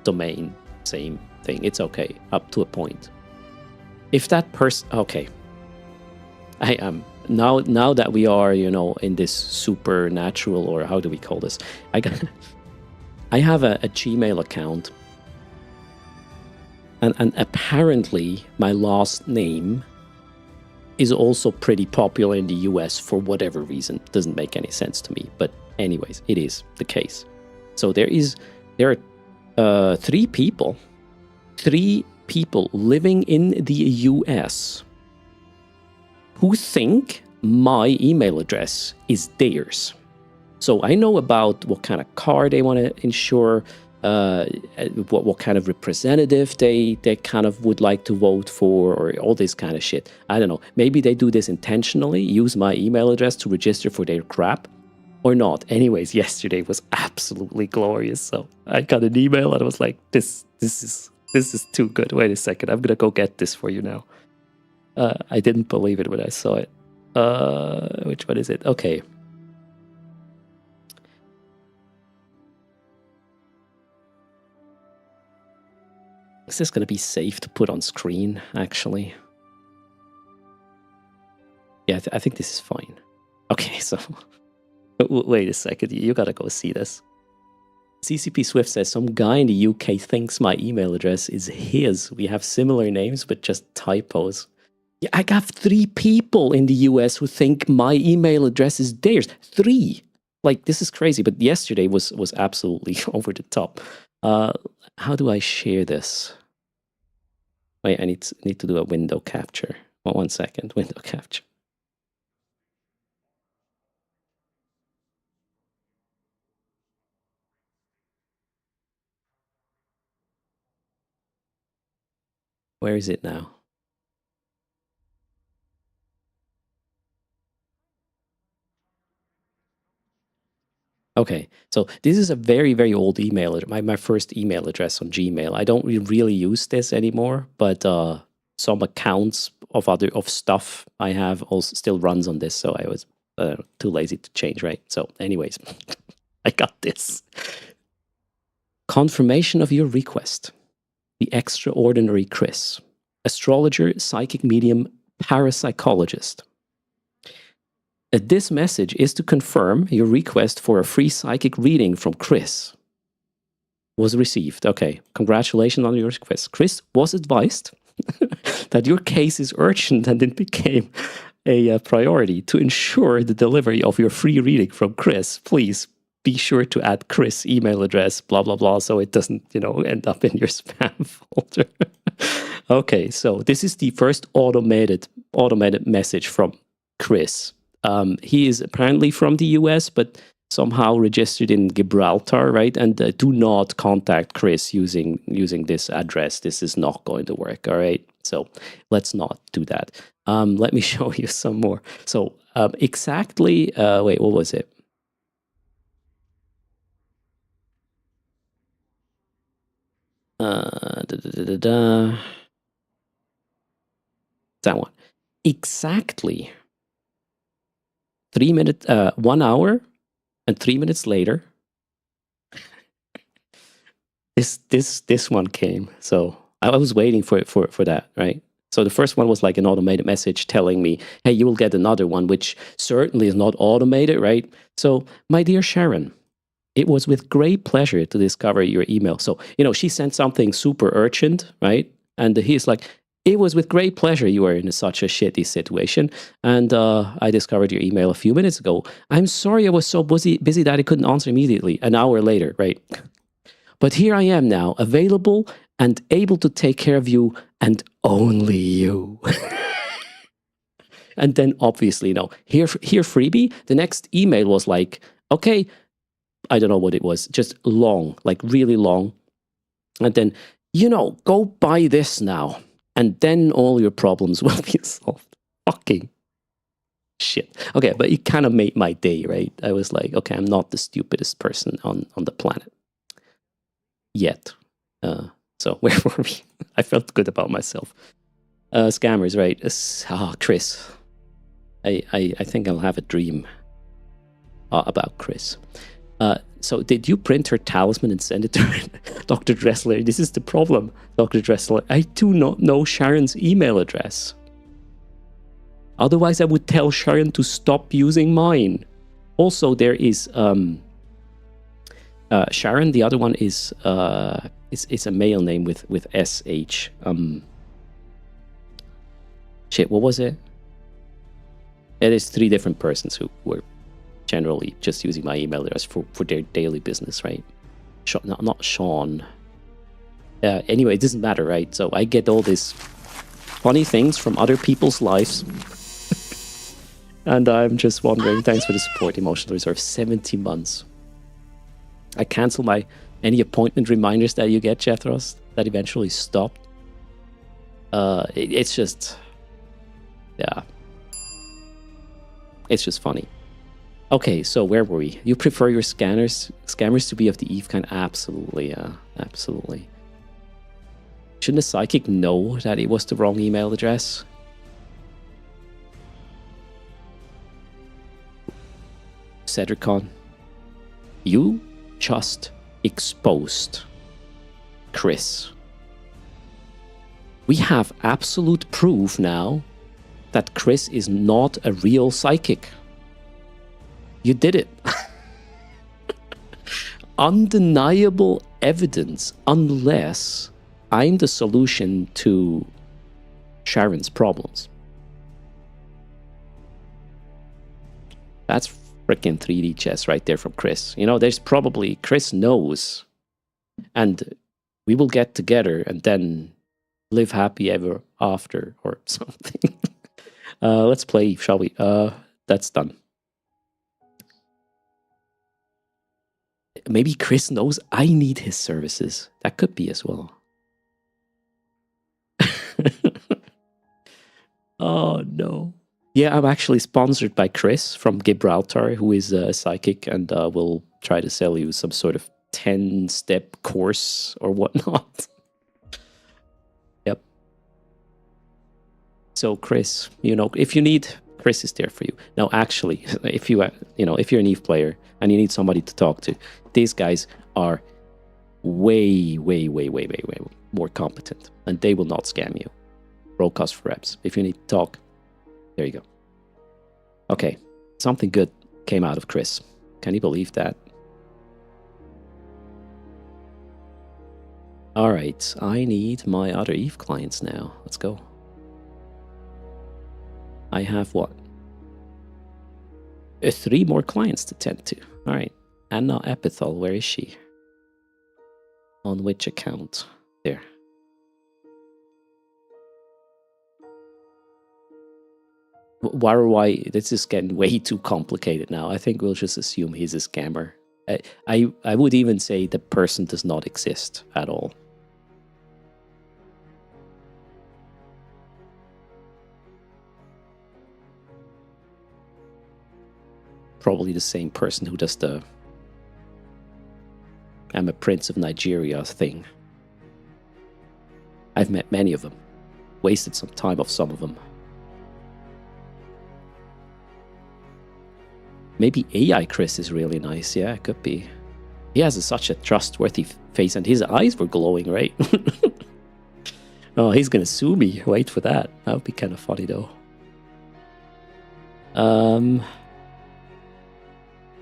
domain, same thing. It's okay, up to a point. If that person... Okay. I am... Now that we are, you know, in this supernatural, or how do we call this? I have a Gmail account. And apparently my last name is also pretty popular in the US for whatever reason. Doesn't make any sense to me, but anyways, it is the case. So there are three people living in the US who think my email address is theirs. So I know about what kind of car they want to insure, what kind of representative they kind of would like to vote for, or all this kind of shit. I don't know. Maybe they do this intentionally, use my email address to register for their crap, or not. Anyways, yesterday was absolutely glorious. So I got an email and I was like, this is too good. Wait a second, I'm gonna go get this for you now. I didn't believe it when I saw it. Which one is it? Okay. Is this going to be safe to put on screen, actually? Yeah, I think this is fine. Okay, so... wait a second, you gotta go see this. CCP Swift says, some guy in the UK thinks my email address is his. We have similar names, but just typos. Yeah, I got 3 people in the US who think my email address is theirs. 3! Like, this is crazy, but yesterday was absolutely over the top. How do I share this? Wait, I need to do a window capture. One second, window capture. Where is it now? Okay, so this is a very, very old email. My first email address on Gmail. I don't really use this anymore, but some accounts of stuff I have also still runs on this. So I was too lazy to change, right? So, anyways, I got this. Confirmation of your request. The extraordinary Chris, astrologer, psychic medium, parapsychologist. This message is to confirm your request for a free psychic reading from Chris. Was received. Okay, congratulations on your request. Chris was advised that your case is urgent and it became a priority. To ensure the delivery of your free reading from Chris, please be sure to add Chris' email address, blah, blah, blah, so it doesn't, end up in your spam folder. Okay, so this is the first automated message from Chris. He is apparently from the US, but somehow registered in Gibraltar, right? And do not contact Chris using this address. This is not going to work, all right? So let's not do that. Let me show you some more. So exactly, wait, what was it? That one. Exactly 1 hour and 3 minutes later, this one came. So I was waiting for that, right? So the first one was like an automated message telling me, hey, you will get another one, which certainly is not automated, right? So, my dear Sharon, it was with great pleasure to discover your email. So, she sent something super urgent, right? And he's like, it was with great pleasure you were in such a shitty situation. And I discovered your email a few minutes ago. I'm sorry I was so busy that I couldn't answer immediately. An hour later, right? But here I am now, available and able to take care of you and only you. And then obviously, here freebie. The next email was like, okay, I don't know what it was, just long, like really long. And then, go buy this now. And then all your problems will be solved. Fucking shit. Okay, but it kind of made my day, right? I was like, okay, I'm not the stupidest person on the planet. Yet. So where were we? I felt good about myself. Scammers, right? Chris. I think I'll have a dream about Chris. So did you print her talisman and send it to her? Dr. Dressler? This is the problem, Dr. Dressler. I do not know Sharon's email address. Otherwise, I would tell Sharon to stop using mine. Also, there is Sharon. The other one is it's a male name with SH. Shit, what was it? It is 3 different persons who were generally just using my email address for their daily business, right? Not Sean. Anyway, it doesn't matter, right? So I get all these funny things from other people's lives. And I'm just wondering, thanks for the support, Emotional Reserve, 70 months. I cancel any appointment reminders that you get, Jethros, that eventually stopped. It's just, yeah. It's just funny. Okay, so where were we? You prefer your scammers to be of the Eve kind? Absolutely, yeah, absolutely. Shouldn't a psychic know that it was the wrong email address? Cedricon, you just exposed Chris. We have absolute proof now that Chris is not a real psychic. You did it. Undeniable evidence, unless I'm the solution to Sharon's problems. That's freaking 3D chess right there from Chris. You know, there's probably, Chris knows, and we will get together and then live happy ever after or something. Let's play, shall we? That's done. Maybe Chris knows I need his services. That could be as well. Oh, no. Yeah, I'm actually sponsored by Chris from Gibraltar, who is a psychic, and will try to sell you some sort of 10-step course or whatnot. Yep. So, Chris, you know, if you need, Chris is there for you. Now, actually, if you're an Eve player and you need somebody to talk to, these guys are way more competent, and they will not scam you. Broadcast for reps. If you need to talk, there you go. Okay, something good came out of Chris. Can you believe that? All right, I need my other Eve clients now. Let's go. I have what? 3 more clients to tend to. All right, Anna Epithel, where is she? On which account? There. Why? This is getting way too complicated now. I think we'll just assume he's a scammer. I would even say the person does not exist at all. Probably the same person who does the I'm a Prince of Nigeria thing. I've met many of them. Wasted some time off some of them. Maybe AI Chris is really nice. Yeah, it could be. He has such a trustworthy face, and his eyes were glowing, right? Oh, he's gonna sue me. Wait for that. That would be kind of funny, though.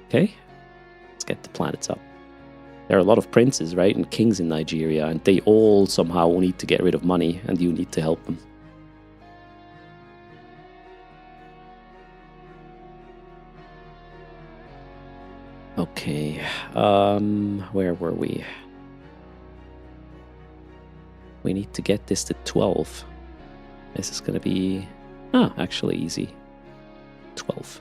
Okay. Let's get the planets up. There are a lot of princes, right, and kings in Nigeria, and they all somehow need to get rid of money, and you need to help them. Okay, where were we? We need to get this to 12. This is gonna be, actually easy. 12.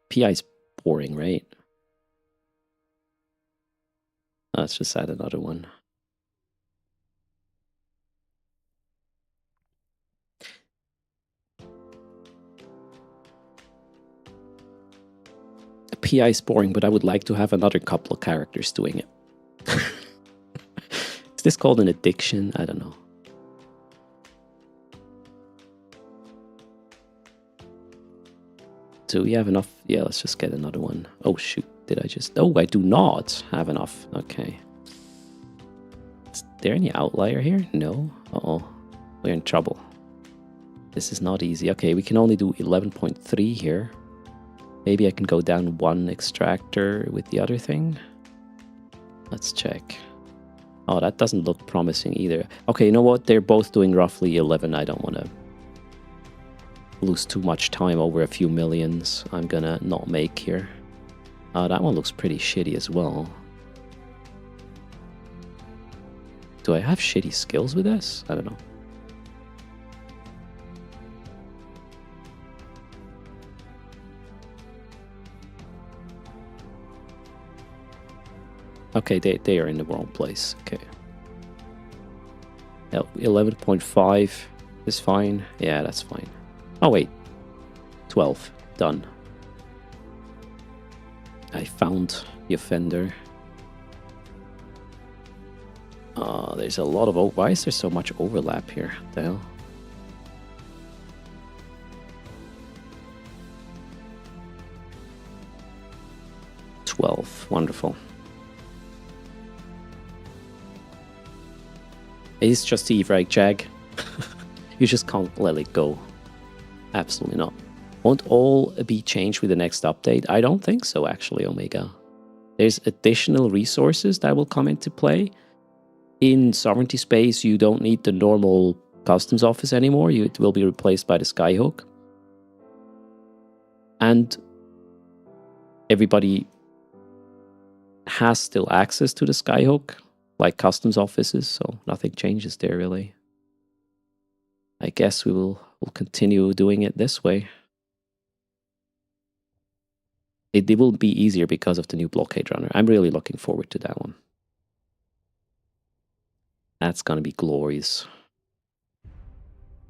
PI is boring, right? Let's just add another one. PI is boring, but I would like to have another couple of characters doing it. Is this called an addiction? I don't know. Do we have enough? Yeah, let's just get another one. Oh, shoot. Did I just... Oh, I do not have enough. Okay. Is there any outlier here? No. Uh-oh. We're in trouble. This is not easy. Okay, we can only do 11.3 here. Maybe I can go down one extractor with the other thing. Let's check. Oh, that doesn't look promising either. Okay, you know what? They're both doing roughly 11. I don't want to lose too much time over a few millions. I'm gonna not make here. That one looks pretty shitty as well. Do I have shitty skills with this? I don't know. Okay, they are in the wrong place. Okay. 11.5 is fine. Yeah, that's fine. Oh, wait. 12. Done. I found the offender. There's a lot of... Why is there so much overlap here? What the hell? Wonderful. It's just Eve, right, Jag? You just can't let it go. Absolutely not. Won't all be changed with the next update? I don't think so, actually, Omega. There's additional resources that will come into play. In Sovereignty Space, you don't need the normal customs office anymore. It will be replaced by the Skyhook. And everybody has still access to the Skyhook, like customs offices, so nothing changes there, really. I guess we'll continue doing it this way. It will be easier because of the new blockade runner. I'm really looking forward to that one. That's gonna be glorious.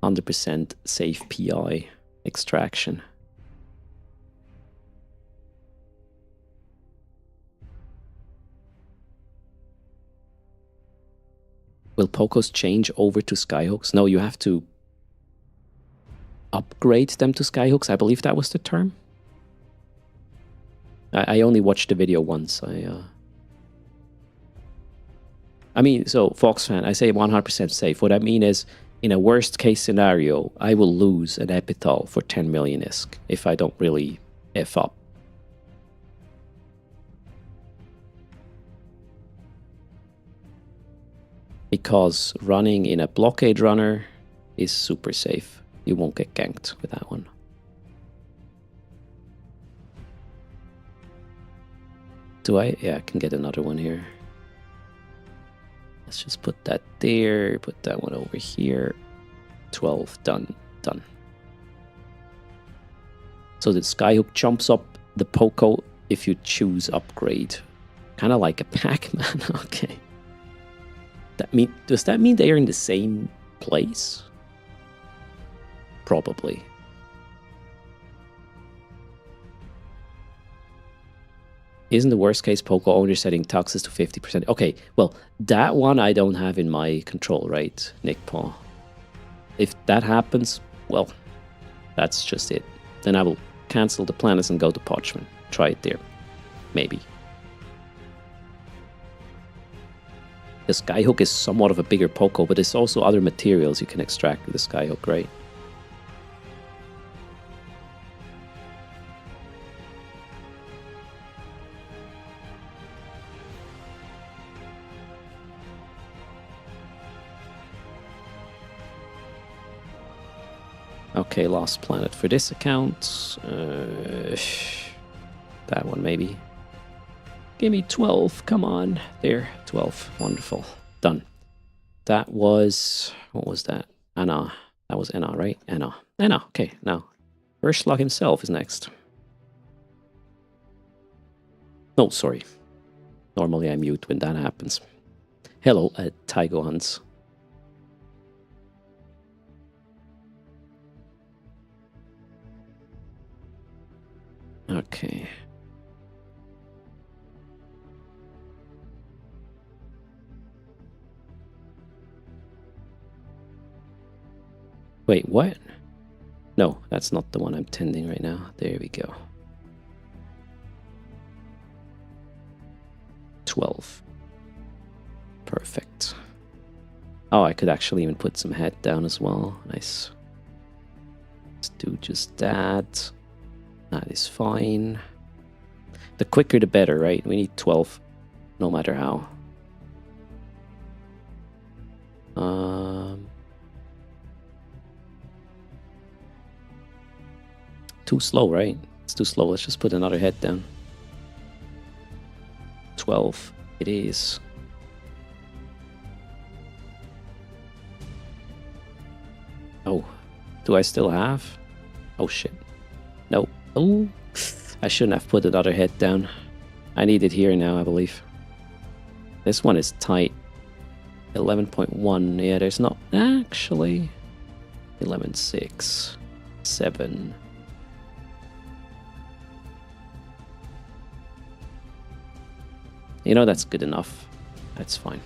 100% safe PI extraction. Will Pocos change over to Skyhooks? No, you have to upgrade them to Skyhooks. I believe that was the term. I only watched the video once. I mean, so Fox fan, I say 100% safe. What I mean is, in a worst case scenario, I will lose an Epital for 10 million ISK if I don't really F up. Because running in a blockade runner is super safe. You won't get ganked with that one. Do I? Yeah, I can get another one here. Let's just put that there, put that one over here. 12, done. So the Skyhook jumps up the Poco if you choose upgrade. Kind of like a Pac-Man, okay. Does that mean they are in the same place? Probably. Isn't the worst case Poco owner setting taxes to 50%? Okay, well, that one I don't have in my control, right, Nick Paul? If that happens, well, that's just it. Then I will cancel the planets and go to Parchment. Try it there. Maybe. The Skyhook is somewhat of a bigger Poco, but there's also other materials you can extract with the Skyhook, right? Okay, lost planet for this account. That one maybe. Give me 12, come on. There, 12, wonderful, done. That was, what was that? Anna, that was Anna, right? Anna, okay, now. Ursula himself is next. No, sorry. Normally I mute when that happens. Hello, Taigo Hans. Okay. Wait, what? No, that's not the one I'm tending right now. There we go. 12. Perfect. Oh, I could actually even put some head down as well. Nice. Let's do just that. That is fine. The quicker the better, right? We need 12, no matter how. Too slow, right? It's too slow. Let's just put another head down. 12 it is. Oh, do I still have? Oh shit. No. Oh, I shouldn't have put another head down. I need it here now, I believe. This one is tight. 11.1. Yeah, there's not actually. 11.6. 7. You know, that's good enough. That's fine.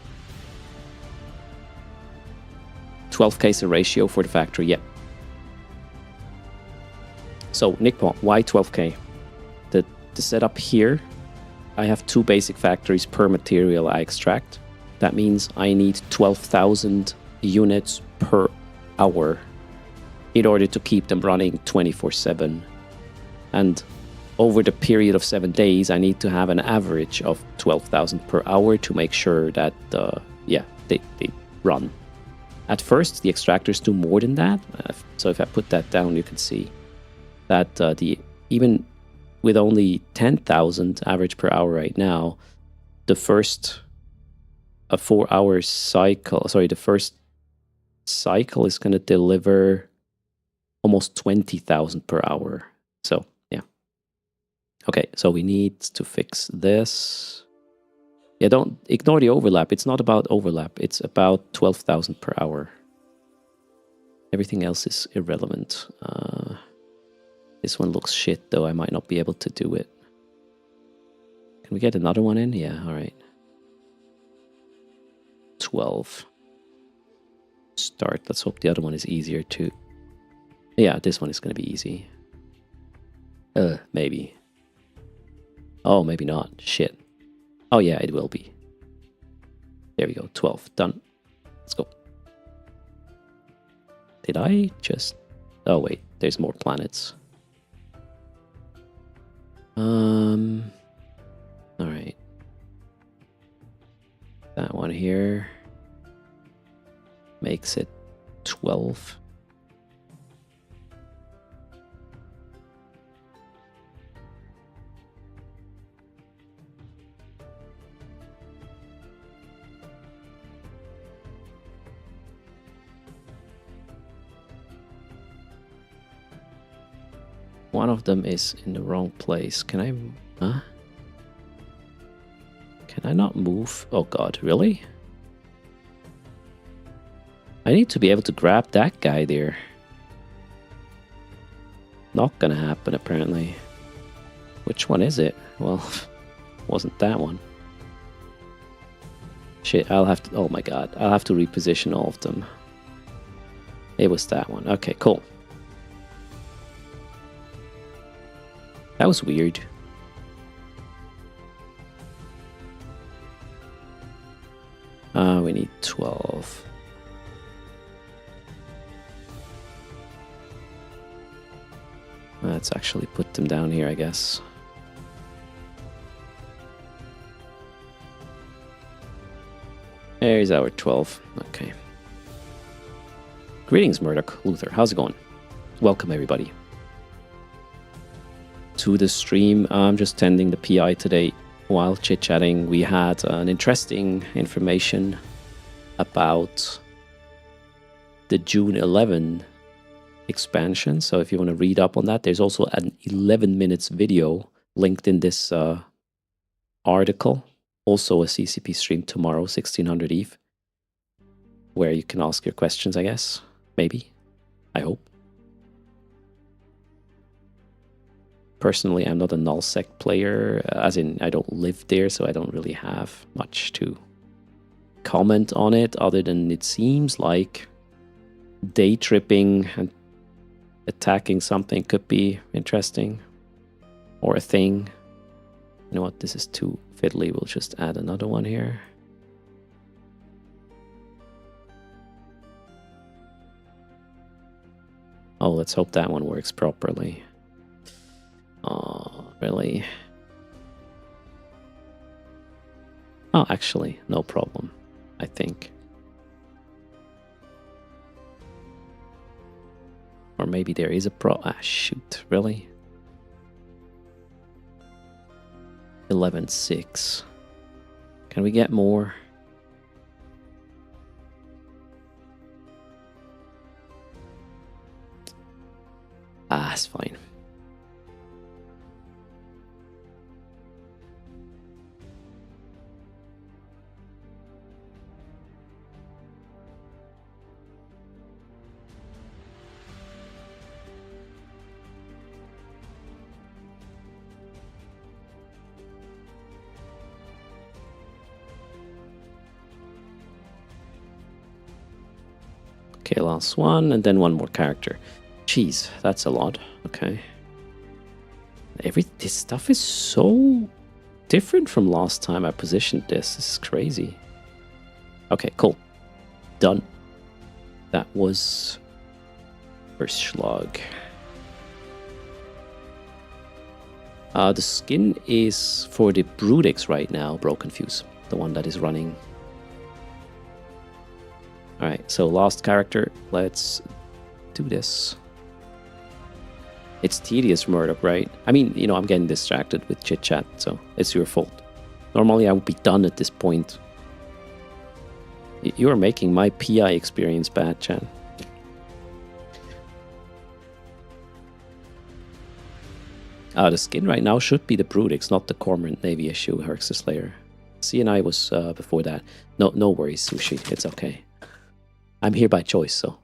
12K is a ratio for the factory, yep. So, Nickpot, why 12K? The setup here, I have 2 basic factories per material I extract. That means I need 12,000 units per hour in order to keep them running 24/7. And over the period of 7 days, I need to have an average of 12,000 per hour to make sure that, they run. At first, the extractors do more than that. So if I put that down, you can see that even with only 10,000 average per hour right now, the first 4-hour cycle, the first cycle is going to deliver almost 20,000 per hour. So, yeah. Okay, so we need to fix this. Yeah, don't ignore the overlap. It's not about overlap. It's about 12,000 per hour. Everything else is irrelevant. This one looks shit, though. I might not be able to do it. Can we get another one in? Yeah, all right. 12. Start. Let's hope the other one is easier too. Yeah, this one is going to be easy. Maybe. Oh, maybe not. Shit. Oh, yeah, it will be. There we go. 12. Done. Let's go. Did I just... Oh, wait. There's more planets. Alright. That one here makes it 12. One of them is in the wrong place. Can I... Huh? Can I not move? Oh god, really? I need to be able to grab that guy there. Not gonna happen, apparently. Which one is it? Well, wasn't that one. Shit, I'll have to... Oh my god, I'll have to reposition all of them. It was that one. Okay, cool. That was weird. We need 12. Let's actually put them down here, I guess. There's our 12. Okay. Greetings, Murdoch Luther. How's it going? Welcome, everybody, to the stream. I'm just tending the PI today. While chit-chatting, we had an interesting information about the June 11 expansion. So if you want to read up on that, there's also an 11 minutes video linked in this article. Also a CCP stream tomorrow, 1600 Eve, where you can ask your questions, I guess. Maybe. I hope. Personally, I'm not a nullsec player, as in I don't live there, so I don't really have much to comment on it, other than it seems like day tripping and attacking something could be interesting, or a thing. You know what, this is too fiddly, we'll just add another one here. Oh, let's hope that one works properly. really. Oh, actually, no problem, I think. Or maybe there is a ah, shoot, really? 11.6. Can we get more? Ah, it's fine. Okay, last one, and then one more character. Jeez, that's a lot. Okay. This stuff is so different from last time I positioned this. This is crazy. Okay, cool. Done. That was first slug. The skin is for the Brutix right now, Broken Fuse, the one that is running. Alright, so last character, let's do this. It's tedious, Murdoch, right? I mean, you know, I'm getting distracted with chit-chat, so it's your fault. Normally I would be done at this point. You are making my PI experience bad, Chan. The skin right now should be the Brutix, not the Cormorant Navy issue, Herx's Lair. CNI was before that. No worries, Sushi, it's okay. I'm here by choice, so.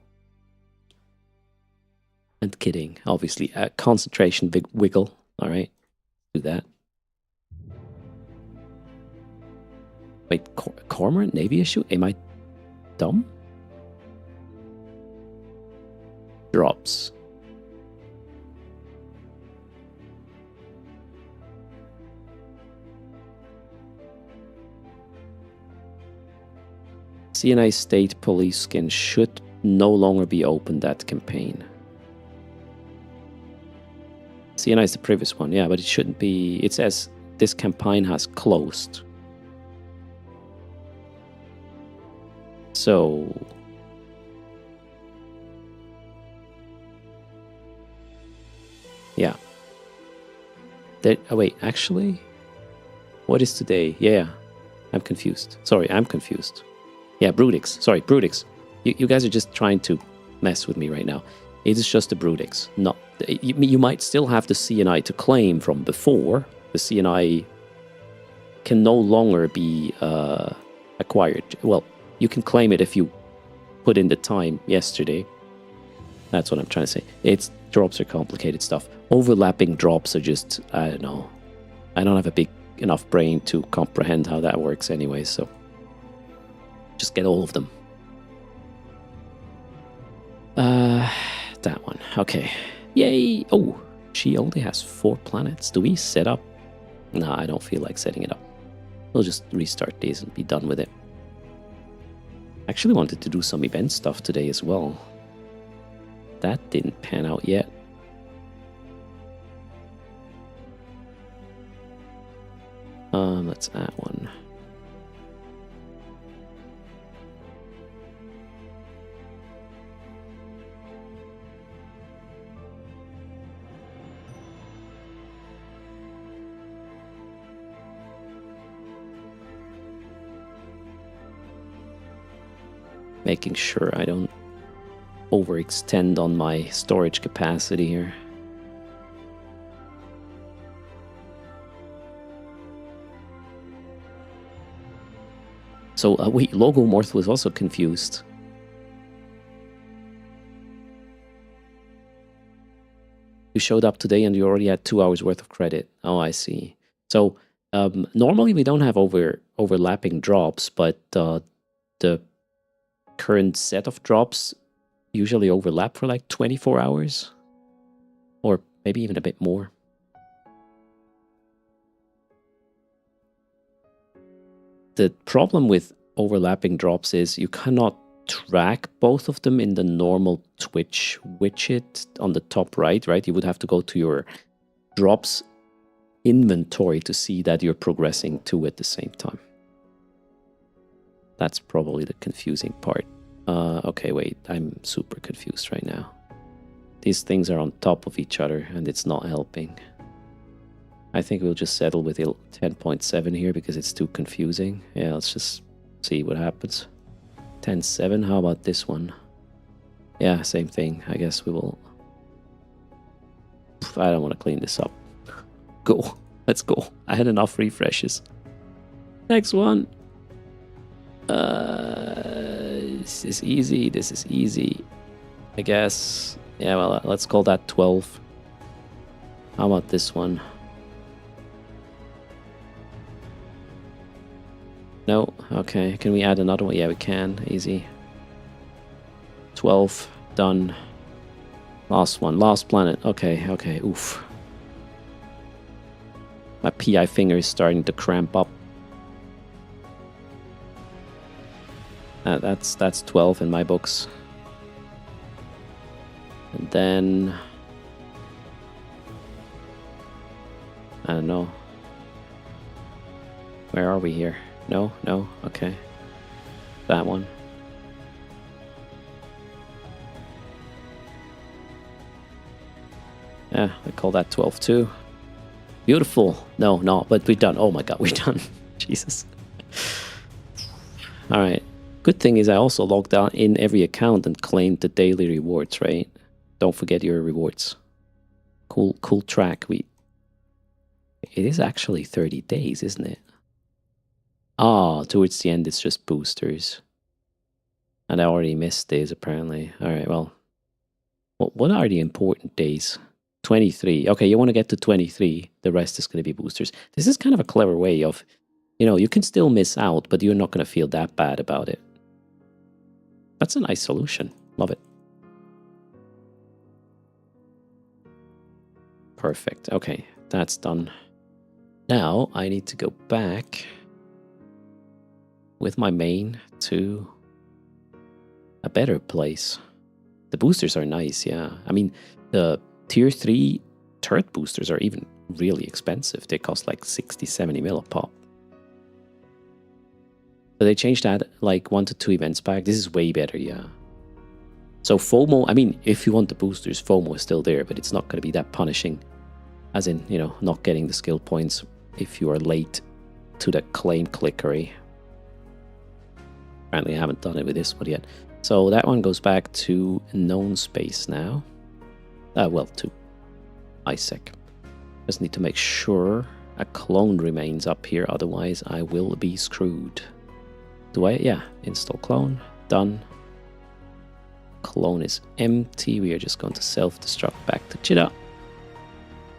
And kidding, obviously. Concentration wiggle. Alright, do that. Wait, Cormorant Navy issue? Am I dumb? Drops. CNI State Police skin should no longer be open that campaign. CNI is the previous one, yeah, but it shouldn't be. It says this campaign has closed. So yeah. Oh wait, actually, what is today? Yeah, I'm confused. Sorry, I'm confused. Yeah, Brutix. Sorry, Brutix. You guys are just trying to mess with me right now. It is just the Brutix. Not you might still have the CNI to claim from before. The CNI can no longer be acquired. Well, you can claim it if you put in the time yesterday. That's what I'm trying to say. It's drops are complicated stuff. Overlapping drops are just, I don't know. I don't have a big enough brain to comprehend how that works anyway, so just get all of them. That one. Okay. Yay! Oh, she only has 4 planets. Do we set up? Nah, I don't feel like setting it up. We'll just restart these and be done with it. I actually wanted to do some event stuff today as well. That didn't pan out yet. Let's add one. Making sure I don't overextend on my storage capacity here. So wait, Logo Mortal is also confused. You showed up today and you already had 2 hours worth of credit. Oh, I see. So normally we don't have overlapping drops, but the current set of drops usually overlap for like 24 hours. Or maybe even a bit more. The problem with overlapping drops is you cannot track both of them in the normal Twitch widget on the top right? You would have to go to your drops inventory to see that you're progressing two at the same time. That's probably the confusing part. Okay, wait, I'm super confused right now. These things are on top of each other and it's not helping. I think we'll just settle with 10.7 here because it's too confusing. Yeah, let's just see what happens. 10.7, how about this one? Yeah, same thing. I guess we will... I don't want to clean this up. Go. Let's go. I had enough refreshes. Next one. This is easy. This is easy. I guess. Yeah, well, let's call that 12. How about this one? No? Okay. Can we add another one? Yeah, we can. Easy. 12. Done. Last one. Last planet. Okay, okay. Oof. My PI finger is starting to cramp up. That's 12 in my books. And then... I don't know. Where are we here? No? No? Okay. That one. Yeah, I call that 12 too. Beautiful. No, no, but we're done. Oh my god, we're done. Jesus. Alright. Good thing is I also logged on in every account and claimed the daily rewards, right? Don't forget your rewards. Cool track. It is actually 30 days, isn't it? Ah, towards the end it's just boosters. And I already missed days apparently. Alright, well. What are the important days? 23. Okay, you want to get to 23. The rest is going to be boosters. This is kind of a clever way of, you can still miss out, but you're not going to feel that bad about it. That's a nice solution. Love it. Perfect. Okay, that's done. Now I need to go back with my main to a better place. The boosters are nice, yeah. I mean, the tier 3 turret boosters are even really expensive. They cost like 60-70 mil a pop. So they changed that like 1 to 2 events back. This is way better, yeah. So FOMO, I mean, if you want the boosters, FOMO is still there, but it's not going to be that punishing. As in, not getting the skill points if you are late to the claim clickery. Apparently I haven't done it with this one yet. So that one goes back to known space now. Well, to ISEC. Just need to make sure a clone remains up here, otherwise I will be screwed. Do I? Yeah, install clone, done. Clone is empty, we are just going to self-destruct back to Chida.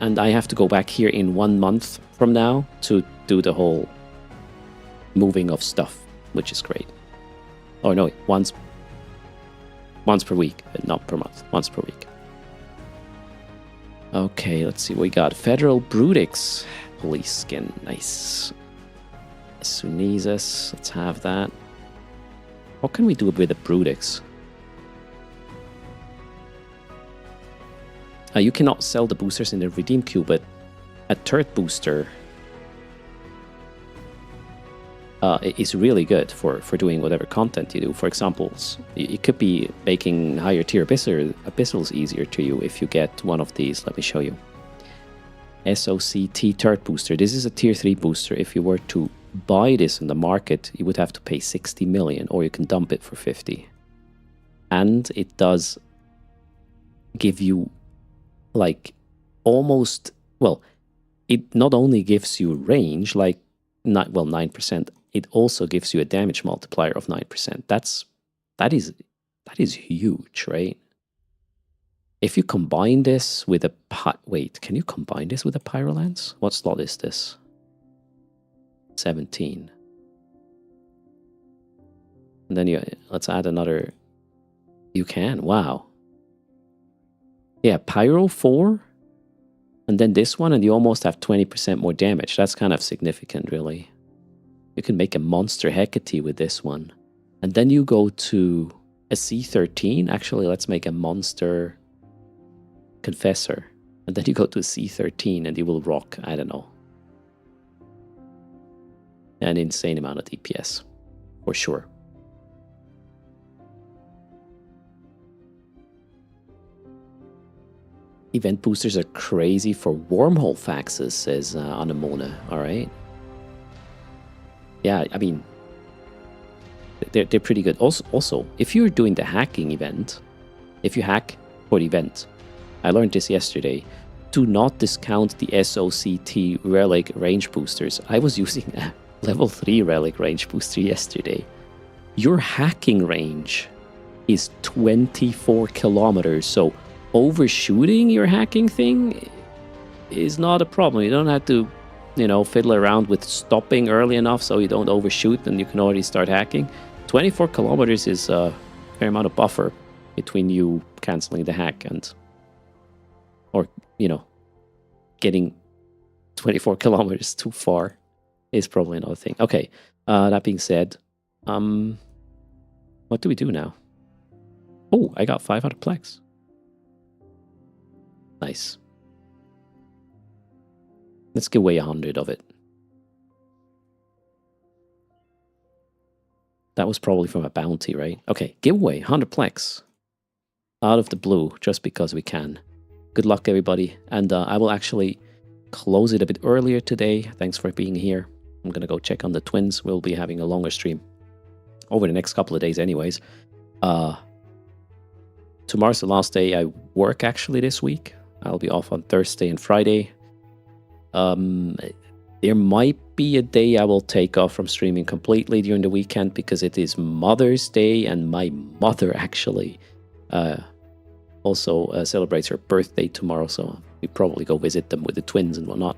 And I have to go back here in 1 month from now to do the whole moving of stuff, which is great. Oh no, once per week, but not per month, once per week. Okay, let's see what we got. Federal Brutix police skin, nice. Sunesis, let's have that. What can we do with the Brutix? You cannot sell the boosters in the redeem queue, but a turret booster is really good for doing whatever content you do. For example, it could be making higher tier abyssals easier to you if you get one of these. Let me show you. SOCT turret booster. This is a tier 3 booster. If you were to buy this in the market, you would have to pay 60 million, or you can dump it for 50. And it does give you like almost, well, it not only gives you range, like 9%, it also gives you a damage multiplier of 9%. That is huge, right? If you combine this with a wait, can you combine this with a Pyrolance? What slot is this? 17. And then let's add another. You can, wow. Yeah, Pyro 4, and then this one, and you almost have 20% more damage. That's kind of significant, really. You can make a monster Hecate with this one. And then you go to a C13. Actually, let's make a monster Confessor. And then you go to a C13, and you will rock, I don't know, an insane amount of DPS, for sure. Event boosters are crazy for wormhole faxes, says Anemona. All right. Yeah, I mean, they're pretty good. Also, if you're doing the hacking event, if you hack for the event, I learned this yesterday, do not discount the SOCT relic range boosters. I was using a level 3 relic range booster yesterday. Your hacking range is 24 kilometers, so overshooting your hacking thing is not a problem. You don't have to, fiddle around with stopping early enough so you don't overshoot and you can already start hacking. 24 kilometers is a fair amount of buffer between you canceling the hack and, getting 24 kilometers too far is probably another thing. Okay, that being said, what do we do now? Oh, I got 500 plex. Nice. Let's give away 100 of it. That was probably from a bounty, right? Okay, giveaway 100 plex. Out of the blue, just because we can. Good luck, everybody. And I will actually close it a bit earlier today. Thanks for being here. I'm going to go check on the twins. We'll be having a longer stream over the next couple of days anyways. Tomorrow's the last day I work, actually, this week. I'll be off on Thursday and Friday. There might be a day I will take off from streaming completely during the weekend because it is Mother's Day and my mother actually also celebrates her birthday tomorrow, so we probably go visit them with the twins and whatnot.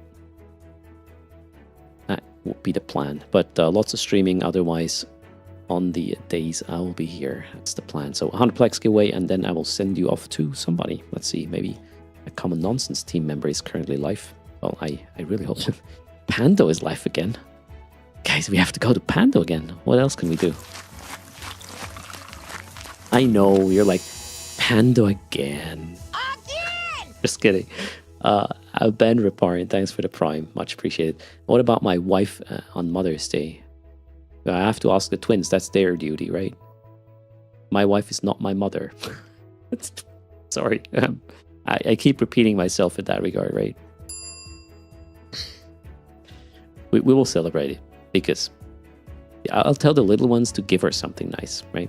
That would be the plan. But lots of streaming otherwise on the days I will be here. That's the plan. So 100 plex giveaway, and then I will send you off to somebody. Let's see, maybe a Common Nonsense team member is currently live. Well, I really hope Pando is live again. Guys, we have to go to Pando again. What else can we do? I know, you're like, Pando again. Again! Just kidding. Ben Riparin, thanks for the prime. Much appreciated. What about my wife on Mother's Day? I have to ask the twins. That's their duty, right? My wife is not my mother. Sorry. I keep repeating myself in that regard, right? We will celebrate it because I'll tell the little ones to give her something nice, right?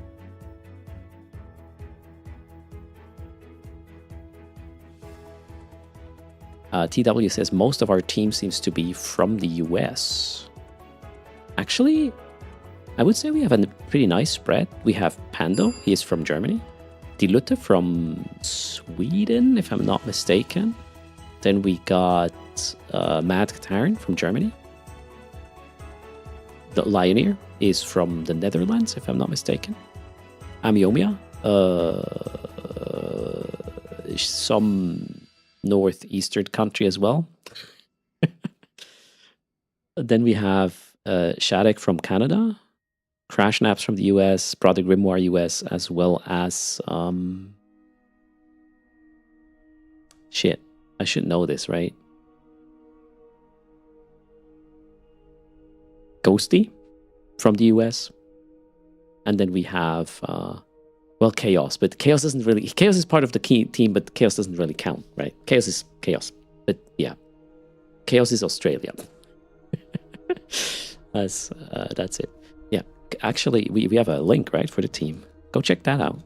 TW says most of our team seems to be from the US. Actually, I would say we have a pretty nice spread. We have Pando, he is from Germany. Dilutte from Sweden, if I'm not mistaken. Then we got Mad Katarn from Germany. The Lioneer is from the Netherlands, if I'm not mistaken. Amiomia, some northeastern country as well. Then we have Shadek from Canada, Crash Naps from the US, Brother Grimoire US, as well as shit, I should know this, right? Ghosty from the US. And then we have Chaos, but Chaos doesn't really, Chaos is part of the key team, but Chaos doesn't really count, right? Chaos is Chaos, but yeah, Chaos is Australia. That's it. Yeah, actually, we have a link, right, for the team. Go check that out.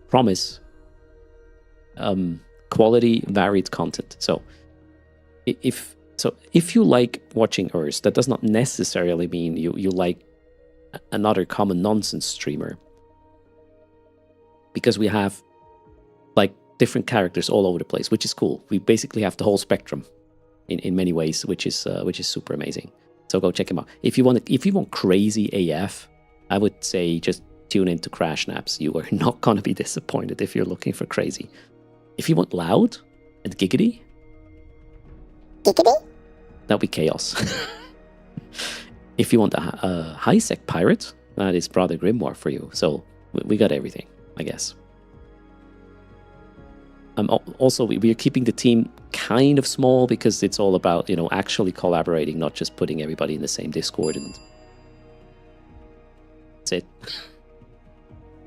Promise. Quality, varied content. So, if you like watching Earth, that does not necessarily mean you like another Common Nonsense streamer. Because we have like different characters all over the place, which is cool. We basically have the whole spectrum in many ways, which is super amazing. So go check him out. If you want crazy AF, I would say just tune into Crash Naps. You are not gonna be disappointed if you're looking for crazy. If you want loud and giggity, that'll be Chaos. If you want a high-sec pirate, that is Brother Grimoire for you. So we got everything, I guess. Also, we are keeping the team kind of small because it's all about, actually collaborating, not just putting everybody in the same Discord, and that's it.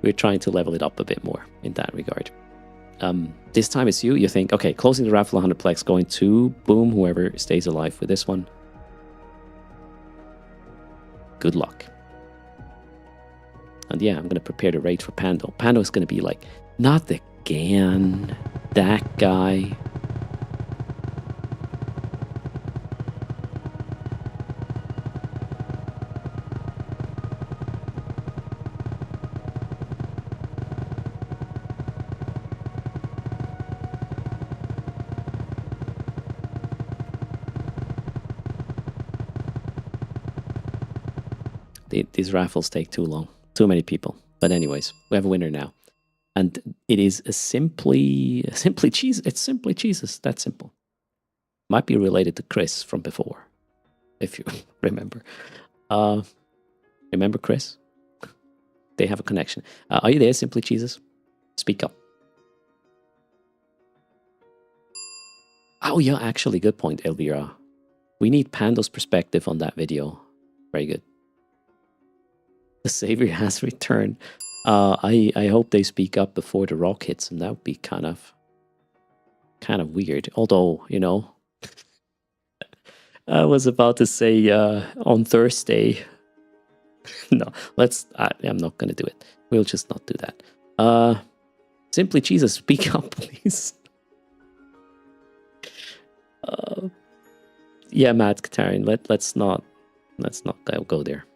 We're trying to level it up a bit more in that regard. This time it's you think, okay, closing the raffle 100 plex, going to boom, whoever stays alive with this one. Good luck. And yeah, I'm going to prepare the raid for Pando. Pando is going to be like, not again, that guy. These raffles take too long. Too many people. But anyways, we have a winner now. And it is simply cheese. It's simply Jesus. That simple. Might be related to Chris from before, if you remember. Remember Chris? They have a connection. Are you there, Simply Jesus? Speak up. Oh yeah, actually, good point, Elvira. We need Pando's perspective on that video. Very good. The Savior has returned. I hope they speak up before the rock hits him. That would be kind of weird. Although, I was about to say on Thursday. No, I'm not going to do it. We'll just not do that. Simply Jesus, speak up, please. Yeah, Matt Katarian, let's not go there.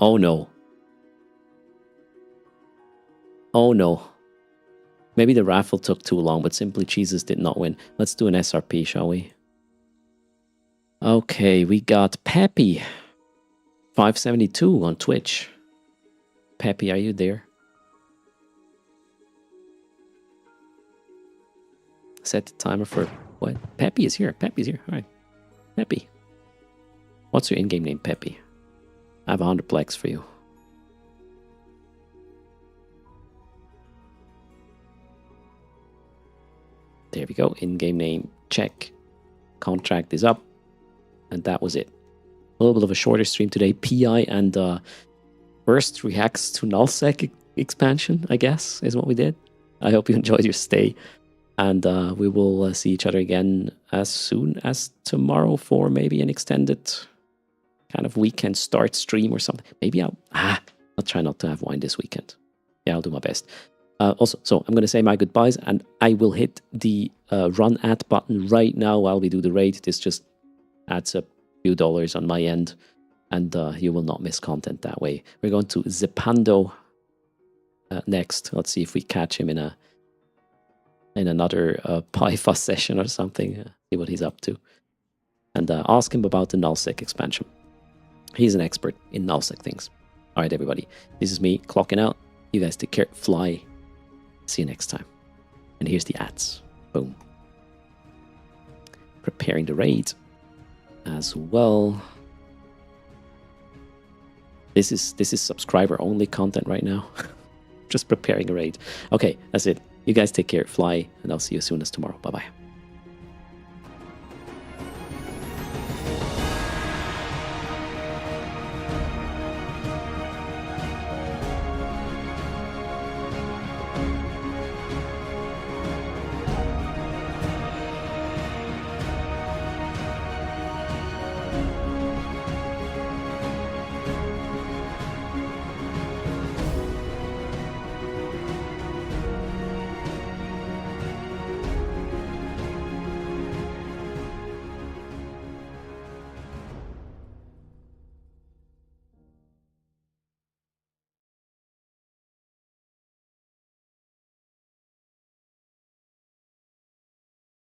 Oh no. Oh no. Maybe the raffle took too long, but Simply Jesus did not win. Let's do an SRP, shall we? Okay, we got Peppy. 572 on Twitch. Peppy, are you there? Set the timer for what? Peppy is here. Peppy's here. All right. Peppy. What's your in-game name, Peppy? I have 100 plex for you. There we go. In-game name, check. Contract is up. And that was it. A little bit of a shorter stream today. PI and first reacts to nullsec expansion, I guess, is what we did. I hope you enjoyed your stay. And we will see each other again as soon as tomorrow for maybe an extended kind of weekend start stream or something. Maybe I'll try not to have wine this weekend. Yeah, I'll do my best. Also, so I'm going to say my goodbyes, and I will hit the run ad button right now while we do the raid. This just adds a few dollars on my end, and you will not miss content that way. We're going to Zepando next. Let's see if we catch him in another PyFuss session or something. See what he's up to, and ask him about the nullsec expansion. He's an expert in nullsec things. All right, everybody. This is me clocking out. You guys take care. Fly. See you next time. And here's the ads. Boom. Preparing the raid as well. This is subscriber only content right now. Just preparing a raid. Okay, that's it. You guys take care. Fly. And I'll see you as soon as tomorrow. Bye-bye.